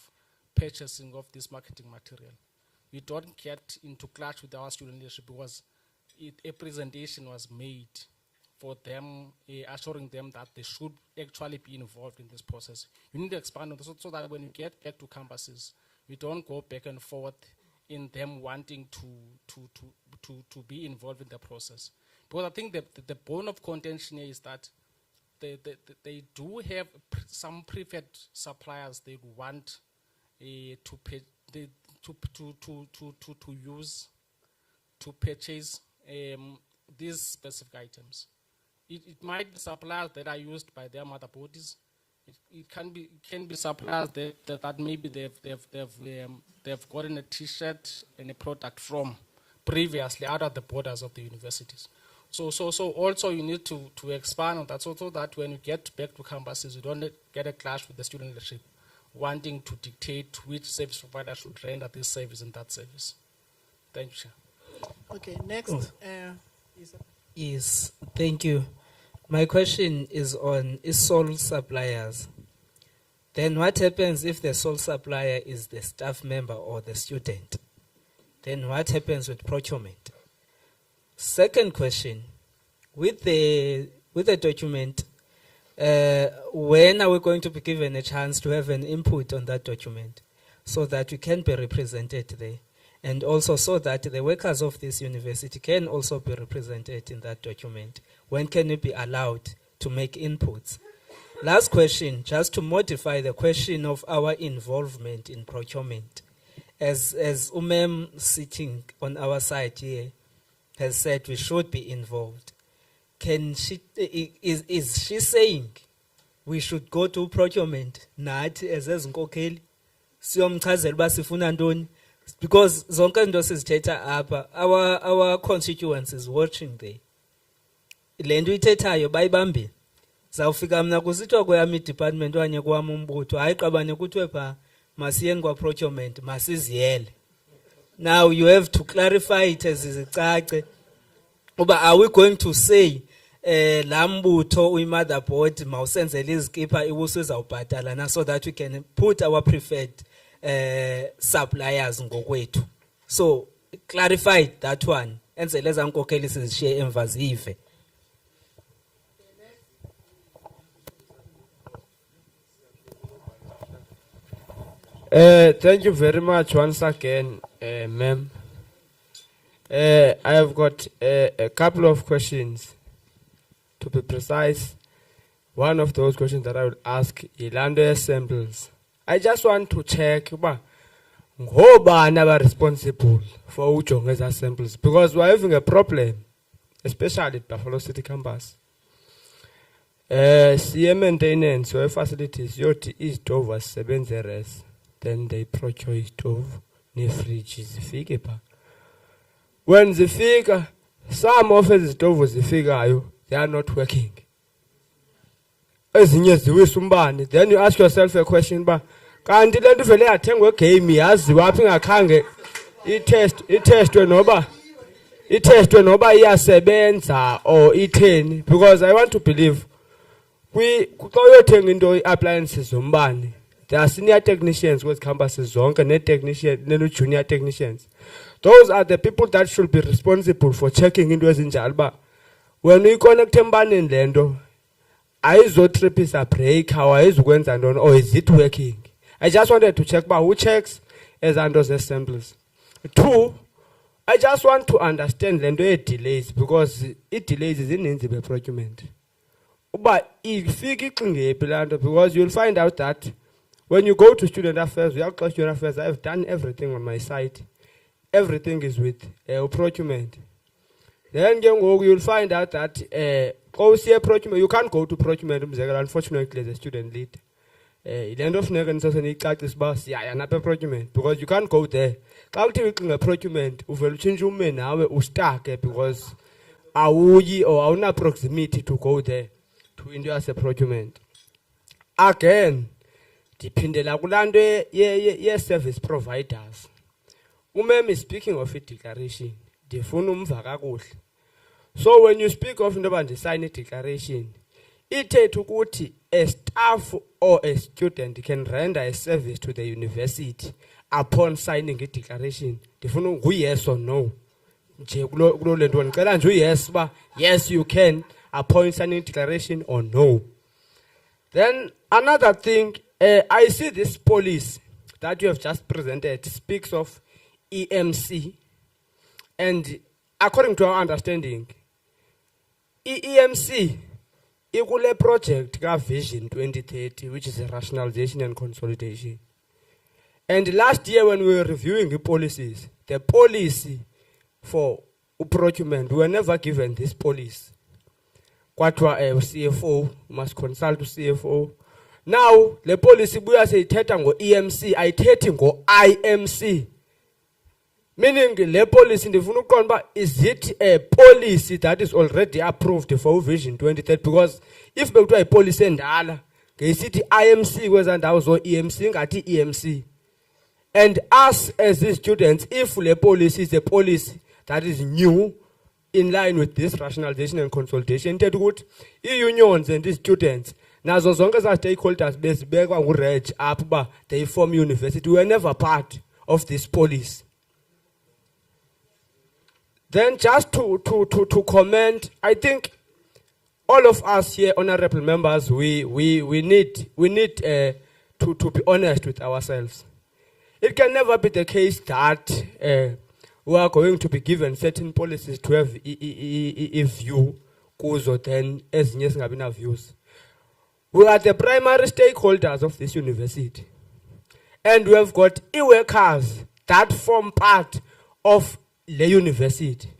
purchasing of this marketing material, we don't get into clash with our student leadership because a presentation was made for them, assuring them that they should actually be involved in this process. You need to expand on this so that when you get back to campuses, you don't go back and forth in them wanting to be involved in the process. Because I think the bone of contention here is that they do have some preferred suppliers they want to pay, to use to purchase these specific items. It might be suppliers that are used by their mother bodies. It can be suppliers that maybe they've gotten a T-shirt and a product from previously out of the borders of the universities. So also you need to expand on that so that when you get back to campuses, you don't get a clash with the student leadership wanting to dictate which service provider should render this service and that service. Thank you, Chair. Okay, next. Yes, thank you. My question is on sole suppliers. Then what happens if the sole supplier is the staff member or the student? Then what happens with procurement? Second question, with the document, when are we going to be given a chance to have an input on that document so that we can be represented there? And also so that the workers of this university can also be represented in that document. When can we be allowed to make inputs? Last question, just to modify the question of our involvement in procurement. As UMEM sitting on our side here has said we should be involved. Is she saying we should go to procurement? Nathi as ezinkokheli siyomchazela uba sifuna ntoni? Because zonke izinto sizithetha apha, our constituents is watching there. Le nto ithethayo bayibambile. Zawufika mna kusithiwa kweyami department okanye kwami umbutho hayi qabane kuthiwe pha masiyeni kwa procurement masiziyele. Now you have to clarify it as izicace. Uba are we going to say la mbutho uyi-motherboard mawusenzele izikipha ibuso izawubhatala na so that we can put our preferred suppliers ngokwethu. So clarify that one. Enzele ezankokheli sizishiye emva zive. Thank you very much once again, ma'am. I have got a couple of questions. To be precise, one of those questions that I would ask Ilando samples. I just want to check ngobani aba responsible for ujonga samples because we're having a problem, especially at Buffalo City campus. CM maintenance or facilities yoti izitovu asisebenze res, then they procure izitovu ne-fridge zifike pha. When zifika, some of izitovu zifikayo they are not working. Ezinye ziwisa umbane. Then you ask yourself a question ba kanti le nto vele yathengwe game yaziwa apha ingakhange itestwe noba iyasebenza or itheni, because I want to believe xa uyothenga into i-appliances zombane there are senior technicians with campuses zonke ne-junior technicians. Those are the people that should be responsible for checking into ezinjalo ba when uyi-connecte embaneni le nto ayizotriphisa breaker or ayizukwenza ntoni or is it working. I just wanted to check who checks as under the samples. 2, I just want to understand the delays because it delays is in the procurement. But if because you'll find out that when you go to student affairs, I have done everything on my site. Everything is with procurement. Then you'll find out that procurement, you can't go to procurement, unfortunately, as a student lead. Procurement because you can't go there. Procurement, because our proximity to go there to India as a procurement. Again, dependela kulando ye service providers. Umem is speaking of a declaration. So when you speak of the sign a declaration, it to a staff or a student can render a service to the university upon signing a declaration. Who yes or no? Yes, yes you can appoint signing declaration or no. Then another thing, I see this policy that you have just presented speaks of EMC, and according to our understanding, EMC equal project ka Vision 2030, which is a rationalization and consolidation. And last year when we were reviewing the policies, the policy for procurement, we were never given this policy. Kwatwa CFO must consult with CFO. Now the policy buya say ithetha ngo EMC, ayithethi ngo IMC. Meaning the policy ndifuna uqonda is it a policy that is already approved for Vision 2030? Because if bekuthiwa ipolicy endala ngesithi IMC kweza ndawo zo EMC ngathi EMC. And us as the students, if the policy is a policy that is new, in line with this rationalization and consolidation, unions and the students, nazo zonke za stakeholders bezibekwa ngu-reg up, they form university, we were never part of this policy. Then just to comment, I think all of us here, honorable members, we need to be honest with ourselves. It can never be the case that we are going to be given certain policies to have a view, kuzo then ezinye singabi na views. We are the primary stakeholders of this university. And we have got e-workers that form part of the university.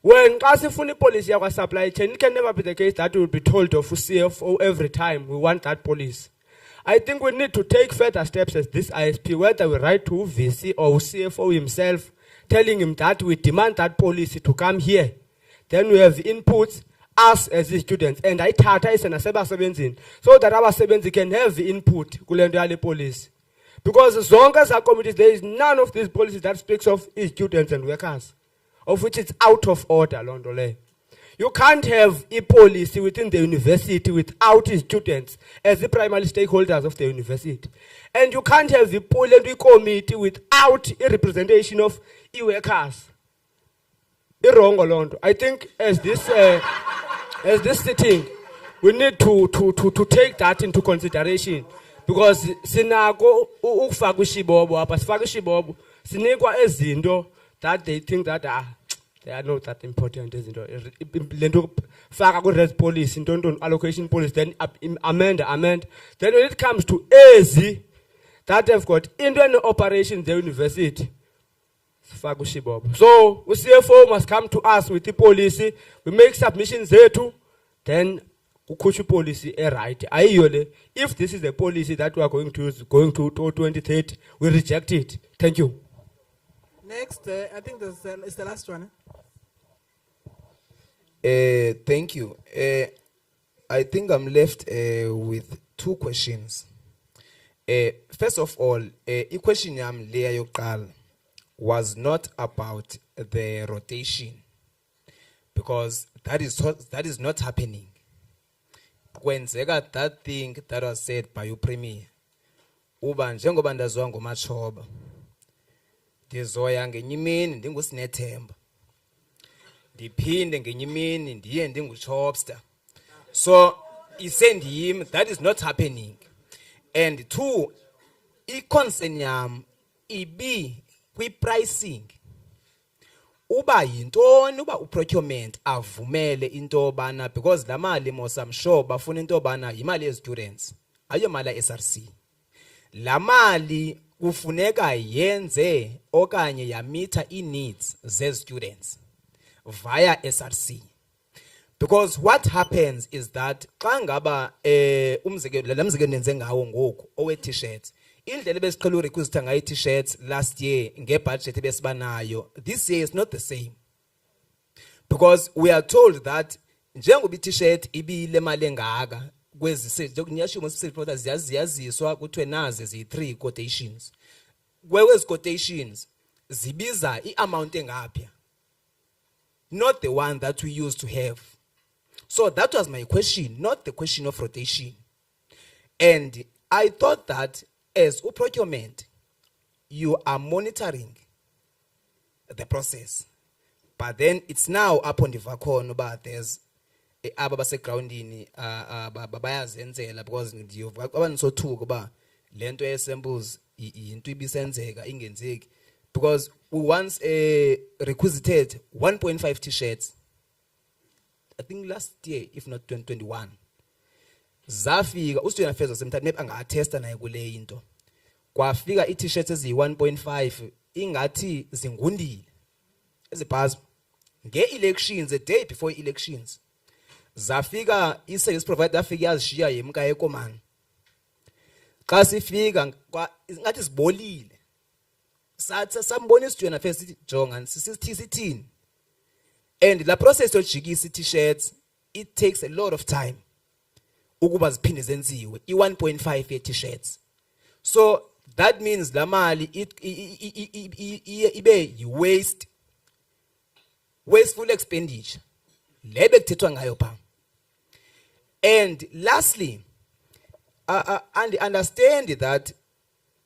When kasifuna policy yakwa supply chain, it can never be the case that we will be told of CFO every time we want that policy. I think we need to take further steps as this ISP, whether we write to VC or CFO himself, telling him that we demand that policy to come here. Then we have inputs, us as the students, and I tata is an asebenzi, so that our sebenzi can have input kulendale policy. Because as long as our committees, there is none of these policies that speaks of students and workers, of which it's out of order, Londole. You can't have a policy within the university without students as the primary stakeholders of the university. And you can't have a policy committee without a representation of e-workers. I think as this sitting, we need to take that into consideration. Because sinako ufaka ishibobo apha sifaka ishibobo sinikwa ezinto that they think that they are not that important izinto lento faka ku res policy into allocation policy then amend then when it comes to ezi that have got into operations the university sifaka ishibobo. So CFO must come to us with the policy, we make submissions zethu, then kukhutshwa policy right. If this is the policy that we are going to use going to 2030, we reject it. Thank you. Next, I think it's the last one. Thank you. I think I'm left with two questions. First of all, a question yam leya yoqala was not about the rotation, because that is not happening. When got that thing that was said by your premier, uba njengoba ndazwa ngomatshoba ndizoya ngenye imini ndingusinethemba ndiphinde ngenye imini ndiye ndinguchopster. So isendiyim, that is not happening. And two, i-concern yam ibi kwi-pricing. Uba yintoni uba uprocurement avumele into bana, because la mali mos I'm sure bafuna into bana yimali ye students ayo mali SRC. La mali kufuneka yenze okanye yamitha i-needs ze students via SRC. Because what happens is that xa ngaba umzekelo la mzekelo nenze ngawo ngoku owe t-shirts, indlela besiqhela urequesta ngayo t-shirts last year ngebudget ebesibanayo, this year is not the same. Because we are told that njengoba i-t-shirt ibile mali engaka kwezi nyashumo special products ziyaziswa kuthiwe naze zi-3 quotations. Kwezi quotations zibiza i-amount engapya, not the one that we used to have. So that was my question, not the question of rotation. And I thought that as procurement, you are monitoring the process. But then it's now upon the vacon, but there's aba basegroundini bayazenzela because ndiyovuka abanisothuka ba lento ye-samples into ibisenzeka ingenzeki because we once requisited 1.5 t-shirts, I think last year, if not 2021. Zafika uStudent Affairs wasemthatha maybe anga-attesta naye kule into. Kwafika i-t-shirts eziyi-1.5 ingathi zingundile ezibhazi nge-elections, the day before elections. Zafika i-service provider afika yazishiya yemka yekomani. Xa sifika ngathi sibolile. Sathi sambona iStudent Affairs sithi jonga sisithini. And la process yojikisa t-shirts, it takes a lot of time. Ukuba ziphinde zenziwe i-1.5 ye-t-shirts. So that means la mali ibe wasteful expenditure. Lebe kuthethwa ngayo pha. And lastly, and understand that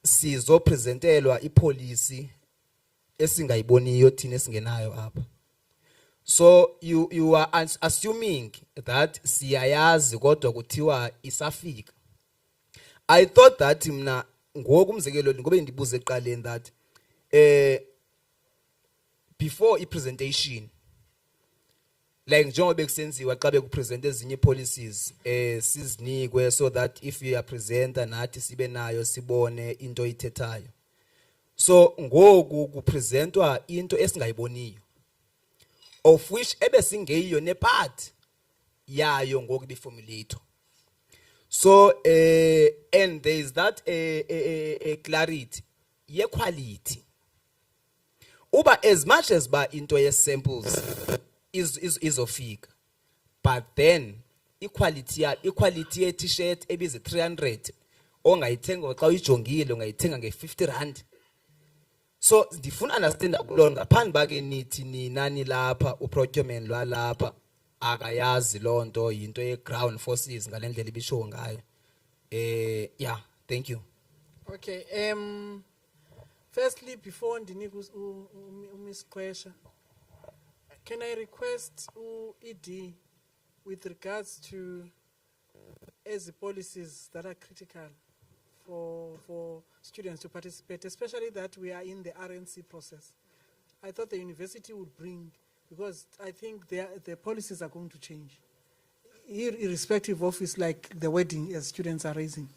sizopresentelwa ipolicy esingayiboniyo thina esingenayo apha. So you are assuming that siyayazi kodwa kuthiwa isafika. I thought that mna ngoku umzekelo ngobe ndibuze eqaleni that before i-presentation, like njengoba bekusenziwa xa bekupresent ezinye policies sizinikwe so that if you are presenter nathi sibe nayo sibone into ithethayo. So ngoku kupresentwa into esingayiboniyo, of which ebesingeyiyo nepart yayo ngoku biformulator. So and there is that clarity ye quality. Uba as much as ba into ye samples is ofika, but then equality ye t-shirt ebize 300 ongayithenga xa uyijongile ongayithenga nge-50 rand. So ndifuna understand kulona ngaphandle bake nithi ninani lapha uprocurement lwalapha akayazi lonto yinto ye-ground forces ngalendlela ibisho ngayo. Yeah, thank you. Okay, firstly, before ndinika Ms. Kwesha, can I request ED with regards to as the policies that are critical for students to participate, especially that we are in the RNC process. I thought the university would bring, because I think the policies are going to change, irrespective of it's like the wedding as students are raising.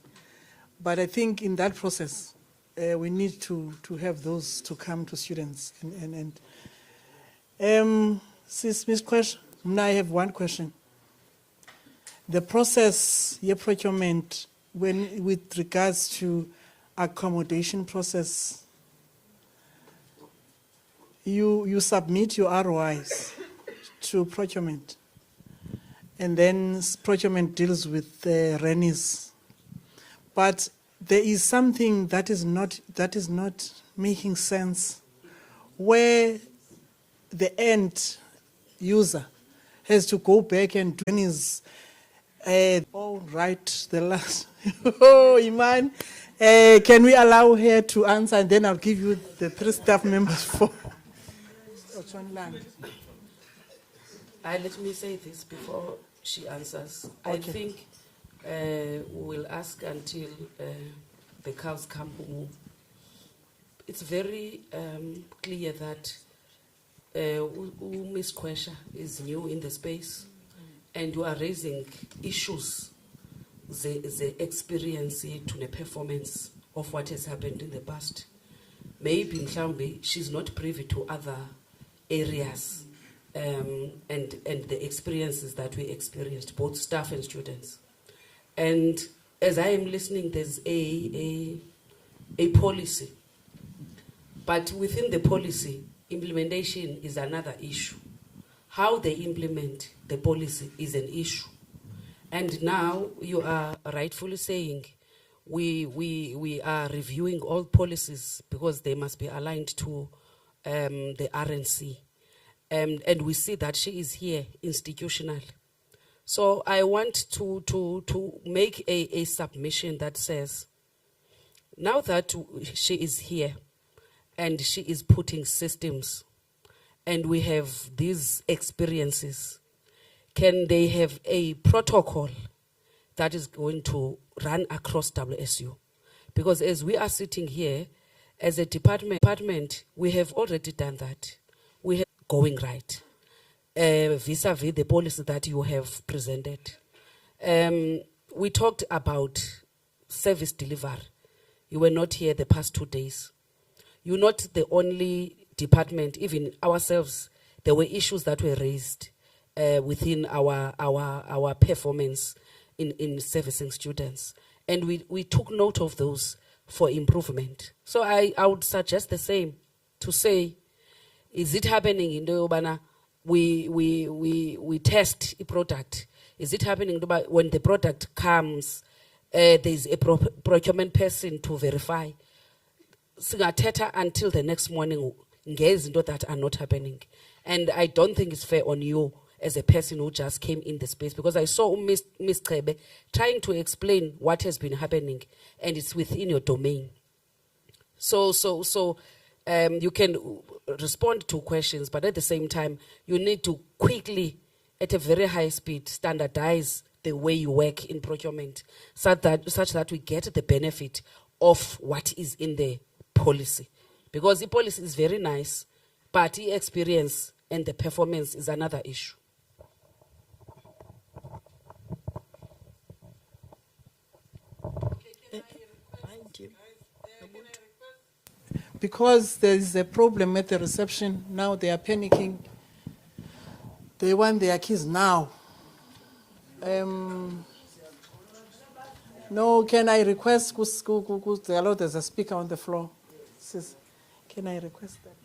But I think in that process, we need to have those to come to students. Sis, Ms. Question, now I have one question. The process, your procurement, with regards to accommodation process, you submit your ROIs to procurement, and then procurement deals with the RENIs. But there is something that is not making sense, where the end user has to go back and do his all right, the last. Oh, Iman, can we allow her to answer, and then I'll give you the 3 staff members for. Let me say this before she answers. Okay. I think we'll ask until the cows come home. It's very clear that Ms. Kwesha is new in the space, and you are raising issues, the experience to the performance of what has happened in the past. Maybe mhlawumbe she's not privy to other areas and the experiences that we experienced, both staff and students. And as I am listening, there's a policy, but within the policy, implementation is another issue. How they implement the policy is an issue. And now you are rightfully saying we are reviewing all policies because they must be aligned to the RNC. And we see that she is here institutional. So I want to make a submission that says, now that she is here and she is putting systems, and we have these experiences, can they have a protocol that is going to run across WSU? Because as we are sitting here, as a department, we have already done that. We have going right, vis-a-vis the policy that you have presented. We talked about service delivery. You were not here the past 2 days. You're not the only department, even ourselves, there were issues that were raised within our performance in servicing students. And we took note of those for improvement. So I would suggest the same, to say, is it happening in the Obana? We test a product. Is it happening when the product comes, there's a procurement person to verify? Singathetha until the next morning, ngezinto that are not happening. And I don't think it's fair on you as a person who just came in the space, because I saw Ms. Chebe trying to explain what has been happening, and it's within your domain. So you can respond to questions, but at the same time, you need to quickly, at a very high speed, standardize the way you work in procurement, such that we get the benefit of what is in the policy. Because the policy is very nice, but the experience and the performance is another issue. Because there is a problem at the reception, now they are panicking. They want their keys now. No, can I request, there's a speaker on the floor. Says, can I request that?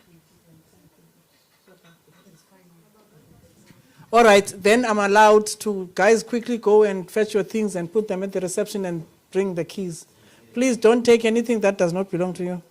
All right, then I'm allowed to, guys, quickly go and fetch your things and put them at the reception and bring the keys. Please don't take anything that does not belong to you.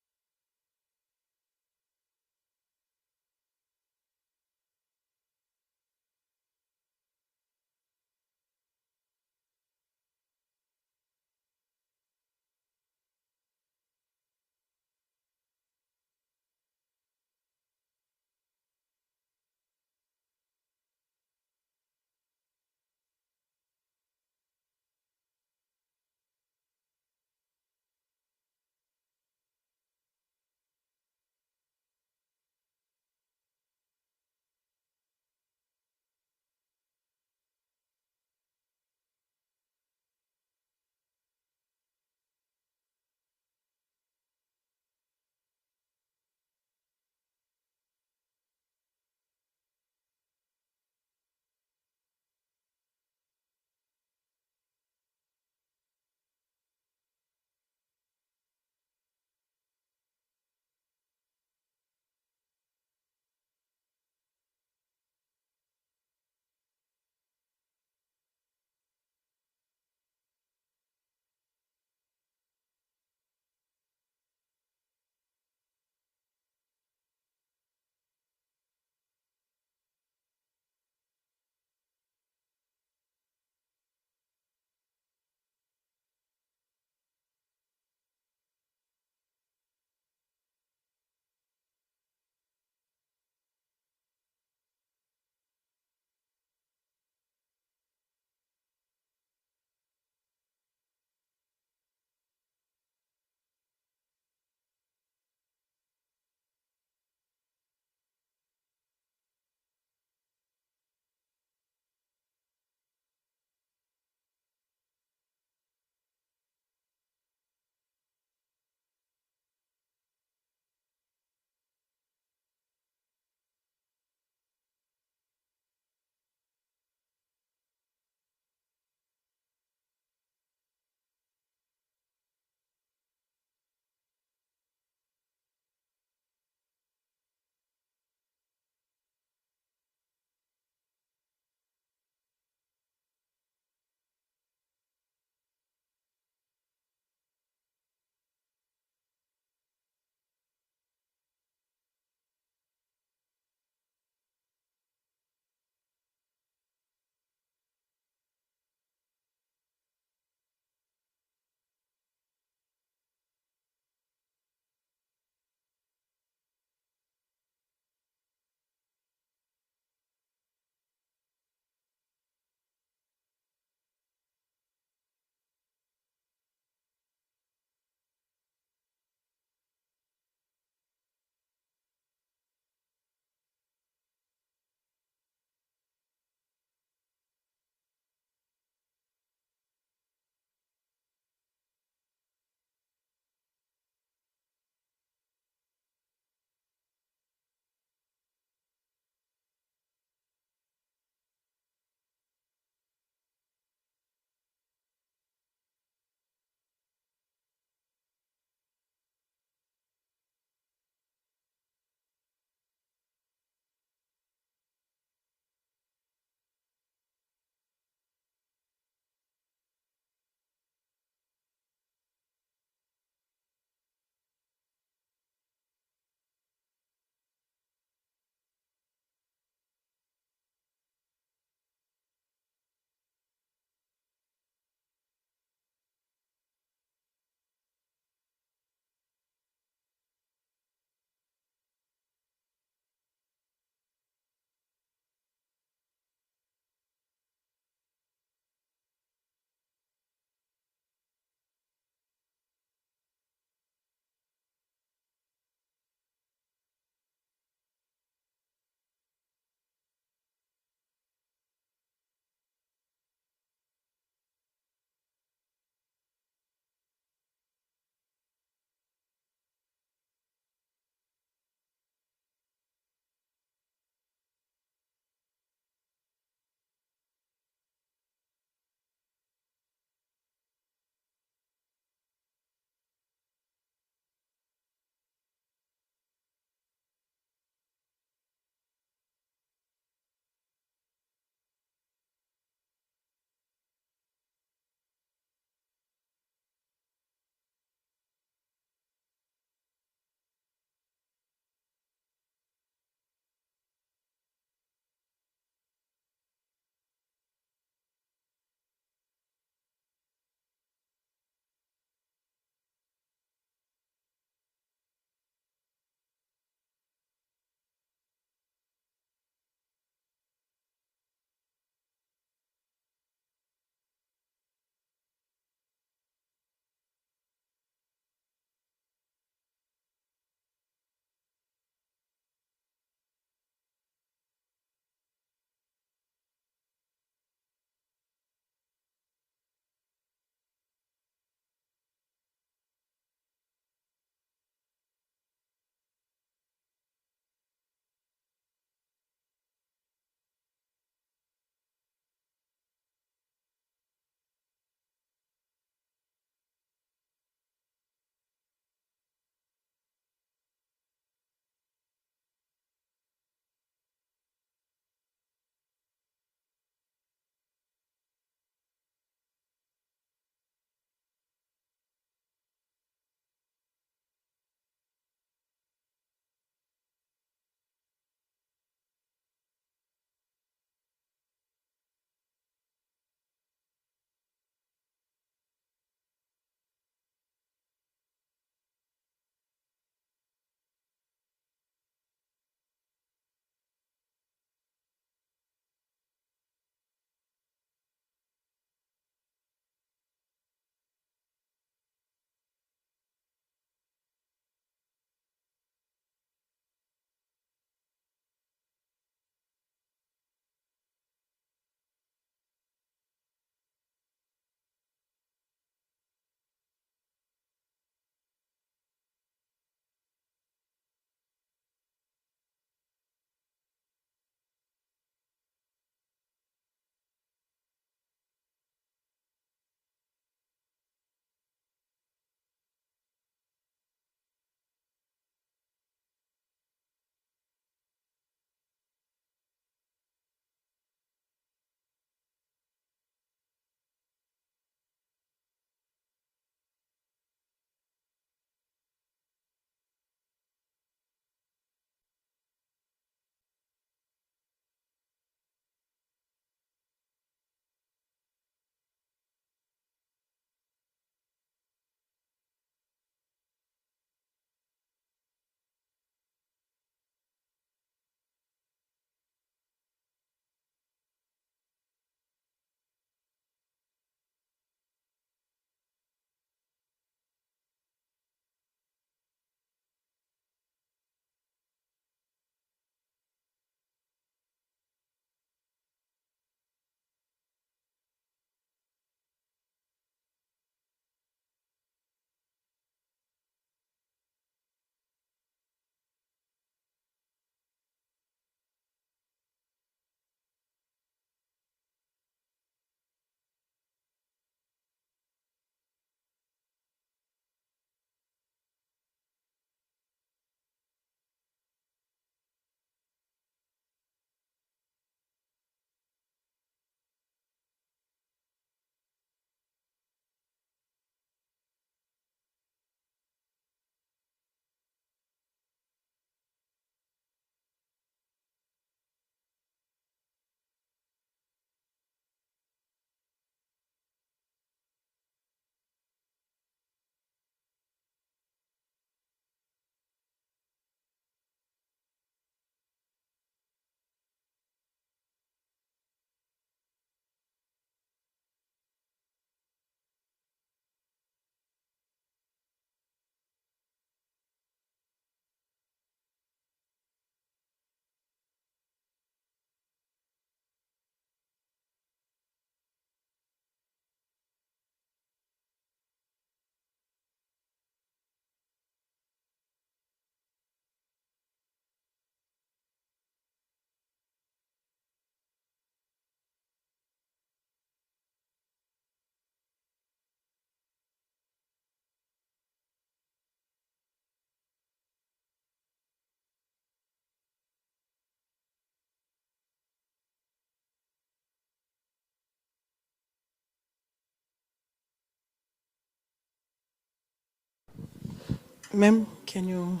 Ma'am, can you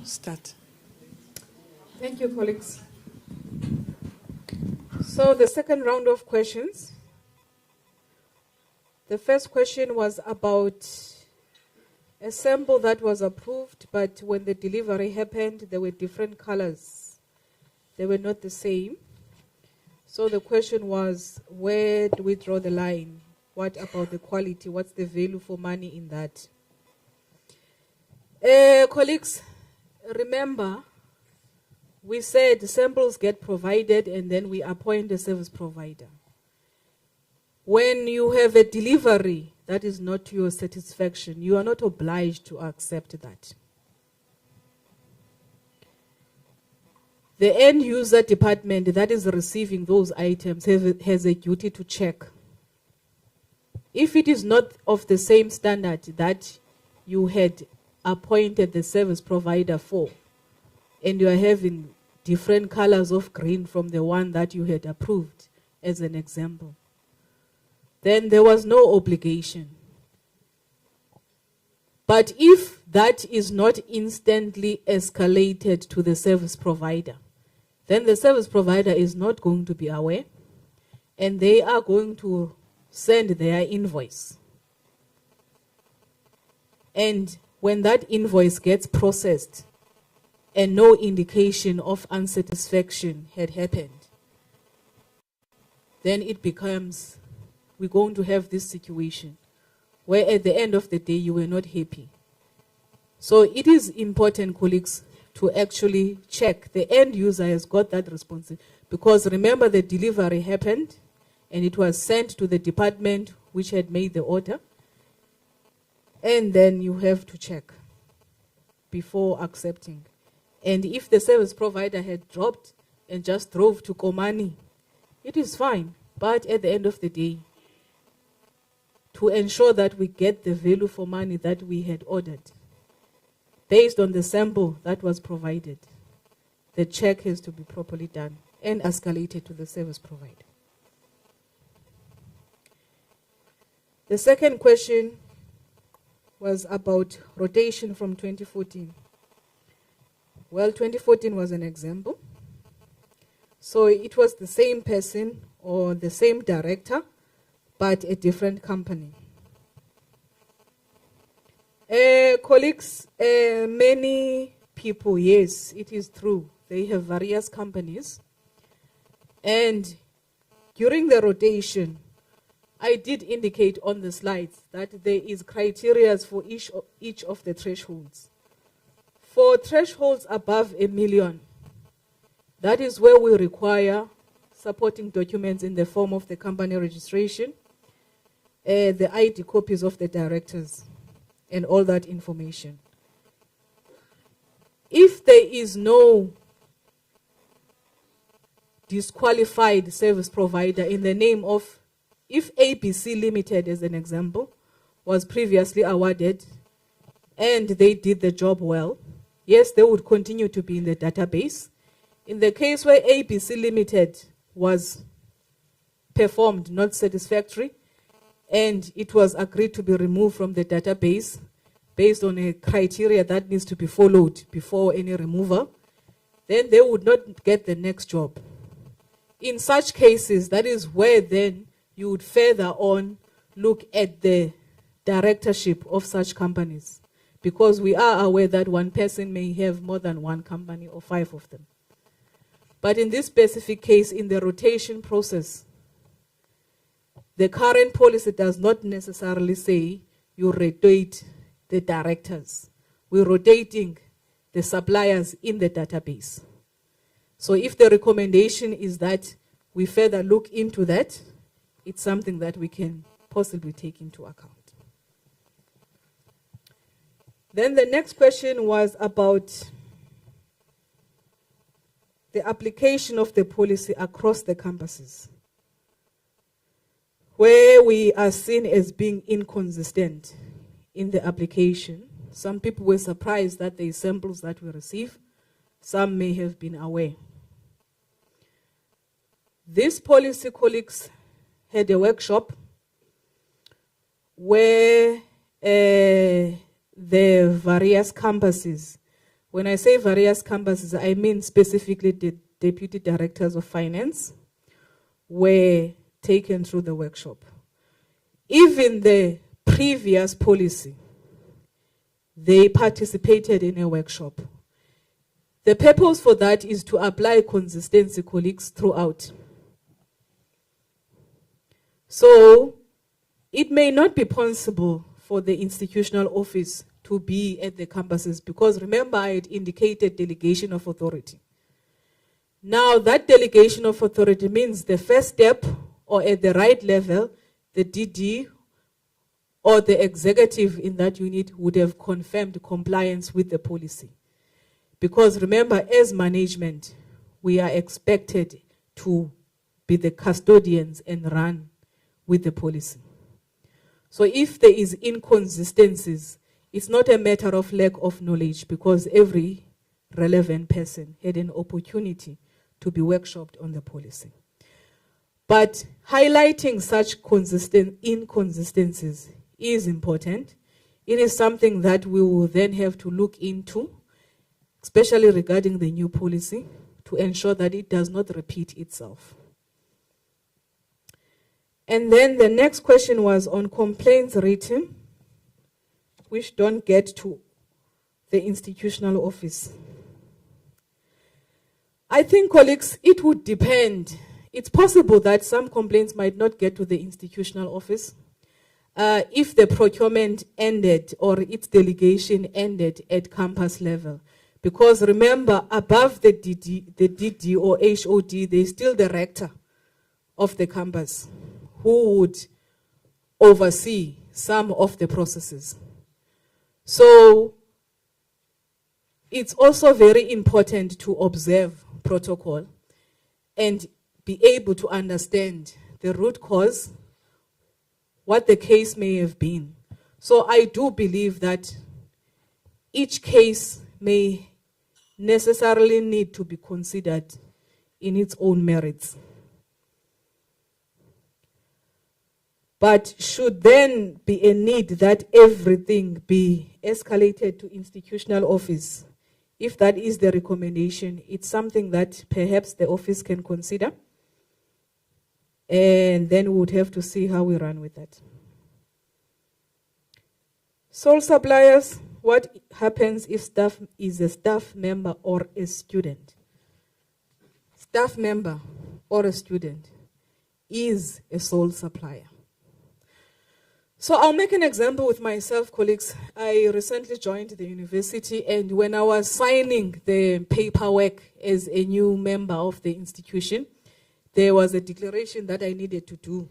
start? Thank you, colleagues. So the second round of questions. The first question was about a sample that was approved, but when the delivery happened, there were different colors. They were not the same. So the question was, where do we draw the line? What about the quality? What's the value for money in that? Colleagues, remember, we said samples get provided and then we appoint a service provider. When you have a delivery that is not to your satisfaction, you are not obliged to accept that. The end user department that is receiving those items has a duty to check. If it is not of the same standard that you had appointed the service provider for, and you are having different colors of green from the one that you had approved, as an example, then there was no obligation. But if that is not instantly escalated to the service provider, then the service provider is not going to be aware, and they are going to send their invoice. And when that invoice gets processed and no indication of unsatisfaction had happened, then it becomes, we're going to have this situation where at the end of the day you were not happy. So it is important, colleagues, to actually check. The end user has got that responsibility, because remember, the delivery happened and it was sent to the department which had made the order, and then you have to check before accepting. And if the service provider had dropped and just drove to Komani, it is fine. But at the end of the day, to ensure that we get the value for money that we had ordered, based on the sample that was provided, the check has to be properly done and escalated to the service provider. The second question was about rotation from 2014. Well, 2014 was an example. So it was the same person or the same director, but a different company. Colleagues, many people, yes, it is true, they have various companies. And during the rotation, I did indicate on the slides that there is criteria for each of the thresholds. For thresholds above 1 million, that is where we require supporting documents in the form of the company registration, the ID copies of the directors, and all that information. If there is no disqualified service provider in the name of, if ABC Limited, as an example, was previously awarded and they did the job well, yes, they would continue to be in the database. In the case where ABC Limited was performed not satisfactory and it was agreed to be removed from the database based on a criteria that needs to be followed before any removal, then they would not get the next job. In such cases, that is where then you would further on look at the directorship of such companies, because we are aware that one person may have more than one company or 5 of them. But in this specific case, in the rotation process, the current policy does not necessarily say you rotate the directors. We're rotating the suppliers in the database. So if the recommendation is that we further look into that, it's something that we can possibly take into account. Then the next question was about the application of the policy across the campuses, where we are seen as being inconsistent in the application. Some people were surprised that the samples that we receive, some may have been aware. This policy, colleagues, had a workshop where the various campuses. When I say various campuses, I mean specifically the deputy directors of finance were taken through the workshop. Even the previous policy, they participated in a workshop. The purpose for that is to apply consistency, colleagues, throughout. So it may not be possible for the institutional office to be at the campuses because remember I had indicated delegation of authority. Now that delegation of authority means the first step or at the right level, the DD or the executive in that unit would have confirmed compliance with the policy. Because remember, as management, we are expected to be the custodians and run with the policy. So if there is inconsistencies, it's not a matter of lack of knowledge because every relevant person had an opportunity to be workshopped on the policy. But highlighting such inconsistencies is important. It is something that we will then have to look into, especially regarding the new policy, to ensure that it does not repeat itself. And then the next question was on complaints written, which don't get to the institutional office. I think, colleagues, it would depend. It's possible that some complaints might not get to the institutional office if the procurement ended or its delegation ended at campus level. Because remember, above the DD or HOD, there's still the rector of the campus who would oversee some of the processes. So it's also very important to observe protocol and be able to understand the root cause, what the case may have been. So I do believe that each case may necessarily need to be considered in its own merits. But should then be a need that everything be escalated to institutional office, if that is the recommendation, it's something that perhaps the office can consider. And then we would have to see how we run with that. Sole suppliers, what happens if staff is a staff member or a student? Staff member or a student is a sole supplier. So I'll make an example with myself, colleagues. I recently joined the university, and when I was signing the paperwork as a new member of the institution, there was a declaration that I needed to do.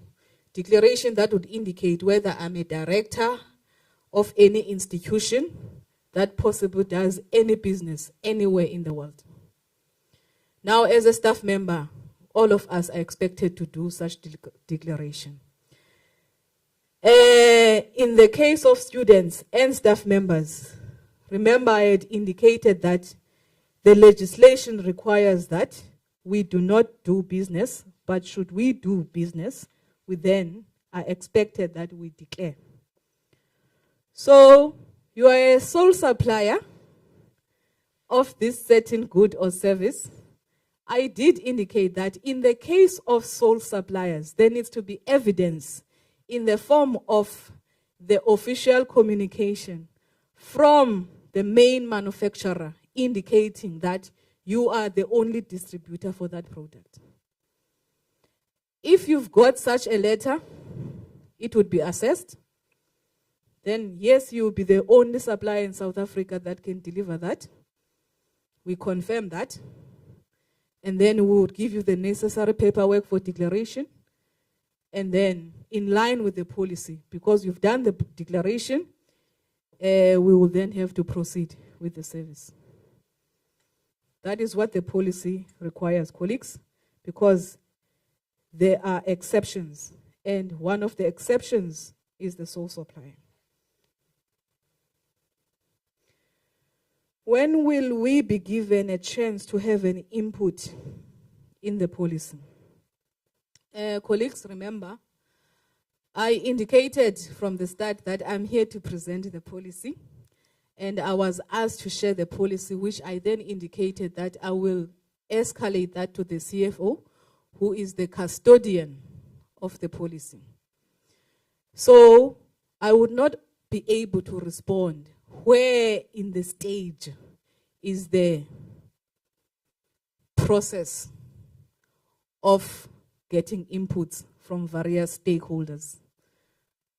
Declaration that would indicate whether I'm a director of any institution that possibly does any business anywhere in the world. Now, as a staff member, all of us are expected to do such declaration. In the case of students and staff members, remember I had indicated that the legislation requires that we do not do business, but should we do business, we then are expected that we declare. So you are a sole supplier of this certain good or service. I did indicate that in the case of sole suppliers, there needs to be evidence in the form of the official communication from the main manufacturer indicating that you are the only distributor for that product. If you've got such a letter, it would be assessed. Then yes, you will be the only supplier in South Africa that can deliver that. We confirm that. And then we would give you the necessary paperwork for declaration. And then, in line with the policy, because you've done the declaration, we will then have to proceed with the service. That is what the policy requires, colleagues, because there are exceptions, and one of the exceptions is the sole supplier. When will we be given a chance to have an input in the policy? Colleagues, remember, I indicated from the start that I'm here to present the policy. and I was asked to share the policy, which I then indicated that I will escalate that to the CFO, who is the custodian of the policy. So I would not be able to respond where in the stage is the process of getting inputs from various stakeholders.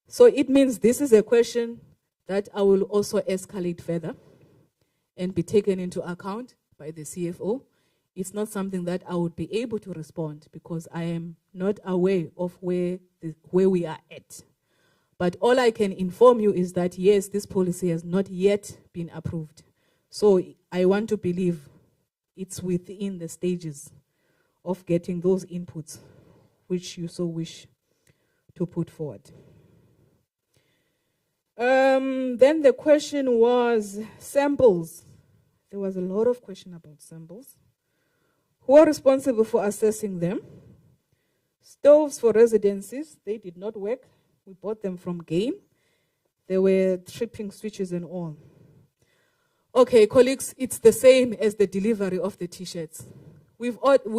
So it means this is a question that I will also escalate further and be taken into account by the CFO. It's not something that I would be able to respond because I am not aware of where we are at. But all I can inform you is that, yes, this policy has not yet been approved. So I want to believe it's within the stages of getting those inputs which you so wish to put forward. Then the question was samples. There was a lot of question about samples. Who are responsible for assessing them? Stoves for residencies, they did not work. We bought them from Game. There were tripping switches and all. Okay, colleagues, it's the same as the delivery of the T-shirts. We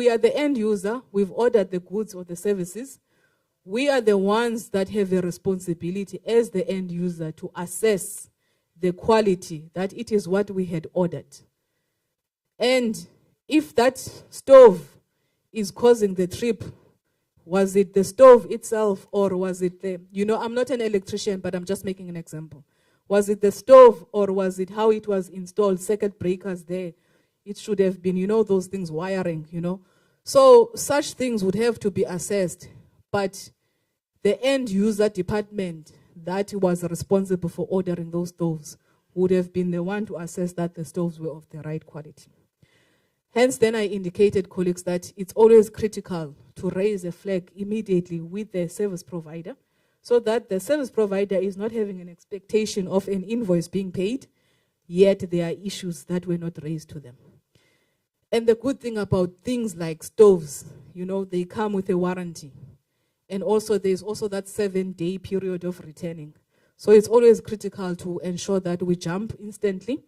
are the end user. We've ordered the goods or the services. We are the ones that have a responsibility as the end user to assess the quality, that it is what we had ordered. And if that stove is causing the trip, was it the stove itself or was it the, I'm not an electrician, but I'm just making an example. Was it the stove or was it how it was installed, circuit breakers there? It should have been, those things, wiring, So such things would have to be assessed, but the end user department that was responsible for ordering those stoves would have been the one to assess that the stoves were of the right quality. Hence, then I indicated, colleagues, that it's always critical to raise a flag immediately with the service provider so that the service provider is not having an expectation of an invoice being paid, yet there are issues that were not raised to them. And the good thing about things like stoves, they come with a warranty. And also there's also that 7-day period of returning. So it's always critical to ensure that we jump instantly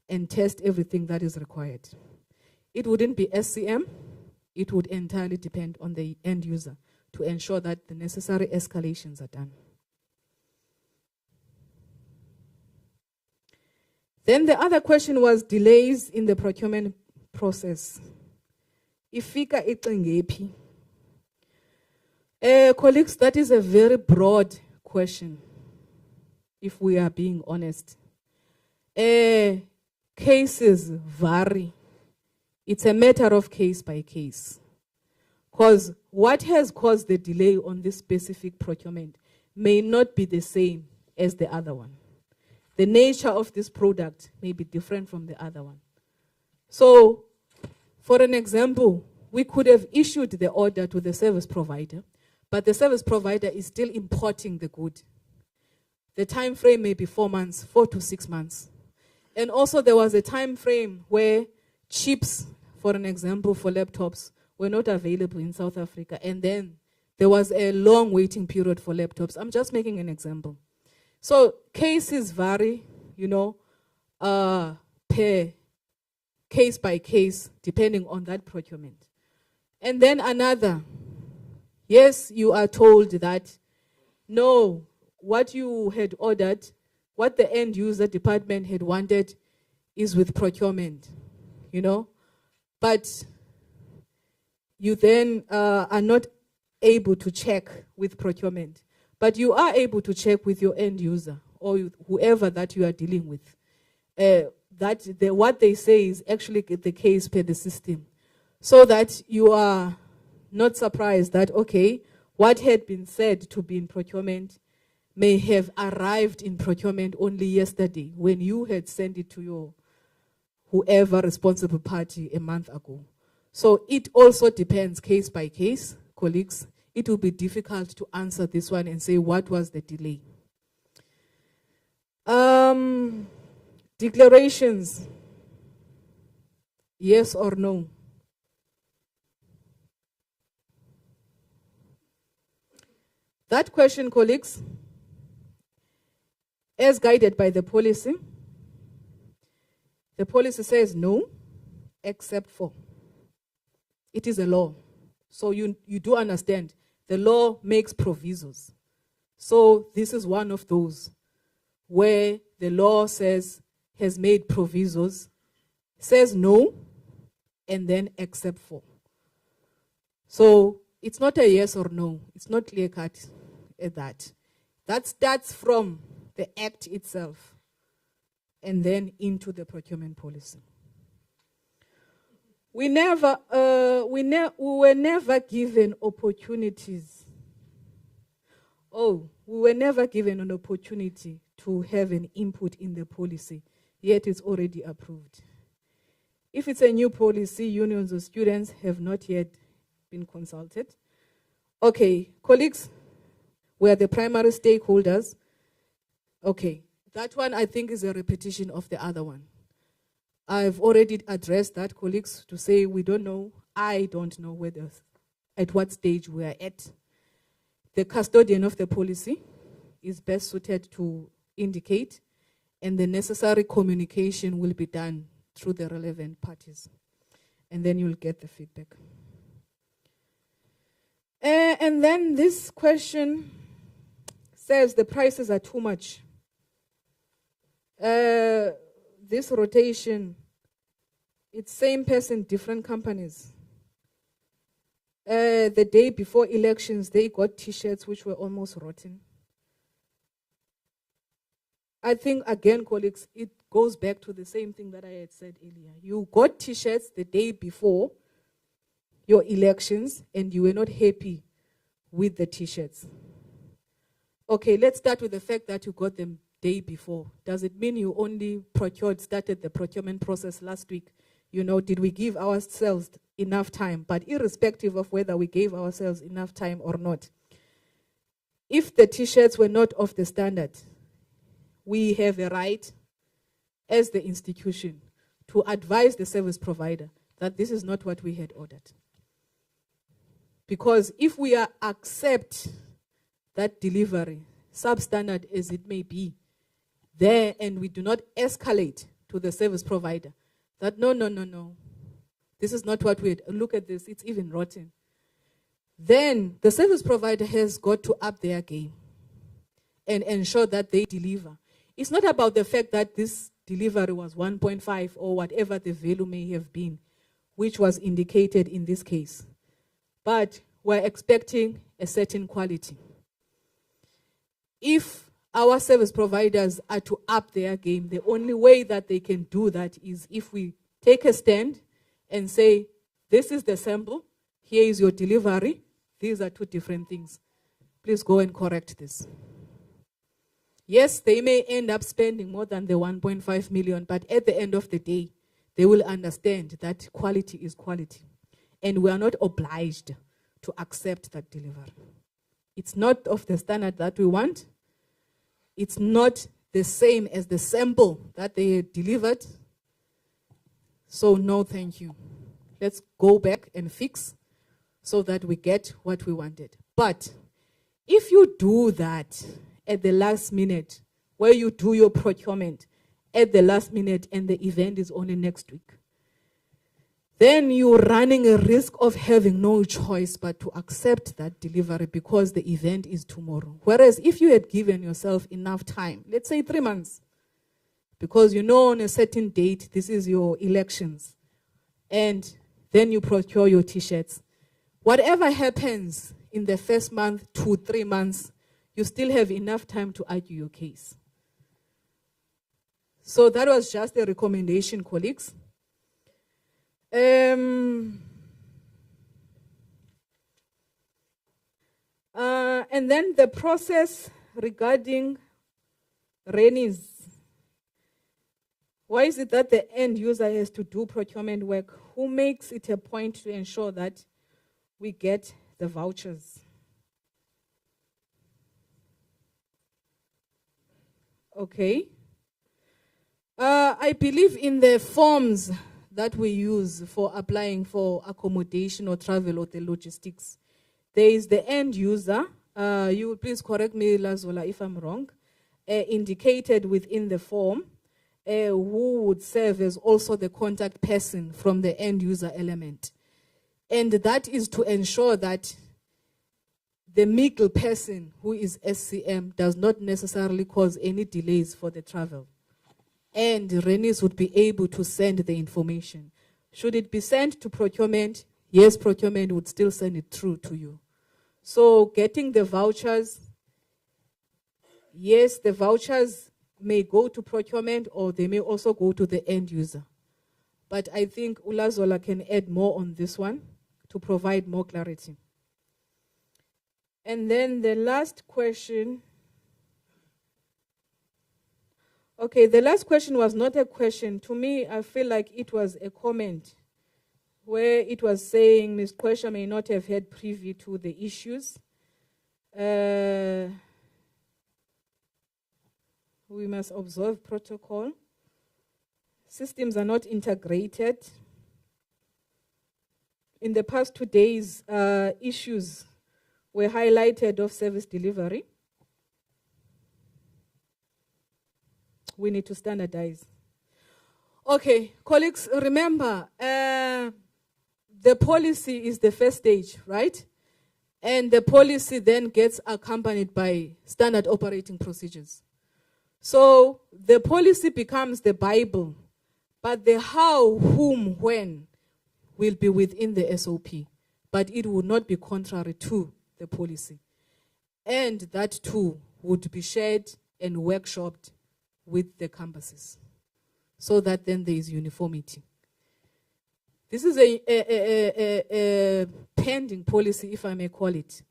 and test everything that is required. It wouldn't be SCM. It would entirely depend on the end user to ensure that the necessary escalations are done. Then the other question was delays in the procurement process. Ifika icingephi? Colleagues, that is a very broad question, if we are being honest. Cases vary. It's a matter of case by case. Because what has caused the delay on this specific procurement may not be the same as the other one. The nature of this product may be different from the other one. So, for an example, we could have issued the order to the service provider, but the service provider is still importing the good. The time frame may be 4 months, 4 to 6 months. And also there was a time frame where chips, for an example, for laptops, were not available in South Africa. And then there was a long waiting period for laptops. I'm just making an example. So cases vary, per case by case, depending on that procurement. And then another, yes, you are told that, no, what you had ordered, what the end user department had wanted is with procurement, but you then are not able to check with procurement. But you are able to check with your end user or whoever that you are dealing with. What they say is actually the case per the system. So that you are not surprised that, okay, what had been said to be in procurement may have arrived in procurement only yesterday when you had sent it to your whoever responsible party a month ago. So it also depends case by case, colleagues. It will be difficult to answer this one and say what was the delay. Declarations, yes or no? That question, colleagues, as guided by the policy, The policy says no, except for. It is a law. So you do understand. The law makes provisos. So this is one of those where the law says, has made provisos, says no, and then except for. So it's not a yes or no. It's not clear cut at that. That starts from the act itself and then into the procurement policy. We were never given opportunities. We were never given an opportunity to have an input in the policy, yet it's already approved. If it's a new policy, unions or students have not yet been consulted. Okay, colleagues, we are the primary stakeholders. Okay, that one I think is a repetition of the other one. I've already addressed that, colleagues, to say we don't know. I don't know at what stage we are at. The custodian of the policy is best suited to indicate, and the necessary communication will be done through the relevant parties. And then you'll get the feedback. And then this question says the prices are too much. This rotation, it's same person, different companies. The day before elections, they got T-shirts which were almost rotten. I think, again, colleagues, it goes back to the same thing that I had said earlier. You got T-shirts the day before your elections and you were not happy with the T-shirts. Okay, let's start with the fact that you got them day before. Does it mean you only started the procurement process last week? You know, did we give ourselves enough time? But irrespective of whether we gave ourselves enough time or not, if the T-shirts were not of the standard, we have a right as the institution to advise the service provider that this is not what we had ordered. Because if we accept that delivery, substandard as it may be, there, and we do not escalate to the service provider that no, this is not what we had. Look at this, it's even rotten. Then the service provider has got to up their game and ensure that they deliver. It's not about the fact that this delivery was 1.5 or whatever the value may have been, which was indicated in this case. But we're expecting a certain quality. If our service providers are to up their game, the only way that they can do that is if we take a stand and say, this is the sample, here is your delivery, these are two different things. Please go and correct this. Yes, they may end up spending more than the 1.5 million, but at the end of the day, they will understand that quality is quality. And we are not obliged to accept that delivery. It's not of the standard that we want. It's not the same as the sample that they delivered. So no, thank you. Let's go back and fix so that we get what we wanted. But if you do that at the last minute, where you do your procurement at the last minute and the event is only next week, then you're running a risk of having no choice but to accept that delivery because the event is tomorrow. Whereas if you had given yourself enough time, let's say 3 months, because you know on a certain date, this is your elections, and then you procure your T-shirts. Whatever happens in the first month to 3 months, you still have enough time to argue your case. So that was just a recommendation, colleagues. And then the process regarding RENIs. Why is it that the end user has to do procurement work? Who makes it a point to ensure that we get the vouchers? Okay. I believe in the forms that we use for applying for accommodation or travel or the logistics, there is the end user. You will please correct me, Lazola, if I'm wrong, indicated within the form. who would serve as also the contact person from the end user element. And that is to ensure that the middle person, who is SCM, does not necessarily cause any delays for the travel. And Renis would be able to send the information. Should it be sent to procurement, yes, procurement would still send it through to you. So getting the vouchers, yes, the vouchers may go to procurement or they may also go to the end user. But I think Ulazola can add more on this one to provide more clarity. And then the last question. Okay, the last question was not a question. To me, I feel like it was a comment where it was saying Ms. Kwesha may not have had privy to the issues. We must observe protocol. Systems are not integrated. In the past 2 days, issues were highlighted of service delivery. We need to standardize. Okay, colleagues, remember, the policy is the first stage, right? And the policy then gets accompanied by standard operating procedures. So the policy becomes the Bible, but the how, whom, when will be within the SOP, but it will not be contrary to the policy. And that too would be shared and workshopped with the campuses, so that then there is uniformity. This is a pending policy, if I may call it,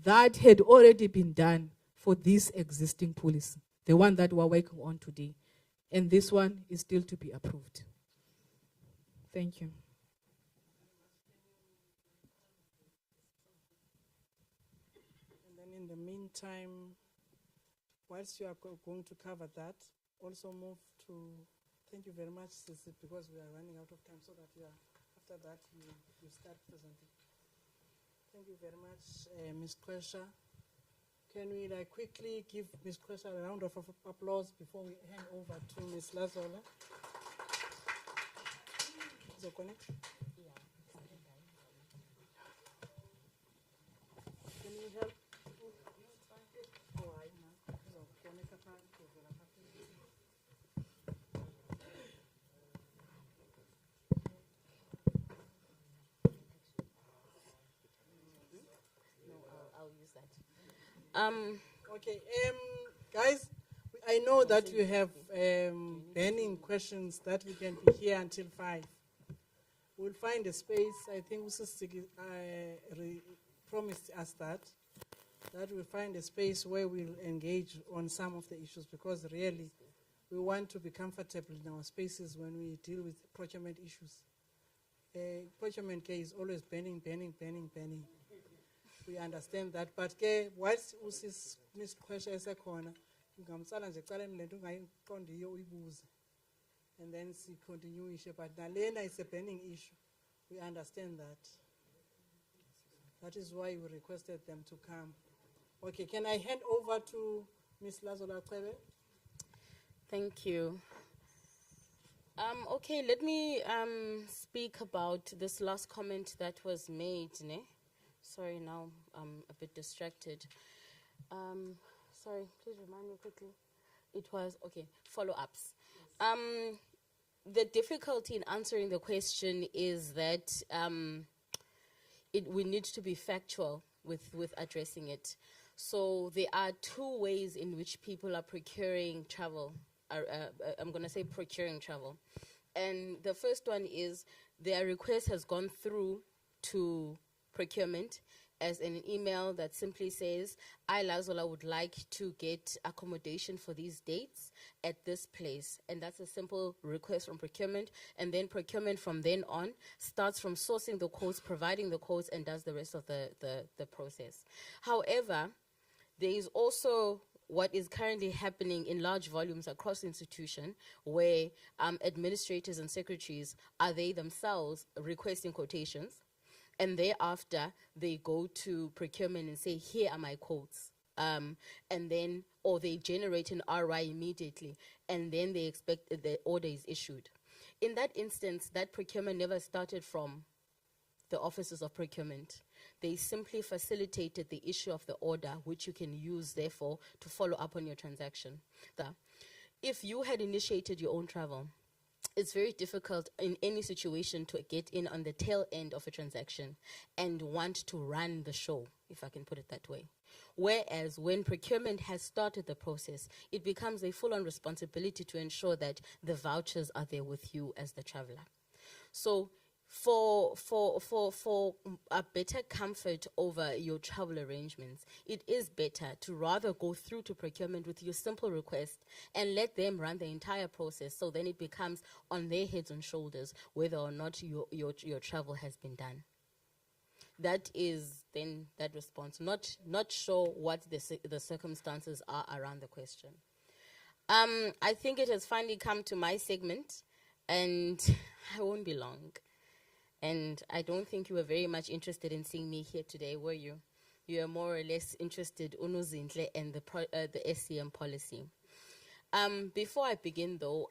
that had already been done for this existing policy, the one that we're working on today. And this one is still to be approved. Thank you. And then in the meantime, whilst you are going to cover that, also move to, thank you very much, Sisi, because we are running out of time, so that after that you start presenting. Thank you very much, Ms. Kwesha. Can we quickly give Ms. Kwesha a round of applause before we hand over to Ms. Lazola? Is it connect? Can you help? I'll use that. Okay, guys, I know that you have burning questions that we can be here until 5. We'll find a space. I think Usisiki promised us that we'll find a space where we'll engage on some of the issues, because really we want to be comfortable in our spaces when we deal with procurement issues. Procurement case is always burning. We understand that, but whilst Ms. Kwesha esekhona, ngamsala nje ecaleni lento ungayiqondiyo uyibuze, and then she continue. But nalena is a burning issue. We understand that. That is why we requested them to come. Okay, can I hand over to Ms. Lazola Cebe? Thank you. Okay, let me speak about this last comment that was made. Sorry, now I'm a bit distracted. Sorry, please remind me quickly. It was, okay, follow-ups. The difficulty in answering the question is that we need to be factual with addressing it. So there are 2 ways in which people are procuring travel. I'm going to say procuring travel. And the first one is their request has gone through to procurement as an email that simply says, I, Lazola, would like to get accommodation for these dates at this place. And that's a simple request from procurement. And then procurement from then on starts from sourcing the quotes, providing the quotes, and does the rest of the process. However, there is also what is currently happening in large volumes across the institution, where administrators and secretaries are they themselves requesting quotations, and thereafter they go to procurement and say, here are my quotes. and then, or they generate an RY immediately, and then they expect that the order is issued. In that instance, that procurement never started from the offices of procurement. They simply facilitated the issue of the order, which you can use, therefore, to follow up on your transaction. If you had initiated your own travel, it's very difficult in any situation to get in on the tail end of a transaction and want to run the show, if I can put it that way. Whereas when procurement has started the process, it becomes a full-on responsibility to ensure that the vouchers are there with you as the traveler. So for a better comfort over your travel arrangements, it is better to rather go through to procurement with your simple request and let them run the entire process, so then it becomes on their heads and shoulders whether or not your travel has been done. That is then that response. Not sure what the circumstances are around the question. I think it has finally come to my segment, and I won't be long. And I don't think you were very much interested in seeing me here today, were you? You are more or less interested in Unuzinhle and the SCM policy. Before I begin, though,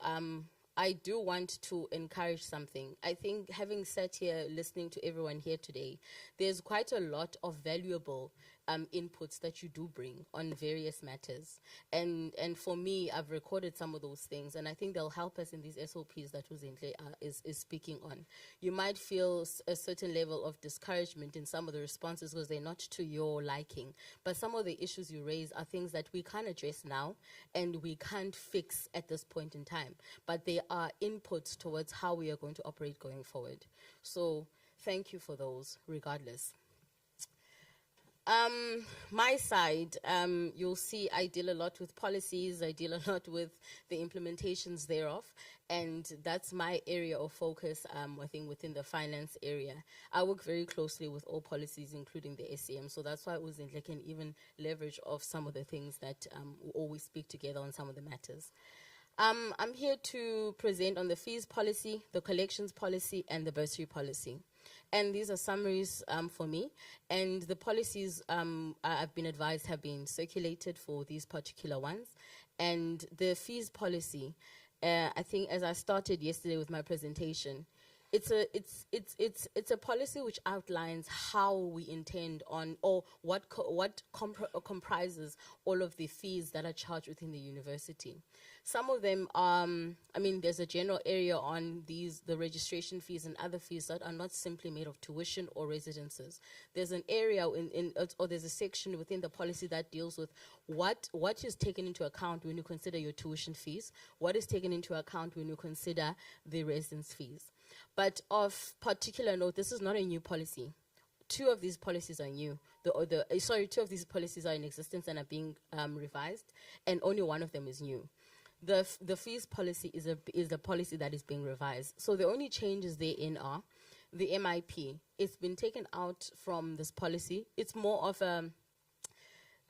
I do want to encourage something. I think, having sat here listening to everyone here today, there's quite a lot of valuable inputs that you do bring on various matters. And for me, I've recorded some of those things, and I think they'll help us in these SOPs that Uzinhle is speaking on. You might feel a certain level of discouragement in some of the responses because they're not to your liking. But some of the issues you raise are things that we can't address now and we can't fix at this point in time. But they are inputs towards how we are going to operate going forward. So thank you for those, regardless. My side, you'll see I deal a lot with policies, I deal a lot with the implementations thereof, and that's my area of focus, I think, within the finance area. I work very closely with all policies, including the SCM, so that's why Uzinhle can even leverage off some of the things that we always speak together on some of the matters. I'm here to present on the fees policy, the collections policy, and the bursary policy. And these are summaries for me. And the policies I've been advised have been circulated for these particular ones. And the fees policy, I think, as I started yesterday with my presentation, it's a policy which outlines how we intend on, or what comprises all of the fees that are charged within the university. Some of them, there's a general area on the registration fees and other fees that are not simply made of tuition or residences. There's an area or there's a section within the policy that deals with what is taken into account when you consider your tuition fees, what is taken into account when you consider the residence fees. But of particular note, this is not a new policy. Two of these policies are new. Two of these policies are in existence and are being revised, and only one of them is new. The fees policy is the policy that is being revised. So the only changes therein are the MIP. It's been taken out from this policy. It's more of the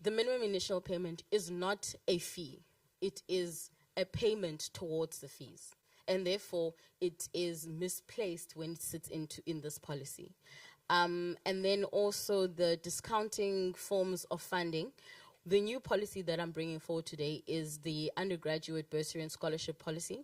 minimum initial payment is not a fee. It is a payment towards the fees. And therefore, it is misplaced when it sits in this policy. And then also the discounting forms of funding. The new policy that I'm bringing forward today is the undergraduate bursary and scholarship policy.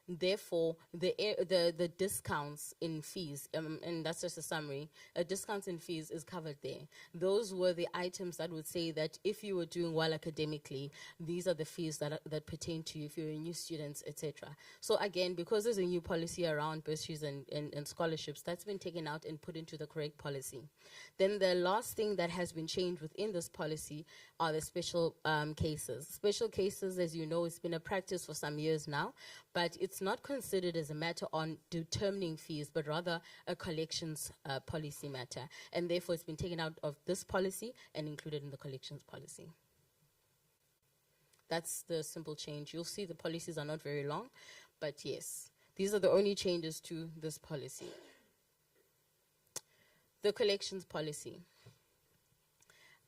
Therefore, the discounts in fees, and that's just a summary, discounts in fees is covered there. Those were the items that would say that if you were doing well academically, these are the fees that pertain to you if you're a new student, etc. So again, because there's a new policy around bursaries and scholarships, that's been taken out and put into the correct policy. Then the last thing that has been changed within this policy are the special cases. Special cases, as you know, it's been a practice for some years now, but it's not considered as a matter on determining fees, but rather a collections policy matter. And therefore, it's been taken out of this policy and included in the collections policy. That's the simple change. You'll see the policies are not very long, but yes, these are the only changes to this policy. The collections policy.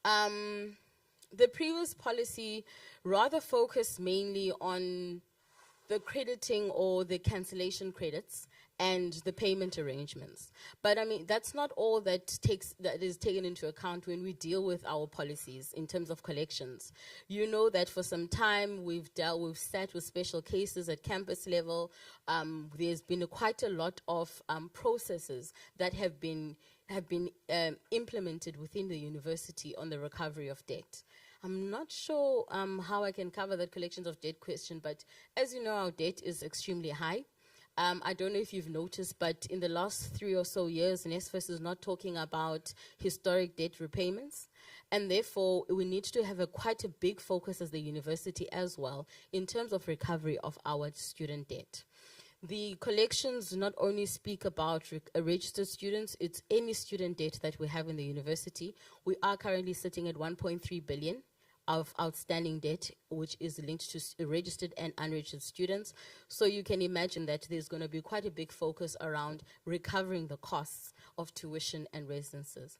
The previous policy rather focused mainly on the crediting or the cancellation credits and the payment arrangements. But I mean, that's not all that is taken into account when we deal with our policies in terms of collections. You know that for some time we've sat with special cases at campus level. There's been quite a lot of processes that have been implemented within the university on the recovery of debt. I'm not sure how I can cover that collections of debt question, but as you know, our debt is extremely high. I don't know if you've noticed, but in the last 3 or so years, NSFAS is not talking about historic debt repayments. And therefore, we need to have quite a big focus as the university as well in terms of recovery of our student debt. The collections not only speak about registered students, it's any student debt that we have in the university. We are currently sitting at 1.3 billion of outstanding debt, which is linked to registered and unregistered students. So you can imagine that there's going to be quite a big focus around recovering the costs of tuition and residences.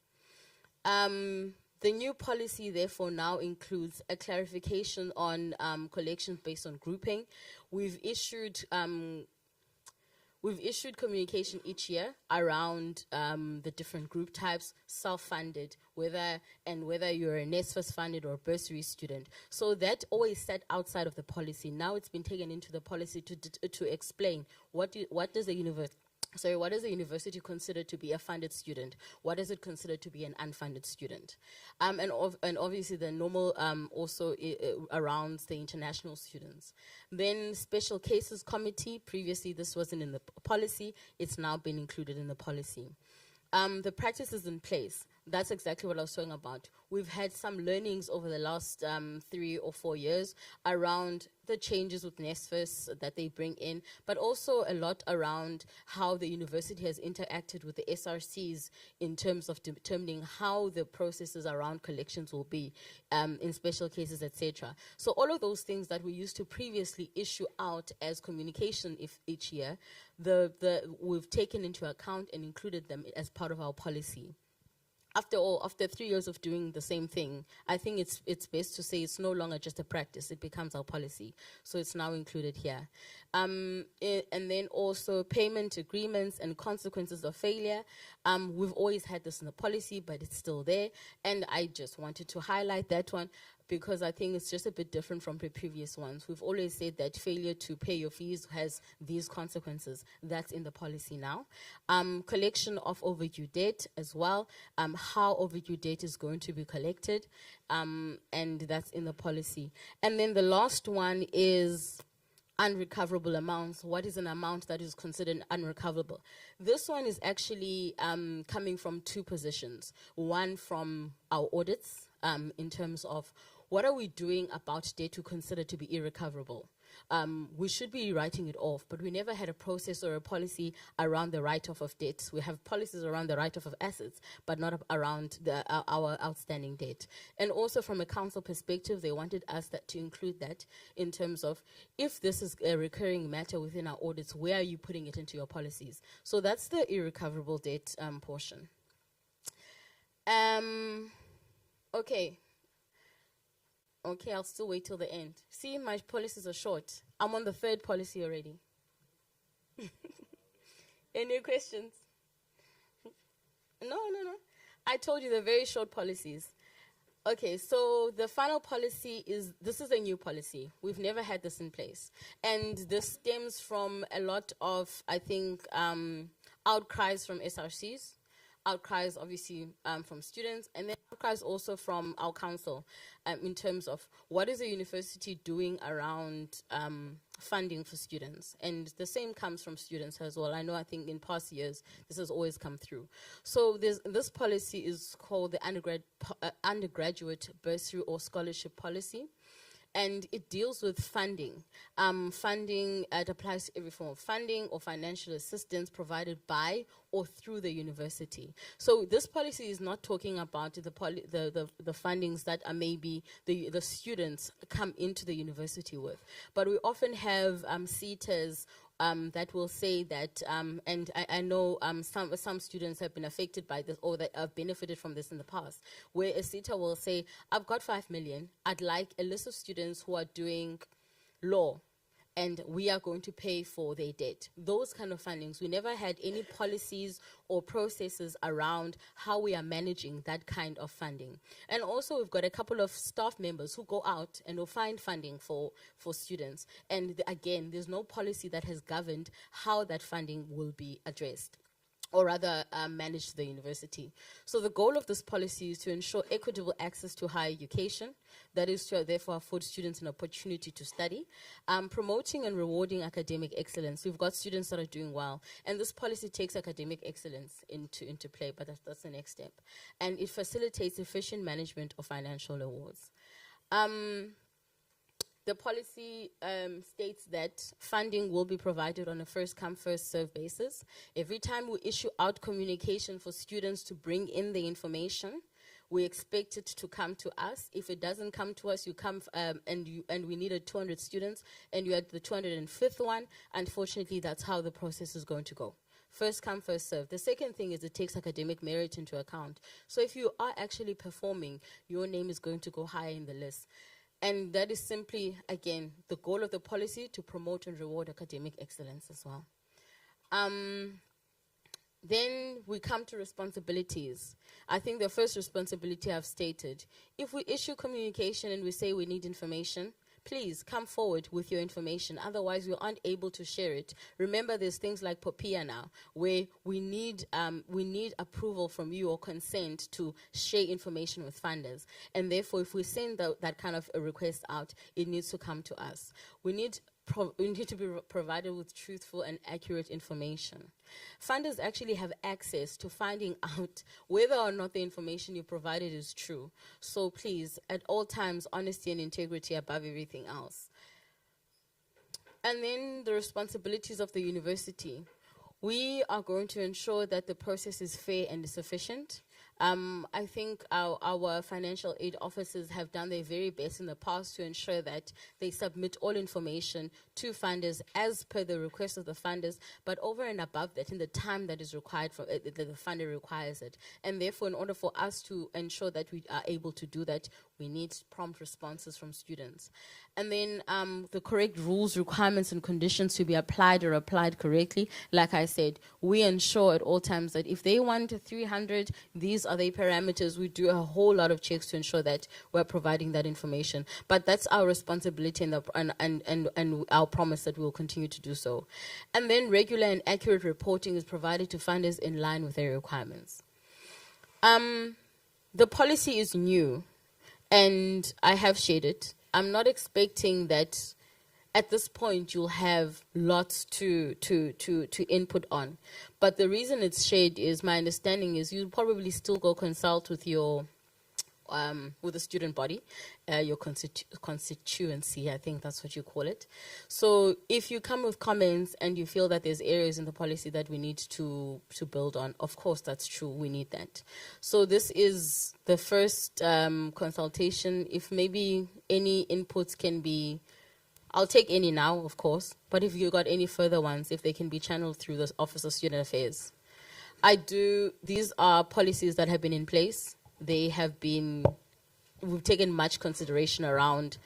The new policy, therefore, now includes a clarification on collections based on grouping. We've issued communication each year around the different group types, self-funded, whether you're a NSFAS funded or a bursary student. So that always sat outside of the policy. Now it's been taken into the policy to explain what does the university consider to be a funded student? What is it considered to be an unfunded student? And obviously the normal also around the international students. Then special cases committee, previously this wasn't in the policy, it's now been included in the policy. The practice is in place. That's exactly what I was talking about. We've had some learnings over the last 3 or 4 years around the changes with NSFAS that they bring in, but also a lot around how the university has interacted with the SRCs in terms of determining how the processes around collections will be in special cases, etc. So all of those things that we used to previously issue out as communication each year, we've taken into account and included them as part of our policy. After all, after 3 years of doing the same thing, I think it's best to say it's no longer just a practice, it becomes our policy. So it's now included here. And then also payment agreements and consequences of failure. We've always had this in the policy, but it's still there. And I just wanted to highlight that one because I think it's just a bit different from the previous ones. We've always said that failure to pay your fees has these consequences. That's in the policy now. Collection of overdue debt as well. How overdue debt is going to be collected. And that's in the policy. And then the last one is unrecoverable amounts. What is an amount that is considered unrecoverable? This one is actually coming from 2 positions. One from our audits in terms of what are we doing about debt we consider to be irrecoverable. We should be writing it off, but we never had a process or a policy around the write-off of debts. We have policies around the write-off of assets, but not around our outstanding debt. And also from a council perspective, they wanted us to include that in terms of if this is a recurring matter within our audits, where are you putting it into your policies? So that's the irrecoverable debt portion. Okay, I'll still wait till the end. See, my policies are short. I'm on the 3rd policy already. Any questions? No. I told you they're very short policies. Okay, so the final policy this is a new policy. We've never had this in place. And this stems from a lot of, I think, outcries from SRCs. Outcries, obviously, from students, and then outcries also from our council in terms of what is the university doing around funding for students. And the same comes from students as well. I think in past years, this has always come through. So this policy is called the undergraduate bursary or scholarship policy. And it deals with funding. It applies to every form of funding or financial assistance provided by or through the university. So this policy is not talking about the fundings that are maybe the students come into the university with. But we often have CETAs that will say that, and I know some students have been affected by this or that have benefited from this in the past, where a CETA will say, I've got 5 million, I'd like a list of students who are doing law, and we are going to pay for their debt. Those kind of fundings, we never had any policies or processes around how we are managing that kind of funding. And also we've got a couple of staff members who go out and will find funding for students. And again, there's no policy that has governed how that funding will be addressed, or rather managed to the university. So the goal of this policy is to ensure equitable access to higher education, that is to therefore afford students an opportunity to study, promoting and rewarding academic excellence. We've got students that are doing well, and this policy takes academic excellence into play, but that's the next step. And it facilitates efficient management of financial awards. The policy states that funding will be provided on a first-come, first-served basis. Every time we issue out communication for students to bring in the information, we expect it to come to us. If it doesn't come to us, you come and we needed 200 students, and you had the 205th one. Unfortunately, that's how the process is going to go. First come, first served. The second thing is it takes academic merit into account. So if you are actually performing, your name is going to go higher in the list. And that is simply, again, the goal of the policy, to promote and reward academic excellence as well. Then we come to responsibilities. I think the first responsibility I've stated, if we issue communication and we say we need information, please come forward with your information. Otherwise, we aren't able to share it. Remember, there's things like POPIA now, where we need approval from you or consent to share information with funders. And therefore, if we send that kind of a request out, it needs to come to us. We need to be provided with truthful and accurate information. Funders actually have access to finding out whether or not the information you provided is true. So please, at all times, honesty and integrity above everything else. And then the responsibilities of the university. We are going to ensure that the process is fair and sufficient. I think our financial aid officers have done their very best in the past to ensure that they submit all information to funders as per the request of the funders, but over and above that, in the time that is required, that the funder requires it. And therefore, in order for us to ensure that we are able to do that, we need prompt responses from students. And then the correct rules, requirements, and conditions to be applied or applied correctly. Like I said, we ensure at all times that if they want 300, these are their parameters. We do a whole lot of checks to ensure that we're providing that information. But that's our responsibility and our promise that we'll continue to do so. And then regular and accurate reporting is provided to funders in line with their requirements. The policy is new, and I have shared it. I'm not expecting that at this point you'll have lots to input on. But the reason it's shared is, my understanding is, you'll probably still go consult with your with the student body, your constituency, I think that's what you call it. So if you come with comments and you feel that there's areas in the policy that we need to build on, of course, that's true, we need that. So this is the first consultation. If maybe any inputs can be, I'll take any now, of course, but if you got any further ones, if they can be channeled through the Office of Student Affairs. These are policies that have been in place. We've taken much consideration around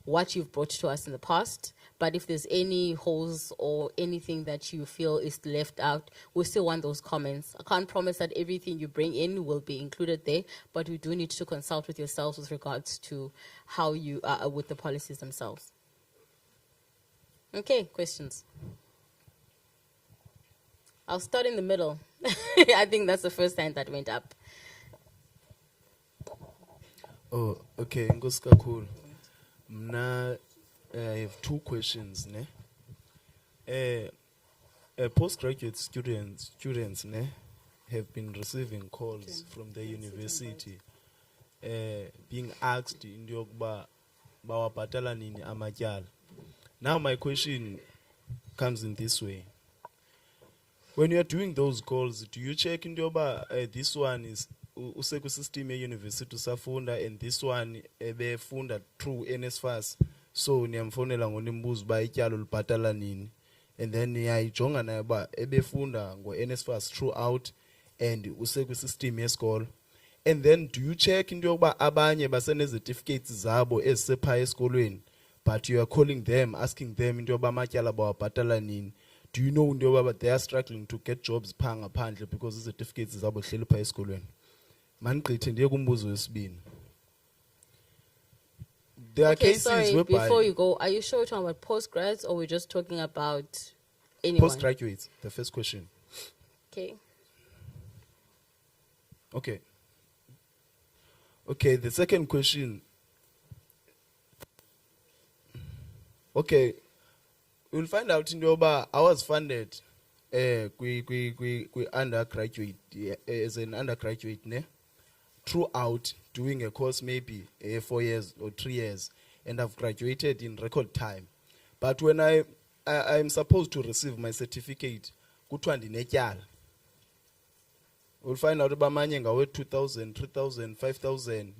what you've brought to us in the past, but if there's any holes or anything that you feel is left out, we still want those comments. I can't promise that everything you bring in will be included there, but we do need to consult with yourselves with regards to how you are with the policies themselves. Okay, questions? I'll start in the middle. I think that's the first time that went up. Oh, okay. Nkosi kakhulu. Mna, I have two questions. Postgraduate students have been receiving calls from the university, being asked in yokuba bawabhatala nini amatyala. Now my question comes in this way. When you are doing those calls, do you check in yoba this one is useku system university usafunda and this one ebefunda through NSFAS, so niyamfonela ngonimbuzo ba ityalo libhatala nini, and then niyayijonga nayo ba ebefunda ngo NSFAS throughout and useku system yesikolo, and then do you check into yokuba abanye basenezitificates zabo ezisepha esikolweni but you are calling them, asking them into yoba matyala bawabhatala nini. Do you know into yoba they are struggling to get jobs phaa ngaphandle because the certificates zabo hleli phaa esikolweni? Mandigqithe ndiye kumbuzo wesibini. There are Okay, cases sorry, whereby before you go, are you sure we're talking about postgrads or we're just talking about anyone? postgraduates, the first question. Okay. Okay. Okay, the second question. Okay, we'll find out in Yoba. I was funded undergraduate, as an undergraduate, throughout doing a course maybe 4 years or 3 years, and I've graduated in record time. But when I'm supposed to receive my certificate, we'll find out about money with 2,000, 3,000, 5,000.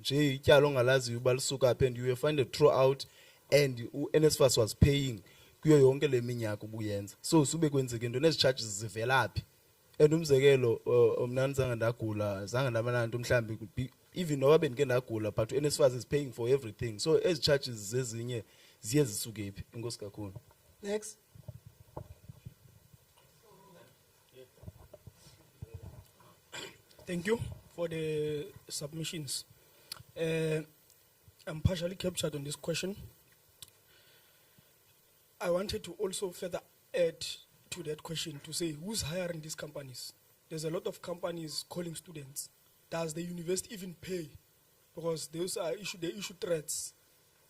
And you will find it throughout, and NSFAS was paying. So sube kwenzeke into nezi charges zivelaphi. And umzekelo mna zange ndagula, zange ndabantu mhlambi even noba bendike ndagula, but NSFAS is paying for everything. So ezi charges zezinye ziye zisuke phi? Inkosi kakhulu. Next. Thank you for the submissions. I'm partially captured on this question. I wanted to also further add to that question to say who's hiring these companies? There's a lot of companies calling students. Does the university even pay? Because they issue threats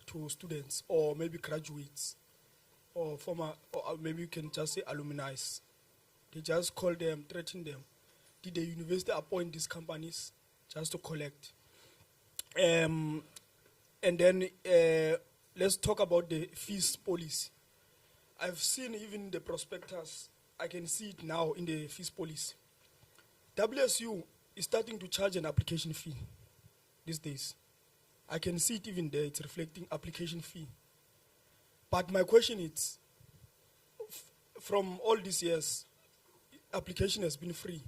to students or maybe graduates or former, or maybe you can just say alumni. They just call them, threaten them. Did the university appoint these companies just to collect? And then let's talk about the fees policy. I've seen even the prospectus, I can see it now in the fees policy. WSU is starting to charge an application fee these days. I can see it even there, it's reflecting application fee. But my question is, from all these years, application has been free,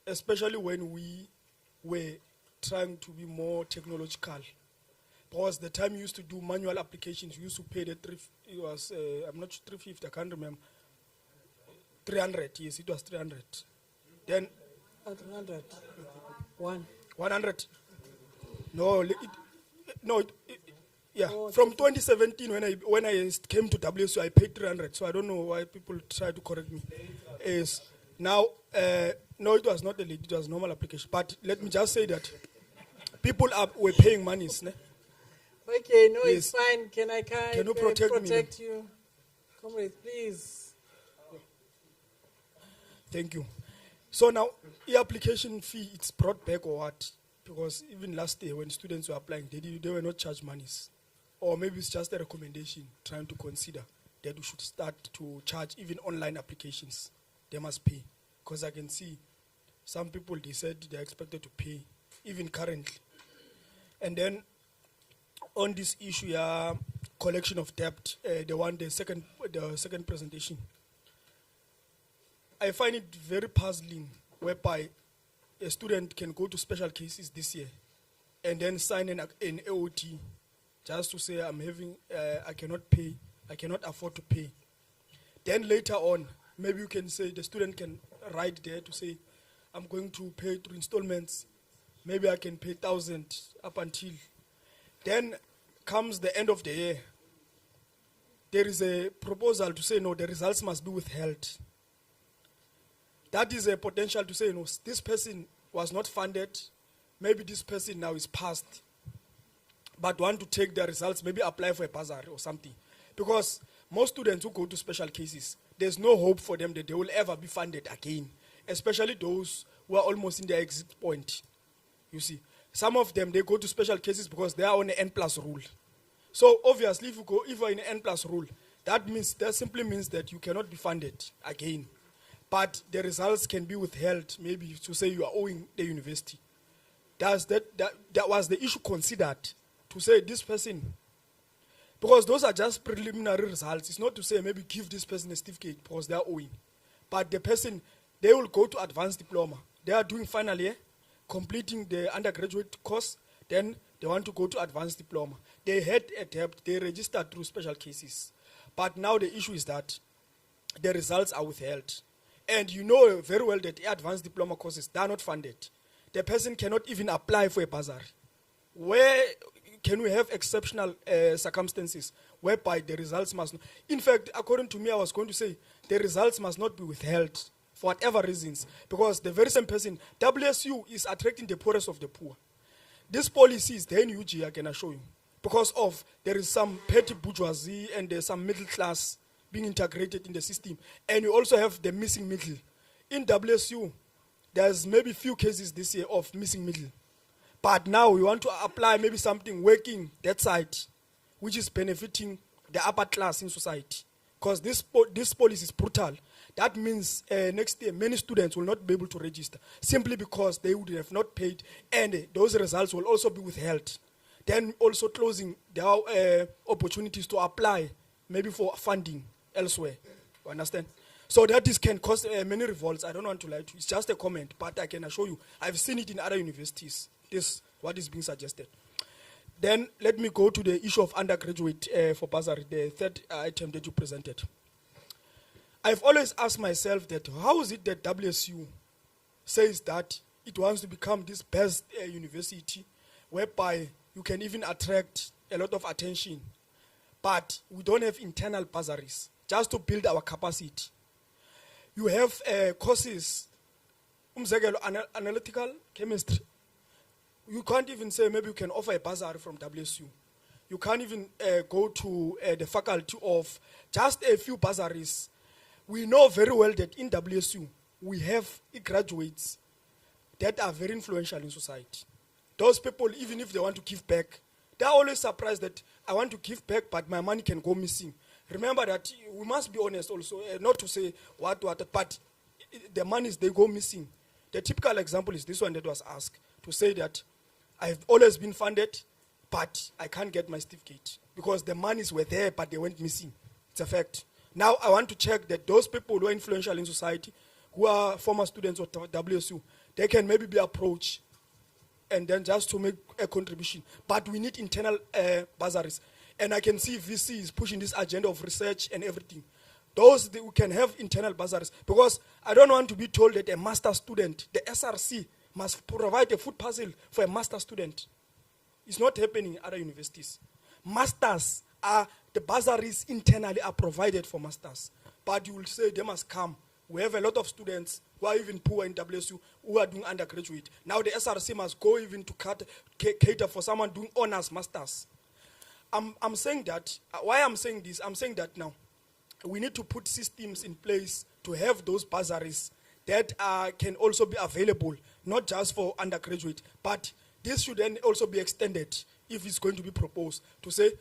especially when we were trying to be more technological. Because the time you used to do manual applications, you used to pay it was, I'm not sure, 350, I can't remember. 300, yes, it was 300. Then 300. 100. No, yeah. From 2017, when I came to WSU, I paid 300. So I don't know why people try to correct me. Is now, no, it was not a late, it was normal application. But let me just say that people were paying monies. Okay, no, Yes. it's fine. Can you protect me? you? Comrade, please. Thank you. So now, the application fee, it's brought back or what? Because even last year when students were applying, they were not charged monies. Or maybe it's just a recommendation trying to consider that we should start to charge even online applications. They must pay. Because I can see some people, they said they're expected to pay, even currently. And then on this issue, collection of debt, the second presentation, I find it very puzzling whereby a student can go to special cases this year and then sign an AOT just to say I cannot pay, I cannot afford to pay. Then later on, maybe you can say the student can write there to say, I'm going to pay through installments. Maybe I can pay 1,000 up until. Then comes the end of the year. There is a proposal to say, no, the results must be withheld. That is a potential to say, no, this person was not funded. Maybe this person now is passed, but want to take the results, maybe apply for a bursary or something. Because most students who go to special cases, there's no hope for them that they will ever be funded again, especially those who are almost in their exit point. You see, some of them, they go to special cases because they are on the N+ rule. So obviously, if you're in an N+ rule, that simply means that you cannot be funded again. But the results can be withheld, maybe to say you are owing the university. That was the issue considered, to say this person, because those are just preliminary results. It's not to say maybe give this person a certificate because they are owing. But the person, they will go to advanced diploma. They are doing final year, completing the undergraduate course. then they want to go to advanced diploma. They had a debt, they registered through special cases. But now the issue is that the results are withheld. And you know very well that advanced diploma courses, they are not funded. The person cannot even apply for a bursary. Where can we have exceptional circumstances whereby the results must not, in fact, according to me, I was going to say the results must not be withheld for whatever reasons, because the very same person, WSU is attracting the poorest of the poor. This policy is there in UG, I can assure you, because of there is some petty bourgeoisie and there's some middle class being integrated in the system, and you also have the missing middle. In WSU, there's maybe few cases this year of missing middle, but now we want to apply maybe something working that side, which is benefiting the upper class in society, because this policy is brutal. That means next year many students will not be able to register simply because they would have not paid, and those results will also be withheld. Then also closing their opportunities to apply maybe for funding elsewhere. You understand? So that this can cause many revolts. I don't want to lie to you. It's just a comment, but I can assure you, I've seen it in other universities. This what is being suggested. Then let me go to the issue of undergraduate for bursary, the third item that you presented. I've always asked myself that how is it that WSU says that it wants to become this best university whereby you can even attract a lot of attention, but we don't have internal bursaries just to build our capacity. You have courses, analytical chemistry. You can't even say maybe you can offer a bursary from WSU. You can't even go to the faculty of just a few bursaries. We know very well that in WSU, we have graduates that are very influential in society. Those people, even if they want to give back, they're always surprised that I want to give back, but my money can go missing. Remember that we must be honest also, not to say what, but the monies, they go missing. The typical example is this one that was asked, to say that I've always been funded, but I can't get my certificate because the monies were there, but they went missing. It's a fact. Now I want to check that those people who are influential in society, who are former students of WSU, they can maybe be approached and then just to make a contribution. But we need internal bursaries. And I can see VC is pushing this agenda of research and everything. Those who can have internal bursaries. Because I don't want to be told that a master student, the SRC, must provide a food parcel for a master student. It's not happening in other universities. Masters are, the bursaries internally are provided for masters. But you will say they must come. We have a lot of students who are even poor in WSU who are doing undergraduate. Now the SRC must go even to cater for someone doing honors masters. I'm saying that, why I'm saying this, I'm saying that now we need to put systems in place to have those bursaries that can also be available, not just for undergraduate, but this should then also be extended if it's going to be proposed to say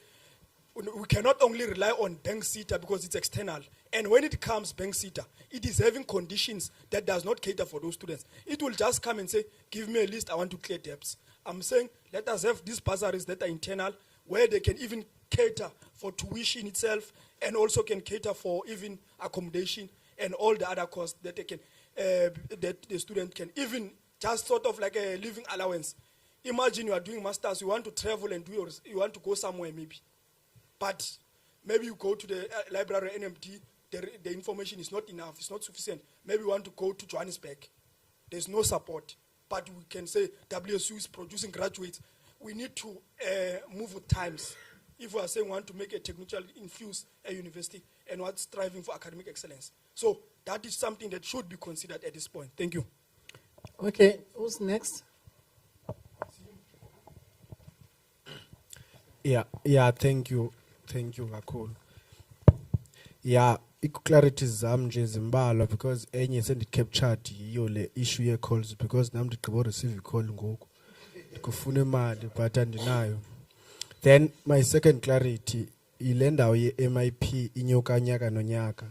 we cannot only rely on bank SETA because it's external. And when it comes bank SETA, it is having conditions that does not cater for those students. It will just come and say, give me a list, I want to clear debts. I'm saying let us have these bursaries that are internal, where they can even cater for tuition itself and also can cater for even accommodation and all the other costs that they can, that the student can even just sort of like a living allowance. Imagine you are doing masters, you want to travel and you want to go somewhere maybe. But maybe you go to the library NMD, the information is not enough, it's not sufficient. Maybe you want to go to Johannesburg. There's no support. But we can say WSU is producing graduates. We need to move with times. If we are saying we want to make a technically infused university and what's striving for academic excellence. So that is something that should be considered at this point. Thank you. Okay, who's next? Yeah, thank you kakhulu. Yeah, clarity zam nje zimbalwa because enye sendicaptured yiyo le issue ye calls because nam ndigqiba receive call ngoku kufuna imali but andinayo. Then my second clarity ile ndawo ye MIP inyuka nyaka nonyaka.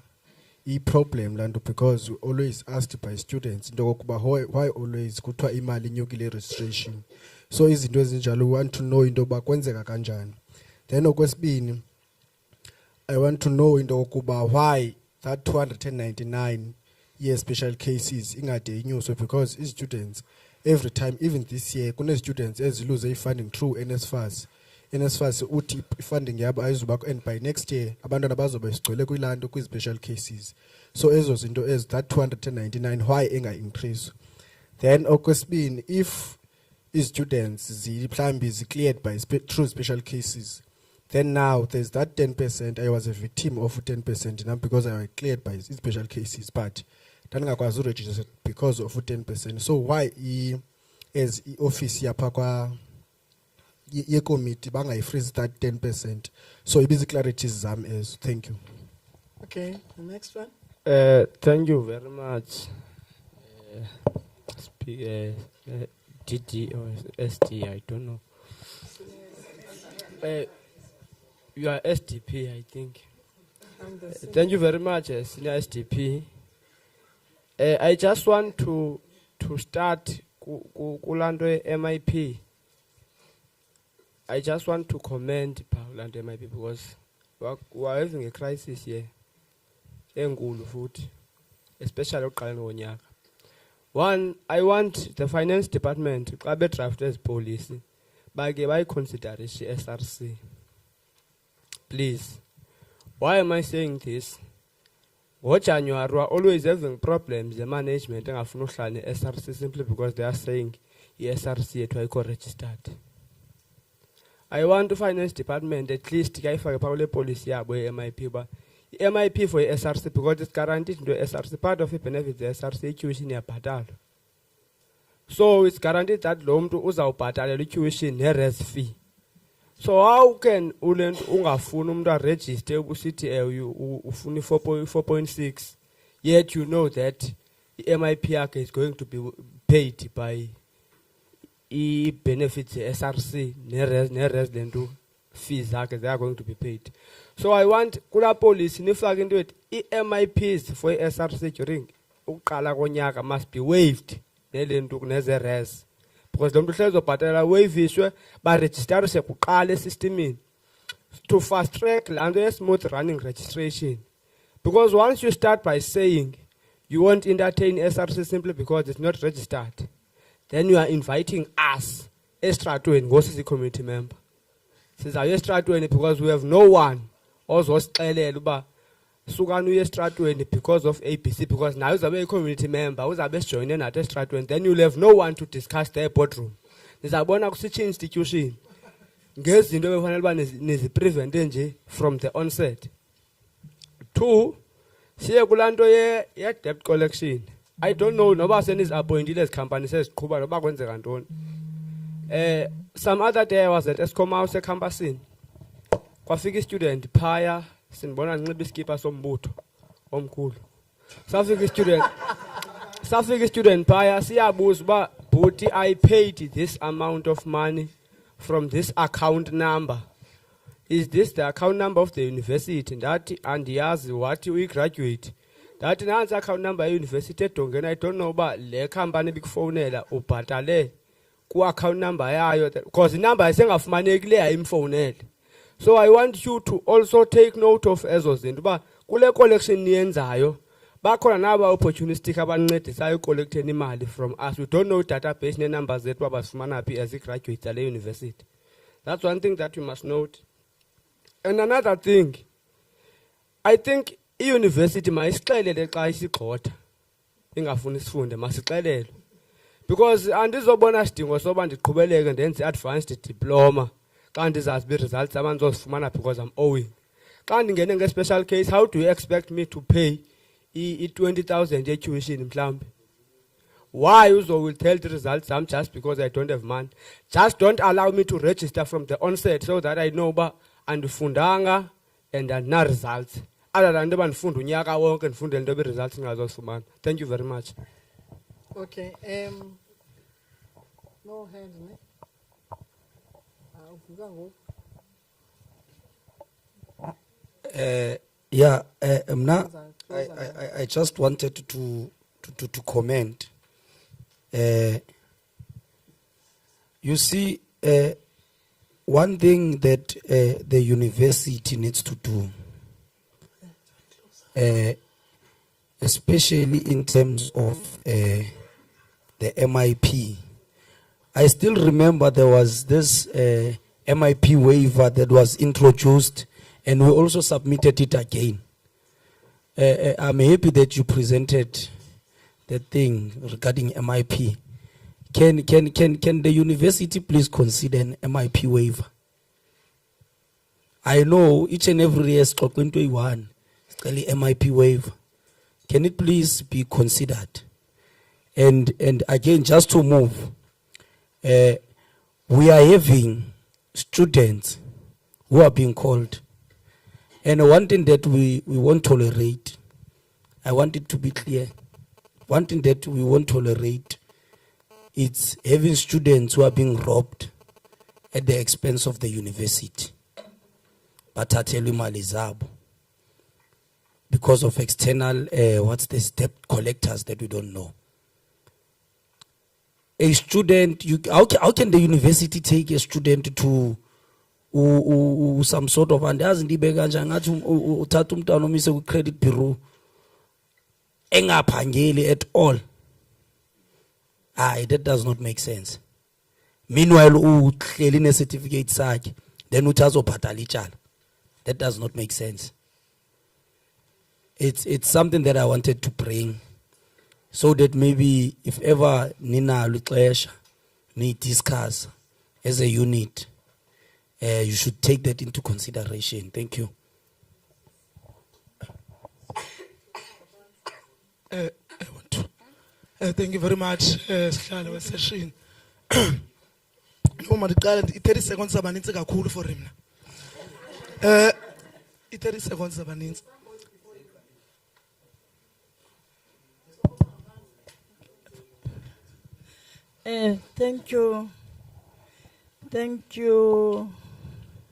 I-problem lanto because we always asked by students into kokuba why always kuthiwa imali inyukile registration. So izinto ezinjalo we want to know into yoba kwenzeka kanjani. Then okwesibini I want to know into yokuba why that 299 year special cases ingade inyuswe because students every time, even this year, kune students as lose a funding through NSFAS. NSFAS uthi funding yabo ayizuba, and by next year abantwana bazobe sigcwele kwilanto kwi-special cases. So ezo zinto as that 299 why enga increase. Then okwesibini, if students zimhlawumbi cleared by through special cases, then now there's that 10%. I was a victim of 10% now because I was cleared by special cases, but ndandingakwazi uregister because of 10%. So why as office yapha ye committee freeze that 10%? So it is clarities zam as. Thank you. Okay, the next one. Thank you very much. DD or SD, I don't know. You are SDP, I think. Thank you very much, Senior SDP. I just want to start Kulando MIP. I just want to commend Kulando MIP because we are having a crisis here. Enkulu futhi, especially uqala ngonyaka. One, I want the finance department xa be draft as policy bake bayiconsider SRC. Please. Why am I saying this? January, we are always having problems the management engafuna uhlala SRC simply because they are saying SRC yethu ayikho registered. I want the finance department at least kayifake phakule policy yabo MIP ba MIP for SRC because it's guaranteed to SRC. Part of the benefits SRC tuition iyabhatalwa. So it's guaranteed that lo muntu uzawubhatalela tuition ne-res fee. So how can ungafuni umuntu register ubusithi ufuni 4.6 yet you know that the MIP yakhe is going to be paid by benefits SRC ne-res lentu fees zakhe, they are going to be paid. So I want kula policy nifake into it MIPs for SRC during uqala konyaka must be waived nelentu neze-res. Because lo muntu hlezobhatala waivishwe baregisterise kuqala esystemini to fast track lanto smooth running registration. Because once you start by saying you won't entertain SRC simply because it's not registered, then you are inviting us estratweni ngosisi community member. Sizawuya estratweni because we have no one ozosixelela uba sukani uye estratweni because of ABC, because now uzabe a community member uzabe sijoyine nathi estratweni, then you'll have no one to discuss their boardroom. Nizabona kusitsha institution ngezinto ebefanele uba niziprevente nje from the onset. Two, siye kulanto ye debt collection. I don't know noba senizi-appointile ezi company seziqhuba noba kwenzeka ntoni. Some other day I was at Eskom House ecampusini. Kwafika student phaya sinibona nxiba iskipa sombutho omkhulu. Safika student phaya siyabuza uba bhuti I paid this amount of money from this account number. Is this the account number of the university? Ndathi andiyazi wathi uyi-graduate. Ndathi nansi account number ye-university edongeni. I don't know uba le company bikufonela ubhatale ku-account number yayo because inumber ayisengafumaneki le ayimfonele. So I want you to also take note of ezo zinto uba kule collection niyenzayo bakhona naba opportunistic abancedisayo collecteni imali from us. We don't know database ne-numbers zethu abazifumana phi as i-graduates at the university. That's one thing that you must note. And another thing, I think i-university mayisixelele xa isigxotha ingafuni sifunde masixelele. Because andizobona sidingo soba ndiqhubeleke ndenze advanced diploma xa ndizazi results abandizozifumana because I'm owing. Xa ndingene nge-special case, how do you expect me to pay i-20,000 ye-tuition mhlawumbi? Why will tell the results just because I don't have money? Just don't allow me to register from the onset so that I know ba andifundanga and andina results. Other than ntoba ndifunda unyaka wonke ndifundele into results ngazozifumana. Thank you very much. Okay, no hands, ne? I just wanted to comment. You see, one thing that the university needs to do, especially in terms of the MIP, I still remember there was this MIP waiver that was introduced, and we also submitted it again. I'm happy that you presented the thing regarding MIP. Can the university please consider an MIP waiver? I know each and every year, 21, it's really MIP waiver. Can it please be considered? And again, just to move, we are having students who are being called. And one thing that we won't tolerate, I want it to be clear, one thing that we won't tolerate, it's having students who are being robbed at the expense of the university. But I tell you, Malizabo, because of external, debt collectors that we don't know. A student, how can the university take a student to some sort of, and doesn't credit bureau at all? That does not make sense. Meanwhile, clearly a certificate sake, then that does not make sense. It's something that I wanted to bring, so that maybe if ever Nina Lutlesha need discuss as a unit, you should take that into consideration. Thank you. I want to thank you very much, Sihlalo session. Noma ndiqala 30 seconds abaninzi kakhulu for him. 30 seconds abaninzi. Thank you,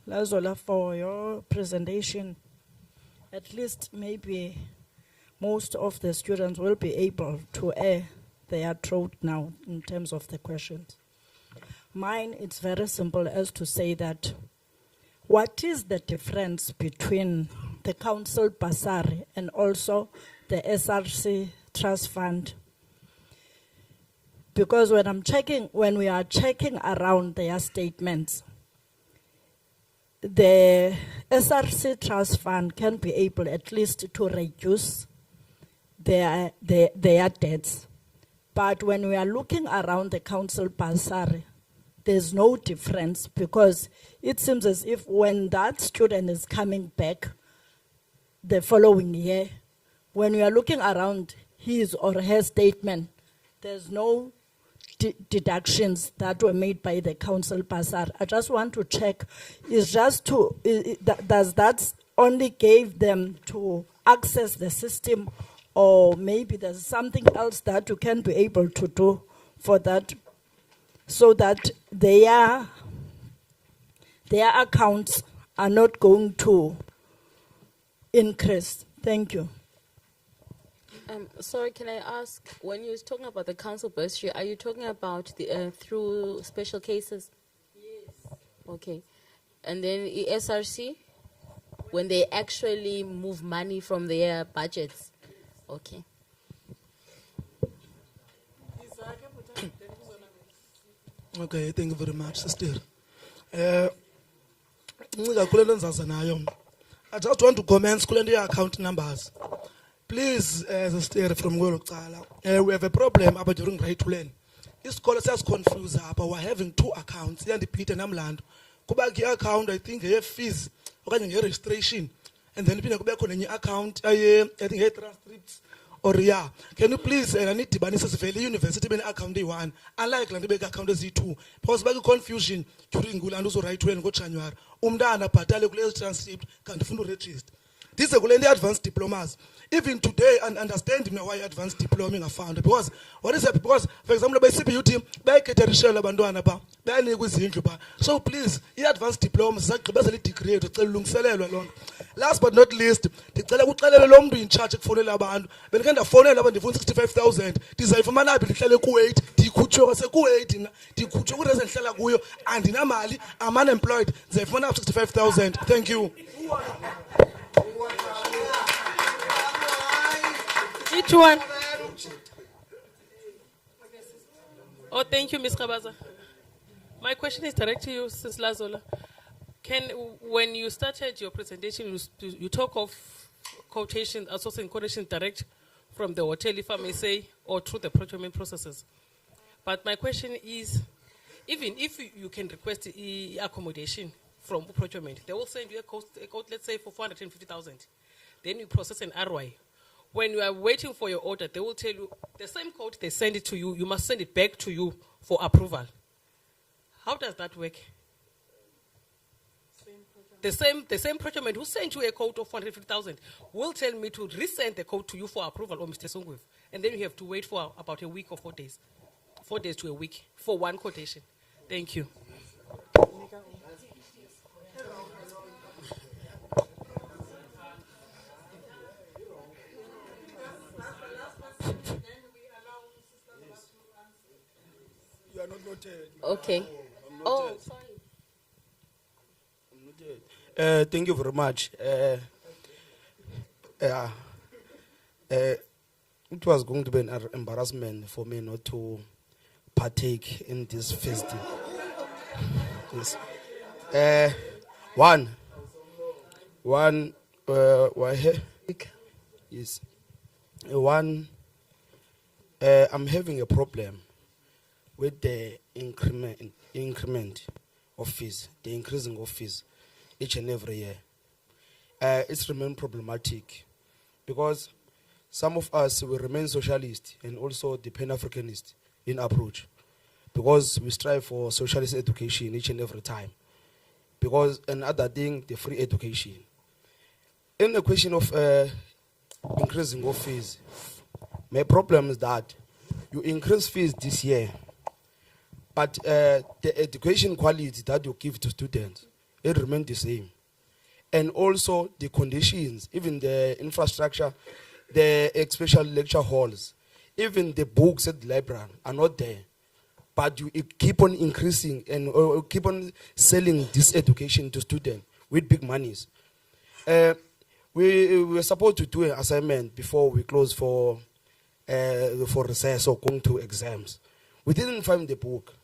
Lazola, for your presentation. At least maybe most of the students will be able to air their throat now in terms of the questions. Mine, it's very simple as to say that what is the difference between the council bursary and also the SRC trust fund? Because when we are checking around their statements, the SRC trust fund can be able at least to reduce their debts. But when we are looking around the council bursary, there's no difference, because it seems as if when that student is coming back the following year, when we are looking around his or her statement, there's no deductions that were made by the council bursary. I just want to check, does that only give them to access the system, or maybe there's something else that you can be able to do for that, so that their accounts are not going to increase? Thank you. Sorry, can I ask, when you're talking about the council bursary, are you talking about the through special cases? Yes. Okay. And then the SRC, when they actually move money from their budgets? Okay. Okay, thank you very much, sister. I just want to comment on the account numbers. Please, sister from Golokala, we have a problem about during right to learn. This scholar says confused, but we're having two accounts. And the Peter Namland, go back your account, I think you have fees, or registration, and then you go back on your account, I think you have transcripts. Or yeah, can you please? I need to banish the university account day one. Unlike the big account Z2, because by confusion during Gulando's right to go January. Umdana patale transcript can't find register. This is a advanced diplomas. Even today, and understand why advanced diploma are found. Because what is it? Because, for example, by CPU team, by Caterishell Abanduana, by Neguzinjuba. So please, advanced diplomas, degree to last but not least, the in charge of phone Laban, but kind of phone Laban, 65,000. Design for man, I believe Kuwait, the Kucho, Kuwait, the Kucho doesn't Salaguyo, and in Amali, I'm unemployed. They phone up 65,000. Thank you. Each one. Oh, thank you, Ms. Kabaza. My question is direct to you, Sis Lazola. When you started your presentation, you talk of quotation, associating quotation direct from the hotel, if I may say, or through the procurement processes. But my question is, even if you can request accommodation from procurement, they will send you a quote, let's say, for 450,000. Then you process an RY. When you are waiting for your order, they will tell you the same quote they send it to you, you must send it back to you for approval. How does that work? The same procurement who sent you a quote of 450,000 will tell me to resend the quote to you for approval, or Mr. Songwev. And then you have to wait for about a week or 4 days. 4 days to a week for one quotation. Thank you. You are not noted. Okay. Oh, sorry. Thank you very much. It was going to be an embarrassment for me not to partake in this festive. Yes. Why? Yes. I'm having a problem with the increment of fees, the increasing of fees each and every year. It's remain problematic because some of us will remain socialist and also the Pan-Africanist in approach, because we strive for socialist education each and every time. Because another thing, the free education. In the question of increasing of fees, my problem is that you increase fees this year, but the education quality that you give to students, it remains the same. And also the conditions, even the infrastructure, the special lecture halls, even the books at the library are not there. But you keep on increasing and keep on selling this education to students with big monies. We were supposed to do an assignment before we close for recess or going to exams. We didn't find the book.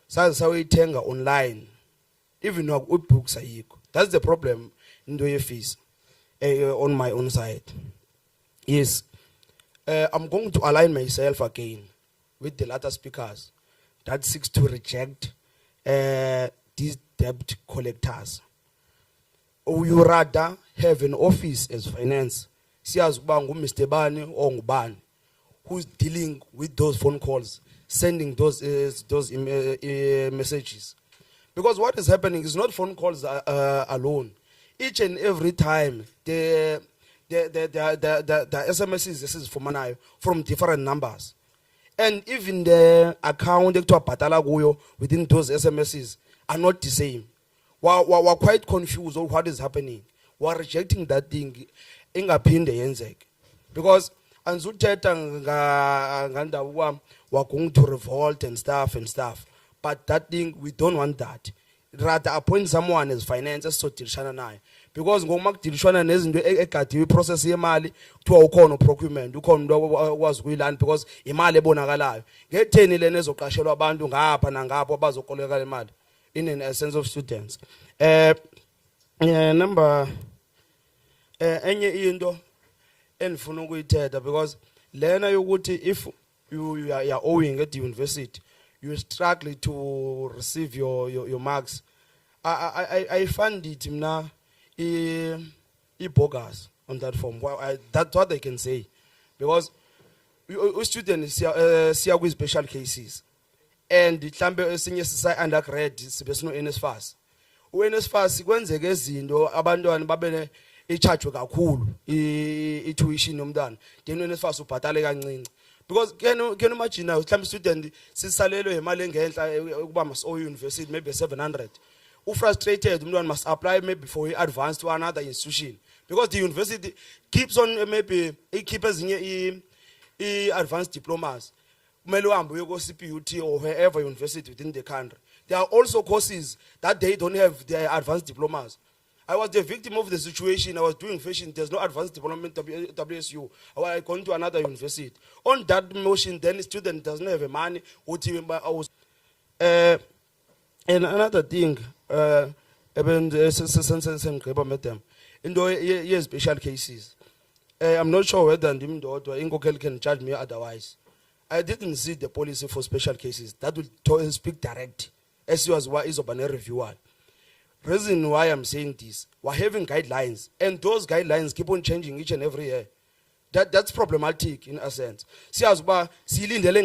So we tenga online. Even though books are equal. That's the problem in the fees on my own side. Yes, I'm going to align myself again with the latter speakers that seeks to reject these debt collectors. Or you rather have an office as finance, see as Mr. Bani or Ngubani, who's dealing with those phone calls, sending those messages. Because what is happening is not phone calls alone. Each and every time, the SMSs, this is from different numbers. And even the account within those SMSs are not the same. We're quite confused on what is happening. We're rejecting that thing. Because we're going to revolt and stuff. But that thing, we don't want that. Rather appoint someone as finance so tilshana naye. Because ngomak tilshana nezinto ekade process yemali to ukhona procurement ukhona umuntu wazi kuyiland because imali ebonakalayo. Ngetheni lena ezoqashelwa abantu ngapha nangapha abazokoleka imali in a sense of students. Number enye into endifuna ukuyithetha because lena yokuthi if you are owing at the university, you struggle to receive your marks. I find it bogus on that form. That's what I can say. Because students see with special cases. And the mhlambe esinye sisa undergrad sibe sino NSFAS. NSFAS kwenzeke izinto abantwana babene icharge kakhulu i-tuition yomntwana. Then NSFAS ubhatale kancinci. Because can you imagine now, some student sisalelwe imali engenhla ukuba mas university maybe 700. Frustrated, one must apply maybe for advance to another institution because the university keeps on maybe it keeps in advanced diplomas. CPUT or wherever university within the country. There are also courses that they don't have their advanced diplomas. I was the victim of the situation. I was doing fashion. There's no advanced development WSU. I was going to another university. On that motion, then the student doesn't have a money. And another thing, even madam, in the special cases, I'm not sure whether Inkokel can charge me otherwise. I didn't see the policy for special cases. That will speak direct. As you as what is a reviewer. Reason why I'm saying this, we're having guidelines, and those guidelines keep on changing each and every year. That's problematic in a sense. See as well, silindele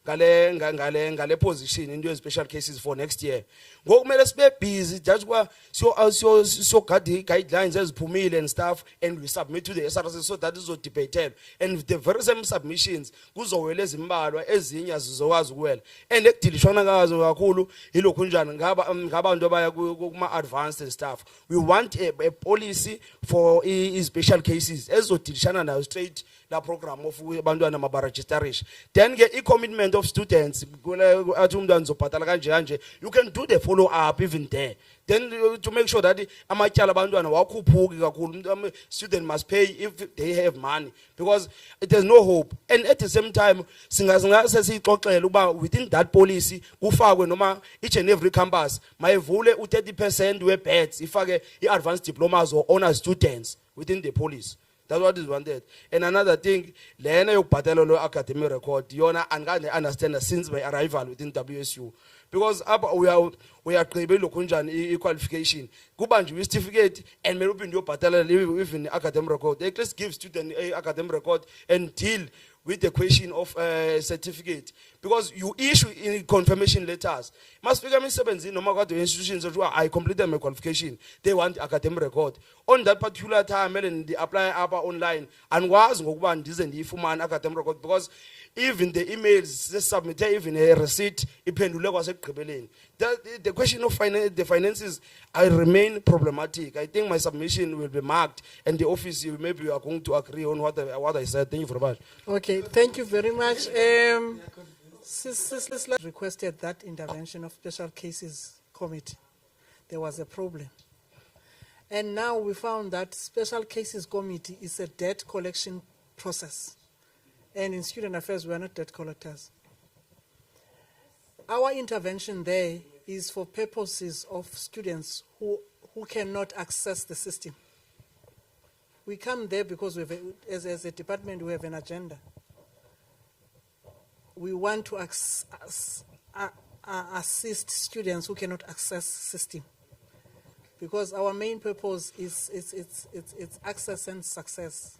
ngale position in those special cases for next year. Ngokumele sibe busy just kwa so guidelines eziphumile and stuff, and we submit to the SRC so that is debated, and the very same submissions kuzowela ezimbalwa ezinye azizokwazi ukuwela, and ekudilishwana kazo kakhulu yilokhu njani ngabantu abaya kuma advanced and stuff. We want a policy for special cases ezodilishana nayo straight la program of abantwana mabaregistration. Then get a commitment of students, you can do the follow up even there. Then to make sure that student must pay if they have money, because there's no hope. And at the same time, within that policy, each and every campus, my vule 30% were beds if I get advanced diplomas or honor students within the police. That's what is wanted. And another thing, Lena Patelo academic record, Yona and I understand that since my arrival within WSU. Because we are creating Lokunjan qualification. Kubanju certificate and Merupin Patella even academic record. They just give student a academic record and deal with the question of certificate, because you issue in confirmation letters. Must figure me 17 no matter what the institutions I completed my qualification. They want academic record. On that particular time, and they apply online and was one doesn't if man academic record, because even the emails they submitted, even a receipt, the question of the finances I remain problematic. I think my submission will be marked, and the office maybe you are going to agree on what I said. Thank you very much. Okay, thank you very much. Requested that intervention of Special Cases Committee. There was a problem. And now we found that Special Cases Committee is a debt collection process. And in student affairs, we are not debt collectors. Our intervention there is for purposes of students who cannot access the system. We come there because we have as a department, we have an agenda. We want to assist students who cannot access system, because our main purpose is it's access and success.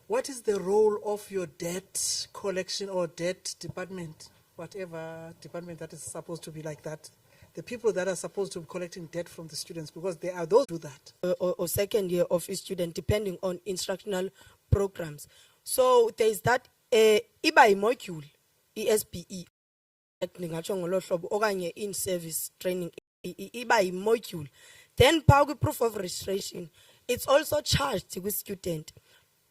What is the role of your debt collection or debt department, whatever department that is supposed to be like that? The people that are supposed to be collecting debt from the students, because they are those who do that. Or second year of a student, depending on instructional programs. So there is that iba module, ESPE, in service training, iba module. Then power proof of registration, it's also charged with student.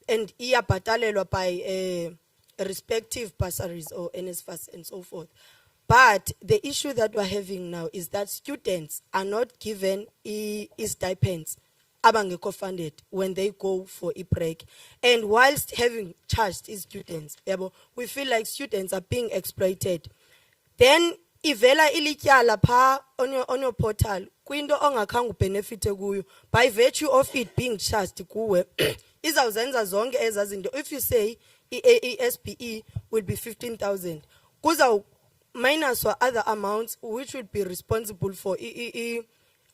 And iya batalelwa by respective bursaries or NSFAS and so forth. But the issue that we're having now is that students are not given stipends abangeko funded when they go for a break. And whilst having charged students, we feel like students are being exploited. Then ivela ilityala pa on your portal, kwindo ongakhange benefit kuyo, by virtue of it being charged kuwe. If you say ESPE will be 15,000, kuza minus or other amounts which would be responsible for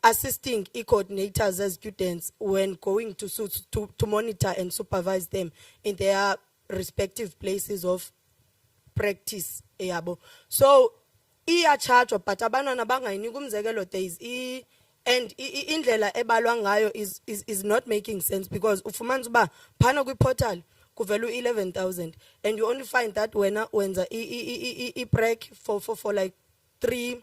assisting coordinators as students when going to monitor and supervise them in their respective places of practice. So charge but abantwana bangayinika umzekelo days and indlela ebalwa ngayo is not making sense, because ufumanisa uba phana kwi-portal kuvela 11,000 and you only find that wena wenza break for like 3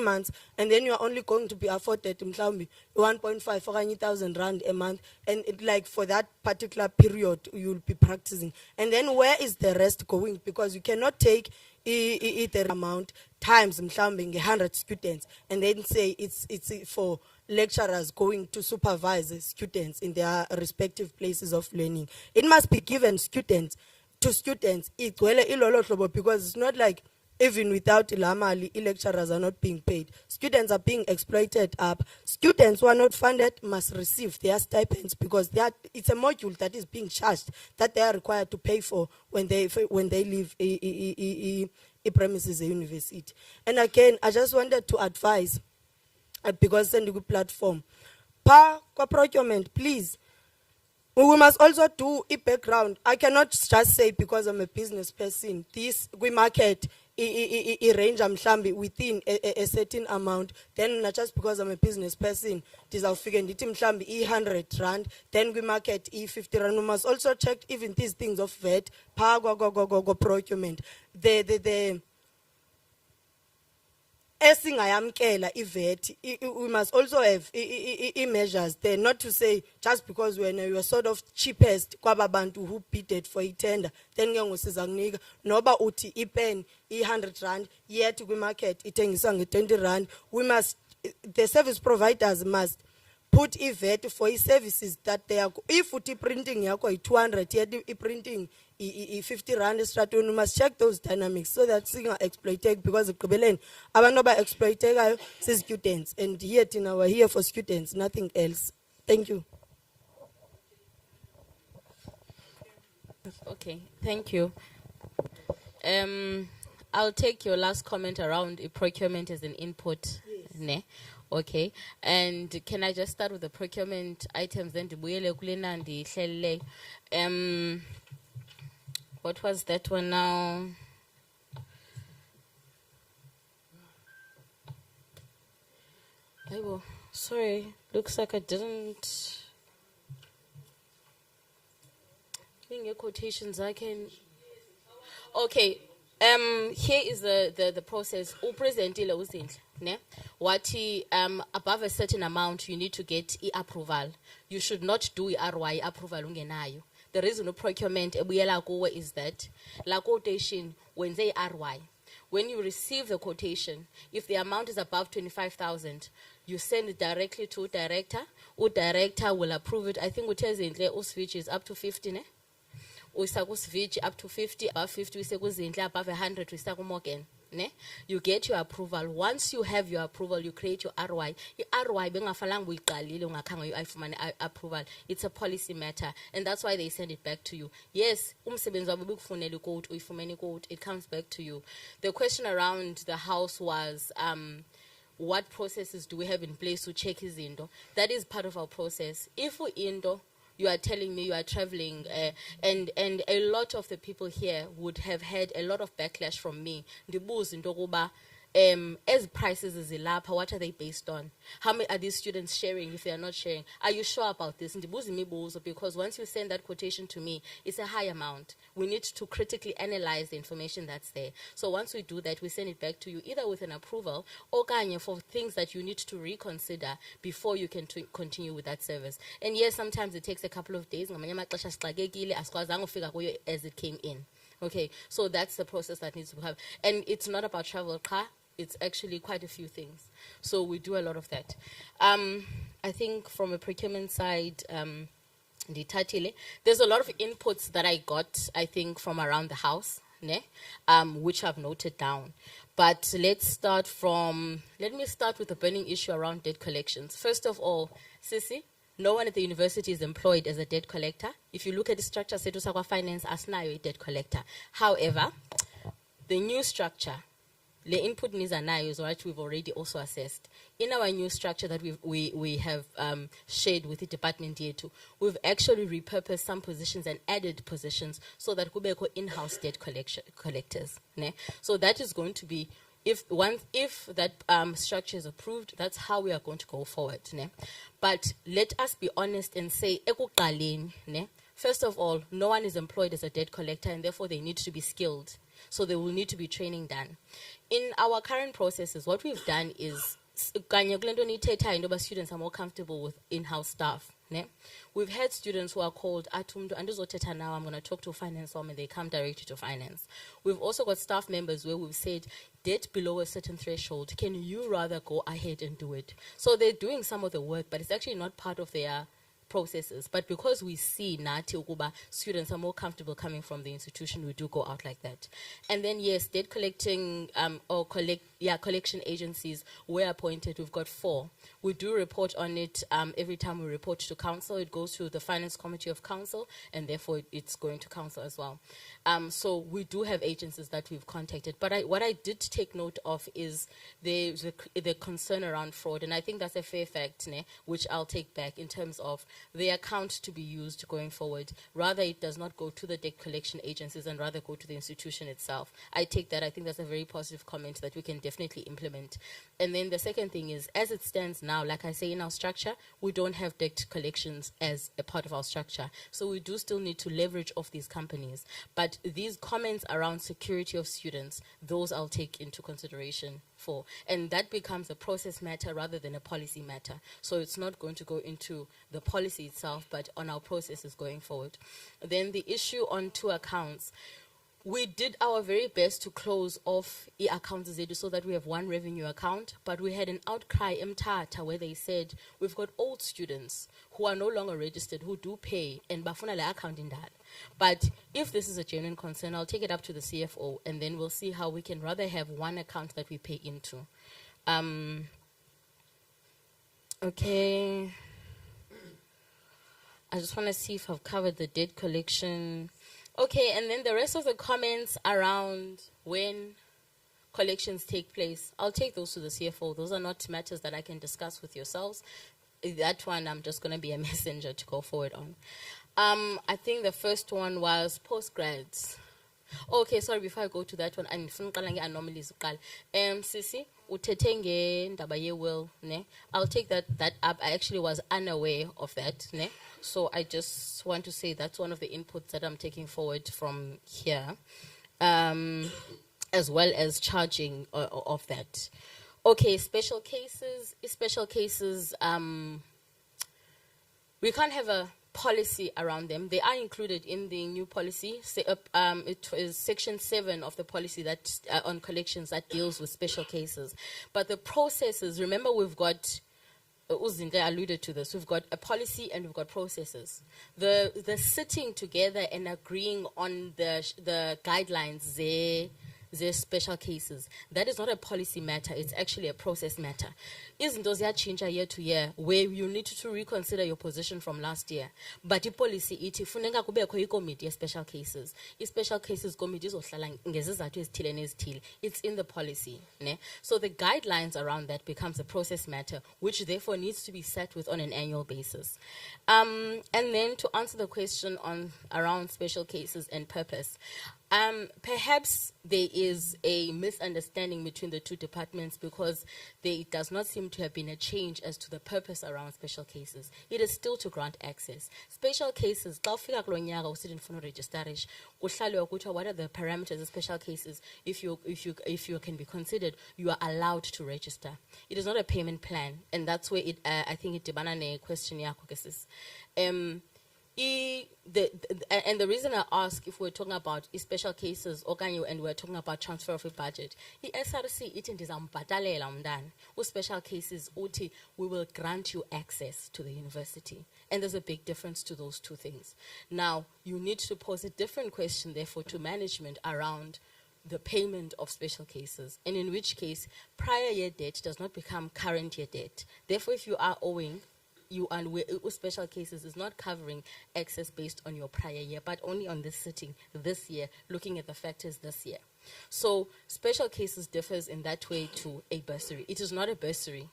months, and then you are only going to be afforded mhlawumbi 1.5 okanye 1,000 rand a month, and like for that particular period you'll be practicing. And then where is the rest going? Because you cannot take the amount times mhlawumbi 100 students and then say it's for lecturers going to supervise students in their respective places of learning. It must be given students to students, because it's not like even without Ilamali, lecturers are not being paid. Students are being exploited up. Students who are not funded must receive their stipends because it's a module that is being charged that they are required to pay for when they leave a premises, a university. And again, I just wanted to advise, because sending a platform, procurement, please. We must also do a background. I cannot just say because I'm a business person, this we market a range mhlambi within a certain amount. Then not just because I'm a business person, this I'll figure mhlambi 100 rand. Then we market 50 rand. We must also check even these things of VAT, procurement. We must also have measures there, not to say just because when you are sort of cheapest kwababantu who bidded for a tender, then noba uti ipen 100 rand, yet we market itengiswa 20 rand. We must, the service providers must put VAT for services that they are. If uti printing yako 200, yet printing 50 rand stratun, we must check those dynamics so that singer exploited because the Kubelen Abanoba exploited students, and yet in our here for students, nothing else. Thank you. Okay, thank you. I'll take your last comment around procurement as an input. Yes. Ne? Okay, and can I just start with the procurement items, then what was that one now? Oh, sorry, looks like I didn't. Being your quotations, I can. Okay, here is the process. Above a certain amount, you need to get approval. You should not do RY approval. The reason of procurement is that la quotation when they RY. When you receive the quotation, if the amount is above 25,000, you send it directly to director. Or director will approve it. I think what tells switch is up to 50, ne? Switch up to 50, above 50, above 100, ne? You get your approval. Once you have your approval, you create your RY. RY approval. It's a policy matter, and that's why they send it back to you. Yes, it comes back to you. The question around the house was what processes do we have in place to check his indo? That is part of our process. If we indo, you are telling me you are traveling, and a lot of the people here would have had a lot of backlash from me. As prices is elapsed, what are they based on? How many are these students sharing if they are not sharing? Are you sure about this? Because once you send that quotation to me, it's a high amount. We need to critically analyze the information that's there. So once we do that, we send it back to you either with an approval or for things that you need to reconsider before you can continue with that service. And yes, sometimes it takes a couple of days as it came in. Okay, so that's the process that needs to happen. And it's not about travel car. It's actually quite a few things. So we do a lot of that. I think from a procurement side, there's a lot of inputs that I got, I think, from around the house, which I've noted down. But let me start with the burning issue around debt collections. First of all, Sisi, no one at the university is employed as a debt collector. If you look at the structure, Statutes of Finance, asnayo a debt collector. However, the new structure, the input needs is what we've already also assessed. In our new structure that we have shared with the department here too, we've actually repurposed some positions and added positions so that we have in-house debt collectors. Ne? So that is going to be, if that structure is approved, that's how we are going to go forward. Ne? But let us be honest and say, ne? First of all, no one is employed as a debt collector, and therefore they need to be skilled. So there will need to be training done. In our current processes, what we've done is, students are more comfortable with in-house staff. Ne? We've had students who are called, now I'm going to talk to finance and they come directly to finance. We've also got staff members where we've said, debt below a certain threshold, can you rather go ahead and do it? So they're doing some of the work, but it's actually not part of their processes. But because we see nathi ukuba students are more comfortable coming from the institution, we do go out like that. And then yes, debt collecting collection agencies were appointed. We've got 4. We do report on it every time we report to council. It goes to the finance committee of council, and therefore it's going to council as well. So we do have agencies that we've contacted. But what I did take note of is the concern around fraud, and I think that's a fair fact, which I'll take back in terms of the account to be used going forward. Rather, it does not go to the debt collection agencies and rather go to the institution itself. I take that. I think that's a very positive comment that we can definitely implement. And then the second thing is, as it stands now, like I say, in our structure, we don't have debt collections as a part of our structure. So we do still need to leverage off these companies. But these comments around security of students, those I'll take into consideration for. And that becomes a process matter rather than a policy matter. So it's not going to go into the policy itself, but on our processes going forward. Then the issue on 2 accounts. We did our very best to close off accounts so that we have 1 revenue account, but we had an outcry eMthatha where they said we've got old students who are no longer registered who do pay and bafuna le account in that. But if this is a genuine concern, I'll take it up to the CFO and then we'll see how we can rather have 1 account that we pay into. Okay. I just want to see if I've covered the debt collection. Okay, and then the rest of the comments around when collections take place, I'll take those to the CFO. Those are not matters that I can discuss with yourselves. That one, I'm just going to be a messenger to go forward on. I think the first one was postgrads. Okay, sorry, before I go to that one, I'm anomalies. Sisi, uthethe ndaba ye-will, ne? I'll take that up. I actually was unaware of that, ne? So I just want to say that's one of the inputs that I'm taking forward from here, as well as charging of that. Okay, special cases, we can't have a policy around them. They are included in the new policy. It is section 7 of the policy that on collections that deals with special cases. But the processes, remember we've got, Uzinde alluded to this, we've got a policy and we've got processes. The sitting together and agreeing on the guidelines, the special cases, that is not a policy matter, it's actually a process matter. Isn't those change year to year where you need to reconsider your position from last year? But the policy iti funenga kubekho committee special cases. Special cases committees ohlala ngezizathu ezithile nezithile. It's in the policy, ne? So the guidelines around that becomes a process matter, which therefore needs to be set with on an annual basis. And then to answer the question on around special cases and purpose, perhaps there is a misunderstanding between the 2 departments because there does not seem to have been a change as to the purpose around special cases. It is still to grant access. Special cases, what are the parameters of special cases? If you can be considered, you are allowed to register. It is not a payment plan, and that's where I think it debana question and the reason I ask if we're talking about special cases and we're talking about transfer of a budget, SRC it is special cases we will grant you access to the university, and there's a big difference to those 2 things. Now you need to pose a different question therefore to management around the payment of special cases, and in which case prior year debt does not become current year debt. Therefore, if you are owing, special cases is not covering excess based on your prior year, but only on this sitting this year, looking at the factors this year. So special cases differs in that way to a bursary. It is not a bursary.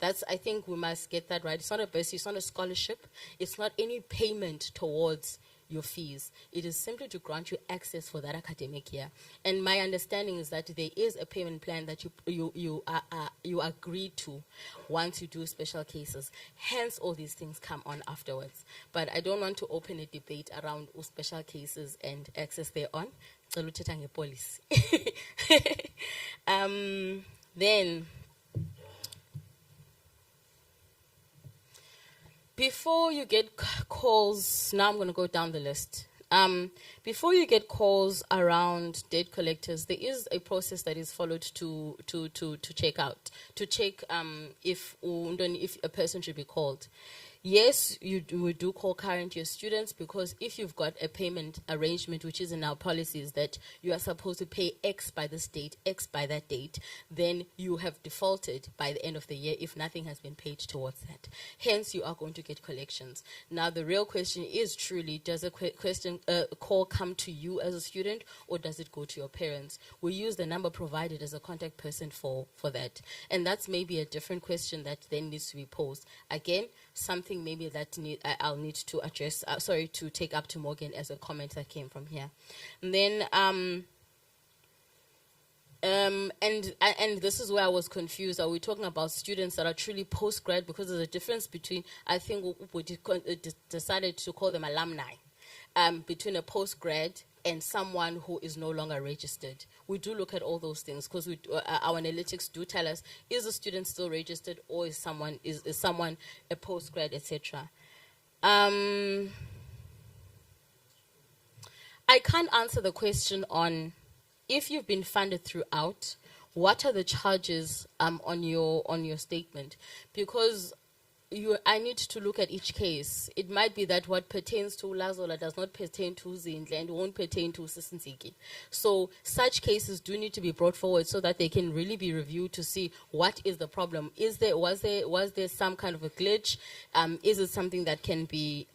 I think we must get that right. It's not a bursary, it's not a scholarship, it's not any payment towards your fees. It is simply to grant you access for that academic year. And my understanding is that there is a payment plan that you agree to once you do special cases. Hence, all these things come on afterwards. But I don't want to open a debate around special cases and access thereon. Policy. Then, before you get calls, now I'm going to go down the list. Before you get calls around debt collectors, there is a process that is followed to check if a person should be called. Yes, we do call current year students, because if you've got a payment arrangement, which is in our policies, that you are supposed to pay X by this date, X by that date, then you have defaulted by the end of the year if nothing has been paid towards that. Hence, you are going to get collections. Now, the real question is truly, does a call come to you as a student, or does it go to your parents? We use the number provided as a contact person for that. And that's maybe a different question that then needs to be posed. Again, something maybe that I'll need to address, to take up to Morgan as a comment that came from here. And then, and this is where I was confused. Are we talking about students that are truly post-grad? Because there's a difference between, I think we decided to call them alumni, between a post-grad and someone who is no longer registered. We do look at all those things, because our analytics do tell us, is the student still registered, or is someone a postgrad, etc. I can't answer the question on if you've been funded throughout, what are the charges on your statement, because I need to look at each case. It might be that what pertains to Lazola does not pertain to Zindle and won't pertain to Sisinsiki. So such cases do need to be brought forward so that they can really be reviewed to see what is the problem. Was there some kind of a glitch? Is it something that can be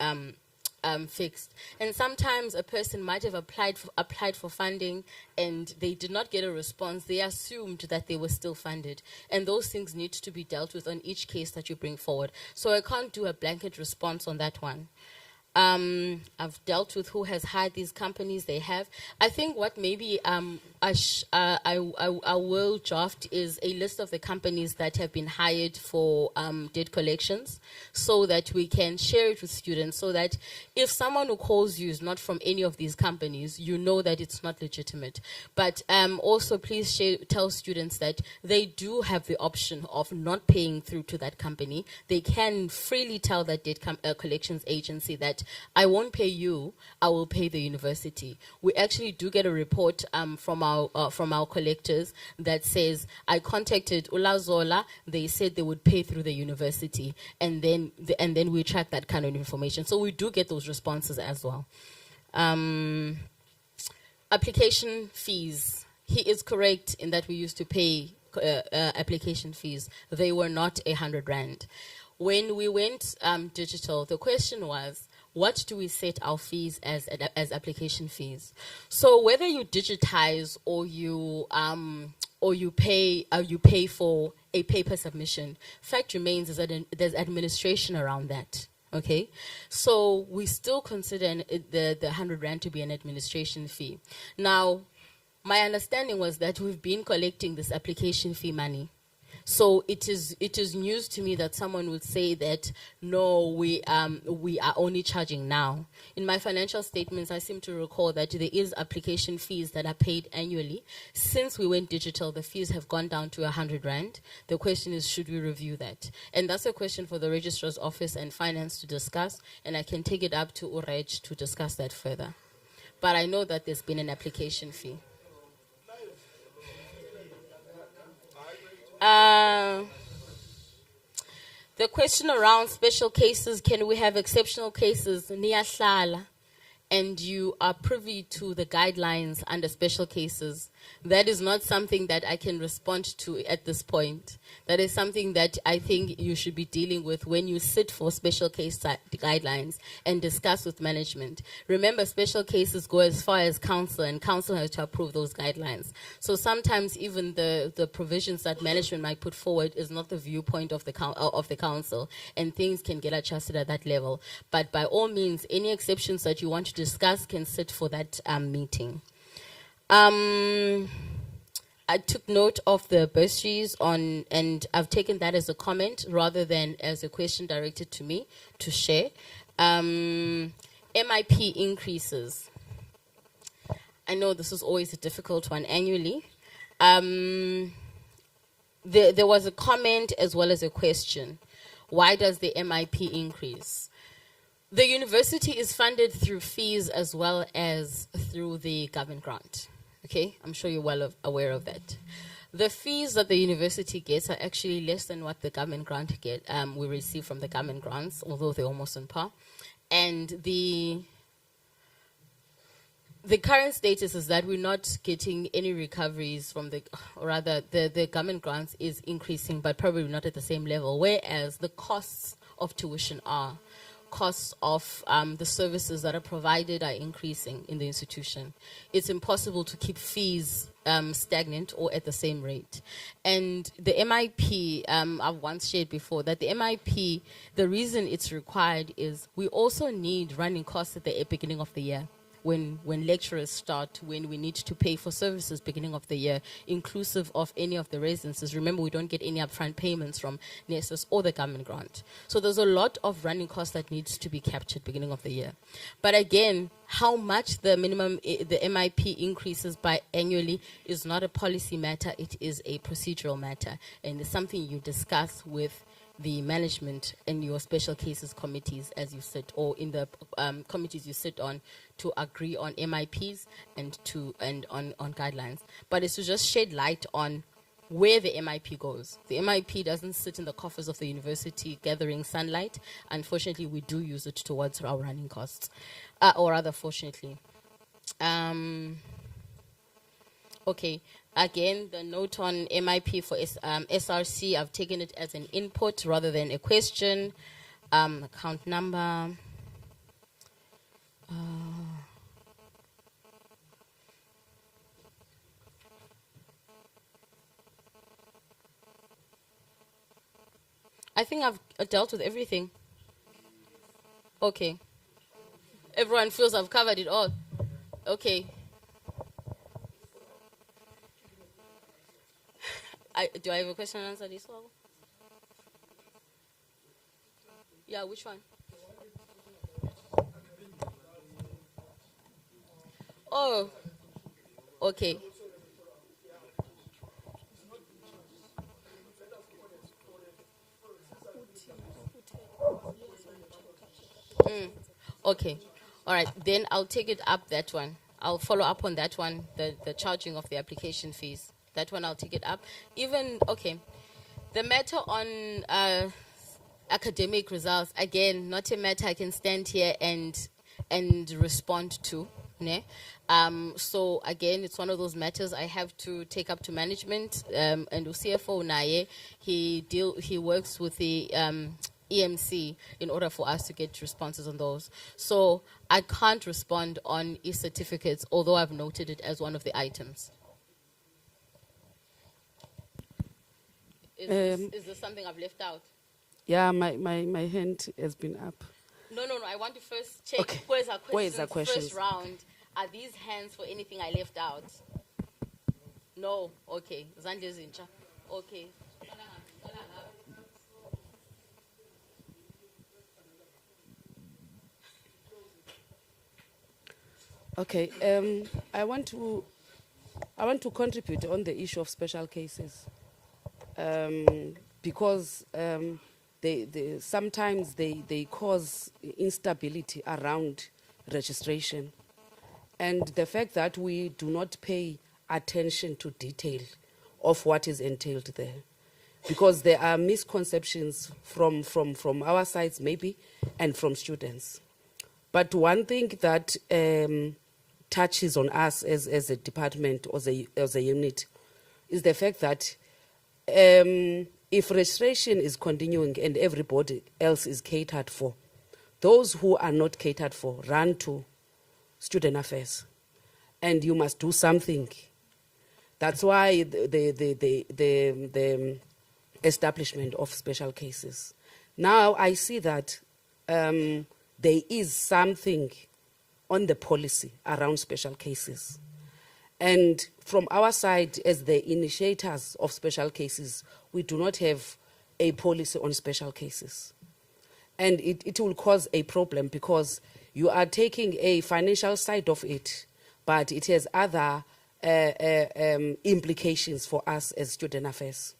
fixed? And sometimes a person might have applied for funding and they did not get a response. They assumed that they were still funded, and those things need to be dealt with on each case that you bring forward. So I can't do a blanket response on that one. I've dealt with who has hired these companies. They have. I think what maybe I will draft is a list of the companies that have been hired for debt collections, so that we can share it with students, so that if someone who calls you is not from any of these companies, you know that it's not legitimate. But also please tell students that they do have the option of not paying through to that company. They can freely tell that debt collections agency that I won't pay you, I will pay the university. We actually do get a report from our collectors that says, I contacted Ulazola, they said they would pay through the university, and then we track that kind of information. So we do get those responses as well. Application fees. He is correct in that we used to pay application fees. They were not 100 rand. When we went digital, the question was, what do we set our fees as application fees? So whether you digitize or you pay for a paper submission, fact remains is that there's administration around that. Okay, so we still consider the 100 rand to be an administration fee. Now, my understanding was that we've been collecting this application fee money. So it is news to me that someone would say that, no, we are only charging now. In my financial statements, I seem to recall that there is application fees that are paid annually. Since we went digital, the fees have gone down to 100 rand. The question is, should we review that? And that's a question for the Registrar's Office and Finance to discuss, and I can take it up to Urej to discuss that further. But I know that there's been an application fee. The question around special cases, can we have exceptional cases? Niyahlala, and you are privy to the guidelines under special cases. That is not something that I can respond to at this point. That is something that I think you should be dealing with when you sit for special case guidelines and discuss with management. Remember, special cases go as far as council, and council has to approve those guidelines. So sometimes even the provisions that management might put forward is not the viewpoint of the council, and things can get adjusted at that level. But by all means, any exceptions that you want to discuss can sit for that meeting. I took note of the bursaries and I've taken that as a comment rather than as a question directed to me to share. MIP increases. I know this is always a difficult one annually. There was a comment as well as a question. Why does the MIP increase? The university is funded through fees as well as through the government grant. Okay, I'm sure you're well aware of that. The fees that the university gets are actually less than what the government grant we receive from the government grants, although they're almost on par. And the current status is that we're not getting any recoveries from the government grants is increasing, but probably not at the same level, whereas the costs of tuition are. Costs of the services that are provided are increasing in the institution. It's impossible to keep fees stagnant or at the same rate. And the MIP, I've once shared before that the MIP, the reason it's required is we also need running costs at the beginning of the year. When lecturers start, when we need to pay for services beginning of the year, inclusive of any of the residences. Remember, we don't get any upfront payments from NSS or the government grant. So there's a lot of running costs that needs to be captured beginning of the year. But again, how much the minimum, the MIP increases by annually is not a policy matter, it is a procedural matter. And it's something you discuss with the management and your special cases committees as you sit, or in the committees you sit on, to agree on MIPs and on guidelines. But it's to just shed light on where the MIP goes. The MIP doesn't sit in the coffers of the university gathering sunlight. Unfortunately, we do use it towards our running costs, or rather, fortunately. Okay. Again, the note on MIP for SRC, I've taken it as an input rather than a question. Account number. I think I've dealt with everything. Okay. Everyone feels I've covered it all. Okay. Do I have a question and answer this one? Yeah, which one? Oh, okay. Okay. All right. Then I'll take it up, that one. I'll follow up on that one, the charging of the application fees. That one I'll take it up. Even, okay, the matter on academic results, again, not a matter I can stand here and respond to. Ne? So again, it's one of those matters I have to take up to management. And the CFO Naye, he works with the EMC in order for us to get responses on those. So I can't respond on e-certificates, although I've noted it as one of the items. Is this something I've left out? Yeah, my hand has been up. No, I want to first check. Okay. Where's our questions? First round. Are these hands for anything I left out? No. Okay. Zandle zintsha. Okay. Okay. I want to contribute on the issue of special cases. Because sometimes they cause instability around registration. And the fact that we do not pay attention to detail of what is entailed there. Because there are misconceptions from our sides maybe, and from students. But one thing that touches on us as a department or as a unit is the fact that if registration is continuing and everybody else is catered for, those who are not catered for run to student affairs, and you must do something. That's why the establishment of special cases. Now I see that there is something on the policy around special cases. And from our side, as the initiators of special cases, we do not have a policy on special cases. And it will cause a problem because you are taking a financial side of it, but it has other implications for us as student affairs.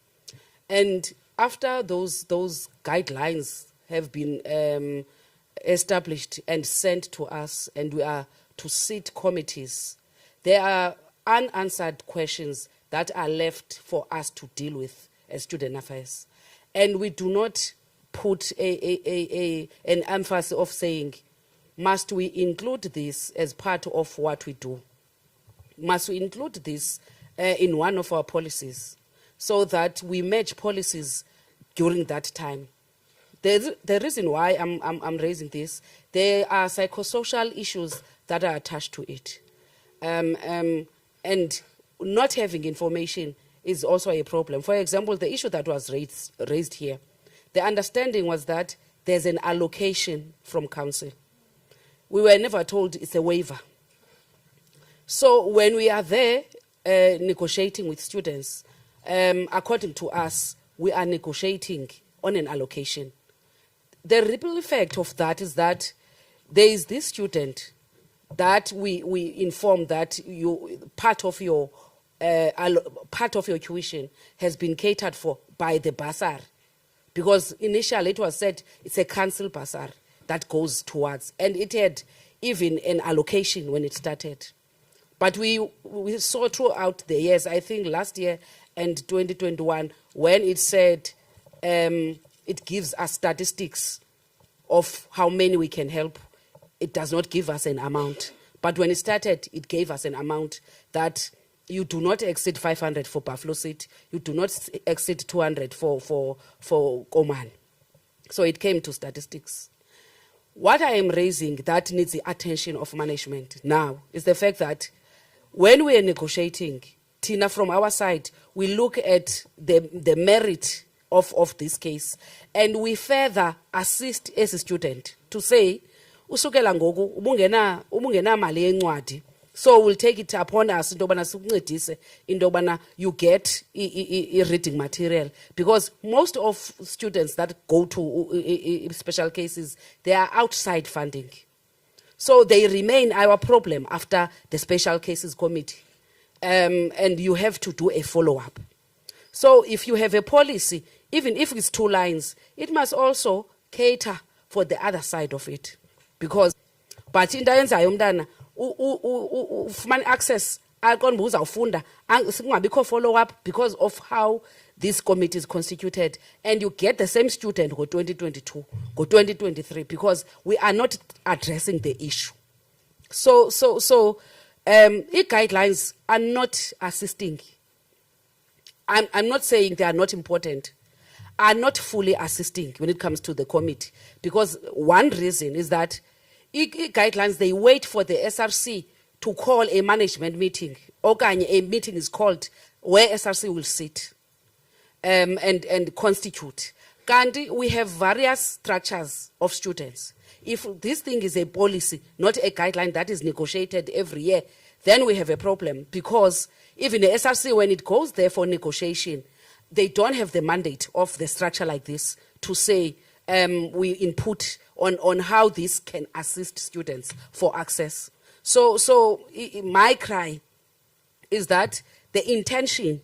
And after those guidelines have been established and sent to us, and we are to sit committees, there are unanswered questions that are left for us to deal with as student affairs. And we do not put an emphasis of saying, must we include this as part of what we do? Must we include this in one of our policies so that we match policies during that time? The reason why I'm raising this, there are psychosocial issues that are attached to it. And not having information is also a problem. For example, the issue that was raised here, the understanding was that there's an allocation from council. We were never told it's a waiver. So when we are there negotiating with students, according to us, we are negotiating on an allocation. The ripple effect of that is that there is this student that we inform that part of your tuition has been catered for by the bursar, because initially it was said it's a council bursar that goes towards, and it had even an allocation when it started. But we saw throughout the years, I think last year and 2021, when it said it gives us statistics of how many we can help, it does not give us an amount. But when it started, it gave us an amount that you do not exceed 500 for Buffalo City, you do not exceed 200 for Oman. So it came to statistics. What I am raising that needs the attention of management now is the fact that when we are negotiating, Tina, from our side, we look at the merit of this case, and we further assist as a student to say, usukela ngoku ubungena mali yencwadi, so we'll take it upon us into yobana sikuncedise into yobana you get reading material, because most of students that go to special cases, they are outside funding, so they remain our problem after the special cases committee, and you have to do a follow-up. So if you have a policy, even if it's 2 lines, it must also cater for the other side of it, because but into yenzayo umntana ufumana access aqonda uzawufunda singabikho follow up because of how this committee is constituted, and you get the same student go 2022 go 2023 because we are not addressing the issue. So guidelines are not assisting. I'm not saying they are not important, are not fully assisting when it comes to the committee, because one reason is that guidelines, they wait for the SRC to call a management meeting. Okay, a meeting is called where SRC will sit and constitute. Kandi, we have various structures of students. If this thing is a policy, not a guideline that is negotiated every year, then we have a problem, because even the SRC, when it goes there for negotiation, they don't have the mandate of the structure like this to say we input on how this can assist students for access. So my cry is that the intention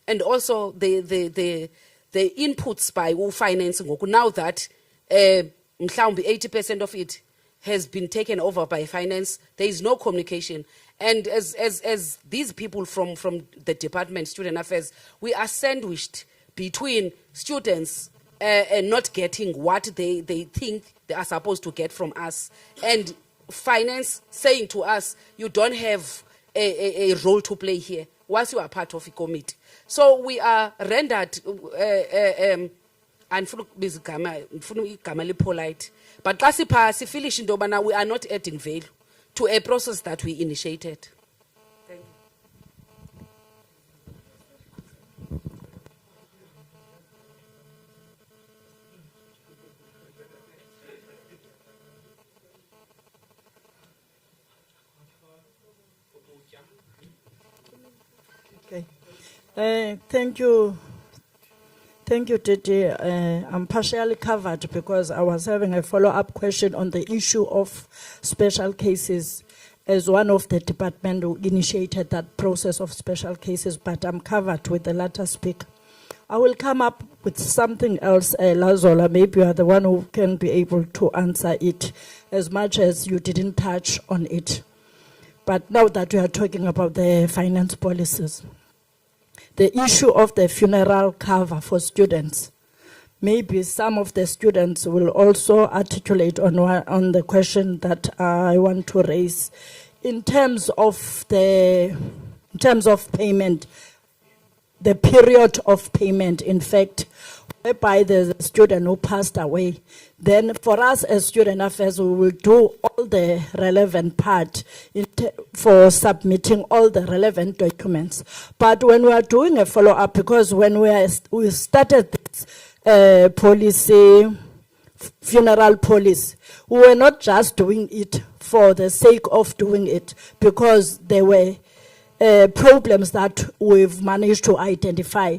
and also the inputs by financing, now that mhlawumbi 80% of it has been taken over by finance, there is no communication. And as these people from the department, student affairs, we are sandwiched between students and not getting what they think they are supposed to get from us, and finance saying to us, you don't have a role to play here once you are part of a committee. So we are rendered polite, but kasi finish into yobana we are not adding value to a process that we initiated. Thank you. Okay. Thank you. Thank you, Titi. I'm partially covered because I was having a follow-up question on the issue of special cases, as one of the department who initiated that process of special cases, but I'm covered with the latter speaker. I will come up with something else, Lazola. Maybe you are the one who can be able to answer it, as much as you didn't touch on it. But now that we are talking about the finance policies, the issue of the funeral cover for students. Maybe some of the students will also articulate on the question that I want to raise. In terms of payment, the period of payment, in fact, whereby there's a student who passed away, then for us as student affairs, we will do all the relevant part for submitting all the relevant documents. But when we are doing a follow-up, because when we started this policy, funeral policy, we were not just doing it for the sake of doing it, because there were problems that we've managed to identify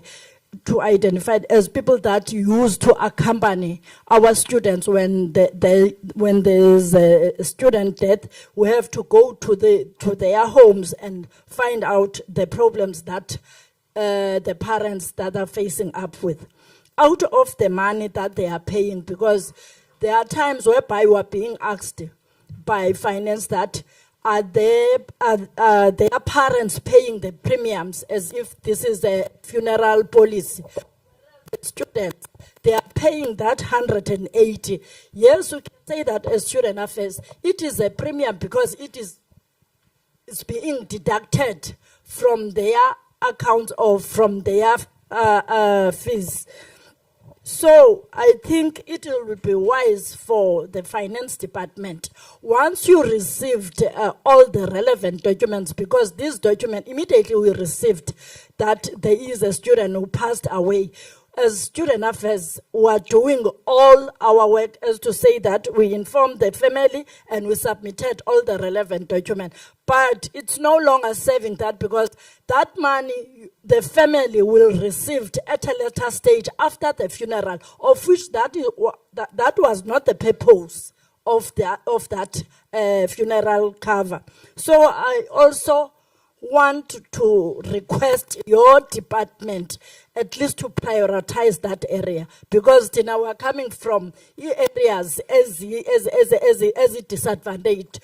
as people that used to accompany our students when there's a student death. We have to go to their homes and find out the problems that the parents that are facing up with, out of the money that they are paying, because there are times whereby we are being asked by finance that are their parents paying the premiums as if this is a funeral policy. The students, they are paying that 180. Yes, we can say that as student affairs, it is a premium because it's being deducted from their account or from their fees. So I think it will be wise for the finance department, once you received all the relevant documents, because this document, immediately we received that there is a student who passed away. As student affairs, we are doing all our work as to say that we informed the family and we submitted all the relevant documents. But it's no longer saving that, because that money the family will receive at a later stage after the funeral, of which that was not the purpose of that funeral cover. So I also want to request your department at least to prioritize that area, because now we're coming from areas as disadvantaged.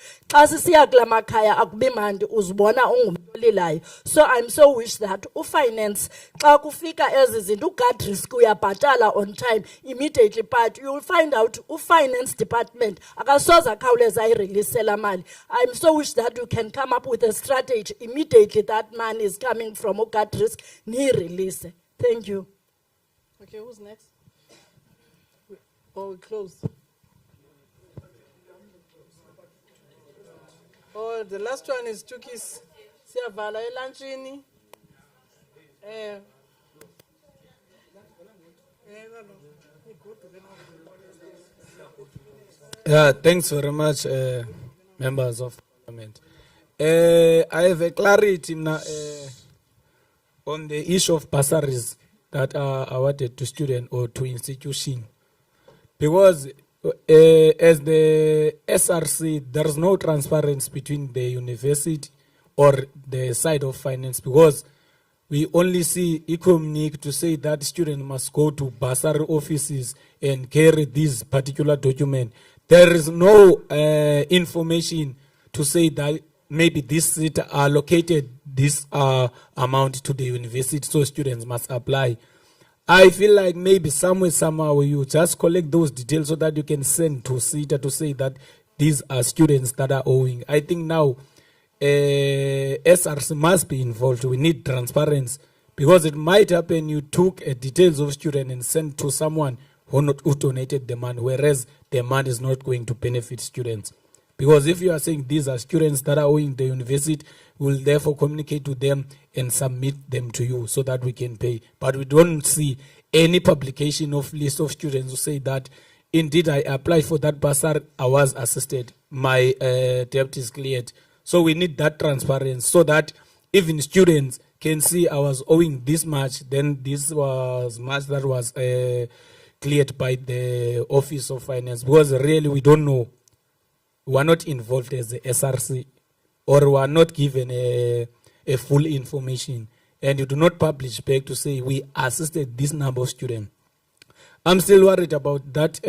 So I'm so wish that finance on time immediately, but you will find out finance department I'm so wish that you can come up with a strategy immediately that money is coming from risk ni release. Thank you. Okay, who's next? We close. Oh, the last one is Tukis. Siyavala elanchini. Yeah, thanks very much, members of Parliament. I have a clarity now. On the issue of bursaries that are awarded to students or to institution. Because as the SRC, there is no transparency between the university or the side of finance, because we only see economic to say that students must go to bursary offices and carry this particular document. There is no information to say that maybe this seat allocated this amount to the university, so students must apply. I feel like maybe somehow you just collect those details so that you can send to SETA to say that these are students that are owing. I think now SRC must be involved. We need transparency, because it might happen you took details of students and sent to someone who donated the money, whereas the money is not going to benefit students. Because if you are saying these are students that are owing the university, we will therefore communicate to them and submit them to you so that we can pay. But we don't see any publication of list of students who say that, indeed, I applied for that bursary, I was assisted, my debt is cleared. So we need that transparency so that even students can see I was owing this much, then this was much that was cleared by the Office of Finance. Because really we don't know. We are not involved as the SRC, or we are not given a full information, and you do not publish back to say we assisted this number of students. I'm still worried about that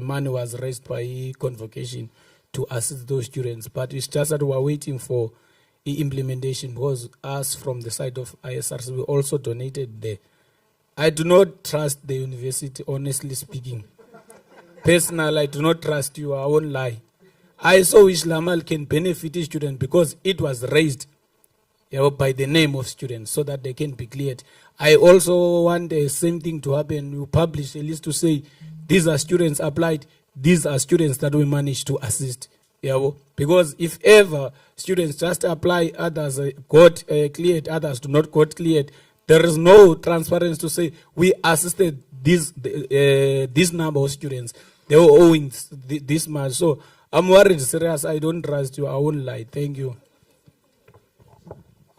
money was raised by convocation to assist those students, but it's just that we're waiting for implementation, because us from the side of ISRC, we also donated there. I do not trust the university, honestly speaking. Personally, I do not trust you, I won't lie. I saw which Lamal can benefit a student because it was raised by the name of students so that they can be cleared. I also want the same thing to happen. You publish a list to say, these are students applied, these are students that we managed to assist. Because if ever students just apply, others got cleared, others do not got cleared, there is no transparency to say we assisted this number of students. They were owing this much. So I'm worried, serious. I don't trust you. I won't lie. Thank you.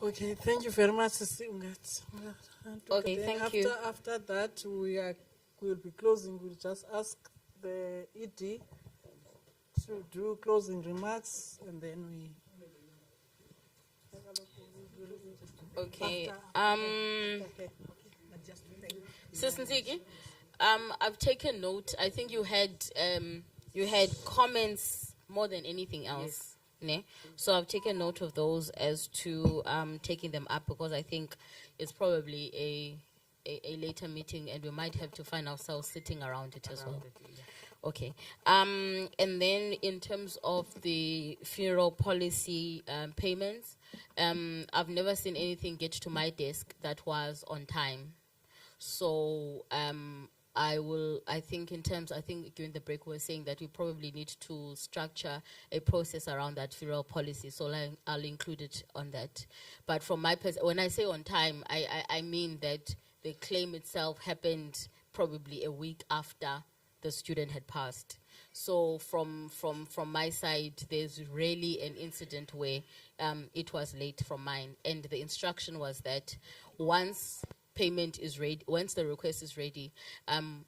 Okay, thank you very much, Sisi Ungat. Okay, Then thank you. After that, we'll be closing. We'll just ask the ED to do closing remarks, and then we. Okay. Sis Nsiki, I've taken note. I think you had comments more than anything else. Ne? So I've taken note of those as to taking them up, because I think it's probably a later meeting and we might have to find ourselves sitting around it as well. Okay. And then in terms of the funeral policy payments, I've never seen anything get to my desk that was on time. So I think during the break we were saying that we probably need to structure a process around that funeral policy. So I'll include it on that. But from my when I say on time, I mean that the claim itself happened probably a week after the student had passed. So from my side, there's really an incident where it was late from mine, and the instruction was that once payment is ready, once the request is ready,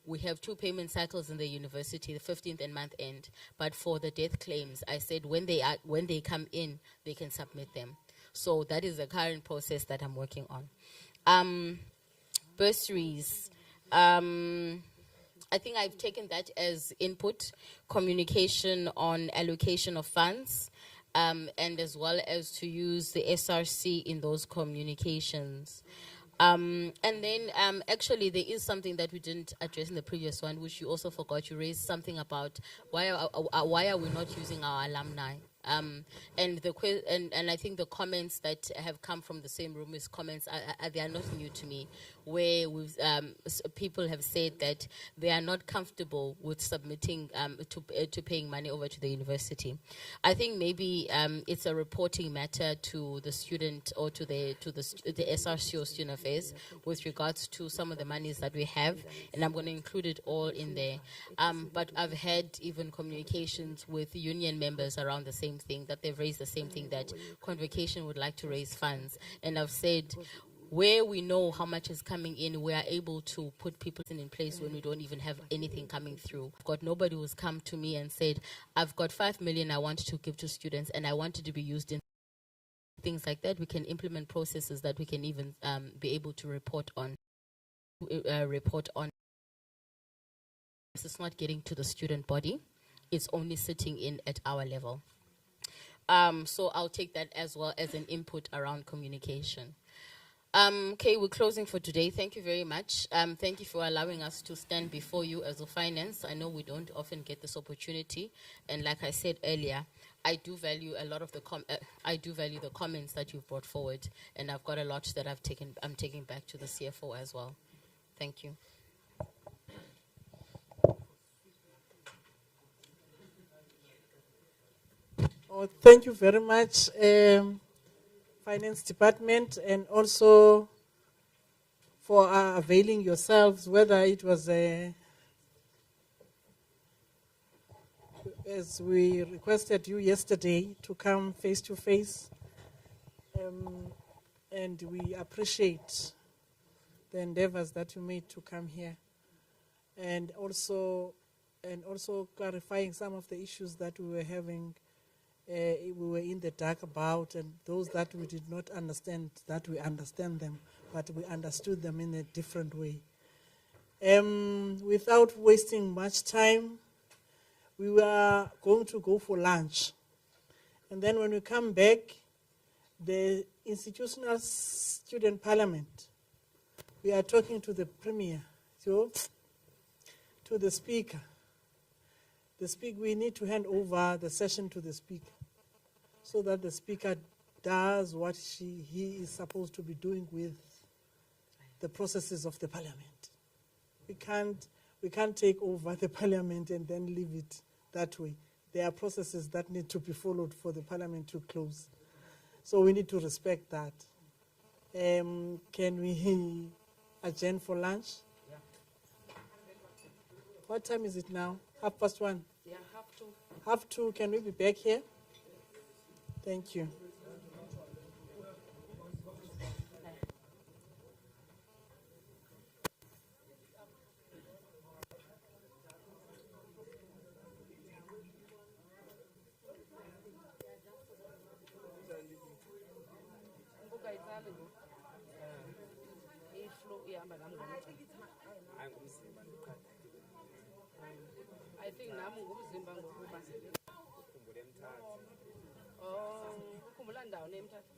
we have 2 payment cycles in the university, the 15th and month end. But for the death claims, I said when they come in, they can submit them. So that is the current process that I'm working on. Bursaries. I think I've taken that as input, communication on allocation of funds, and as well as to use the SRC in those communications. And then actually there is something that we didn't address in the previous one, which you also forgot. You raised something about why are we not using our alumni? And I think the comments that have come from the same room is comments, they are not new to me, where people have said that they are not comfortable with submitting to paying money over to the university. I think maybe it's a reporting matter to the student or to the SRC or student affairs with regards to some of the monies that we have, and I'm going to include it all in there. But I've had even communications with union members around the same thing, that they've raised the same thing, that Convocation would like to raise funds. And I've said, where we know how much is coming in, we are able to put people in place when we don't even have anything coming through. I've got nobody who's come to me and said, I've got 5 million I want to give to students and I want it to be used in things like that. We can implement processes that we can even be able to report on. It's not getting to the student body. It's only sitting in at our level. So I'll take that as well as an input around communication. Okay, we're closing for today. Thank you very much. Thank you for allowing us to stand before you as a finance. I know we don't often get this opportunity, and like I said earlier, I do value a lot of the the comments that you've brought forward, and I've got a lot that I'm taking back to the CFO as well. Thank you. Oh, thank you very much, Finance Department, and also for availing yourselves, whether it was as we requested you yesterday to come face to face, and we appreciate the endeavors that you made to come here, and also clarifying some of the issues that we were having. We were in the dark about, and those that we did not understand, that we understand them, but we understood them in a different way. Without wasting much time, we were going to go for lunch. And then when we come back, The institutional student parliament, we are talking to the premier, so to the speaker. The speaker, we need to hand over the session to the speaker so that the speaker does what he is supposed to be doing with the processes of the parliament. We can't take over the parliament and then leave it that way. There are processes that need to be followed for the parliament to close. So we need to respect that. Can we adjourn for lunch? Yeah. What time is it now? 1:30. Yeah, have to. 1:30. Can we be back here? Thank you. I think nami ngumzimba ngokuba ukhumbula emthatha. Oh, ukhumbula ndawo nemthatha.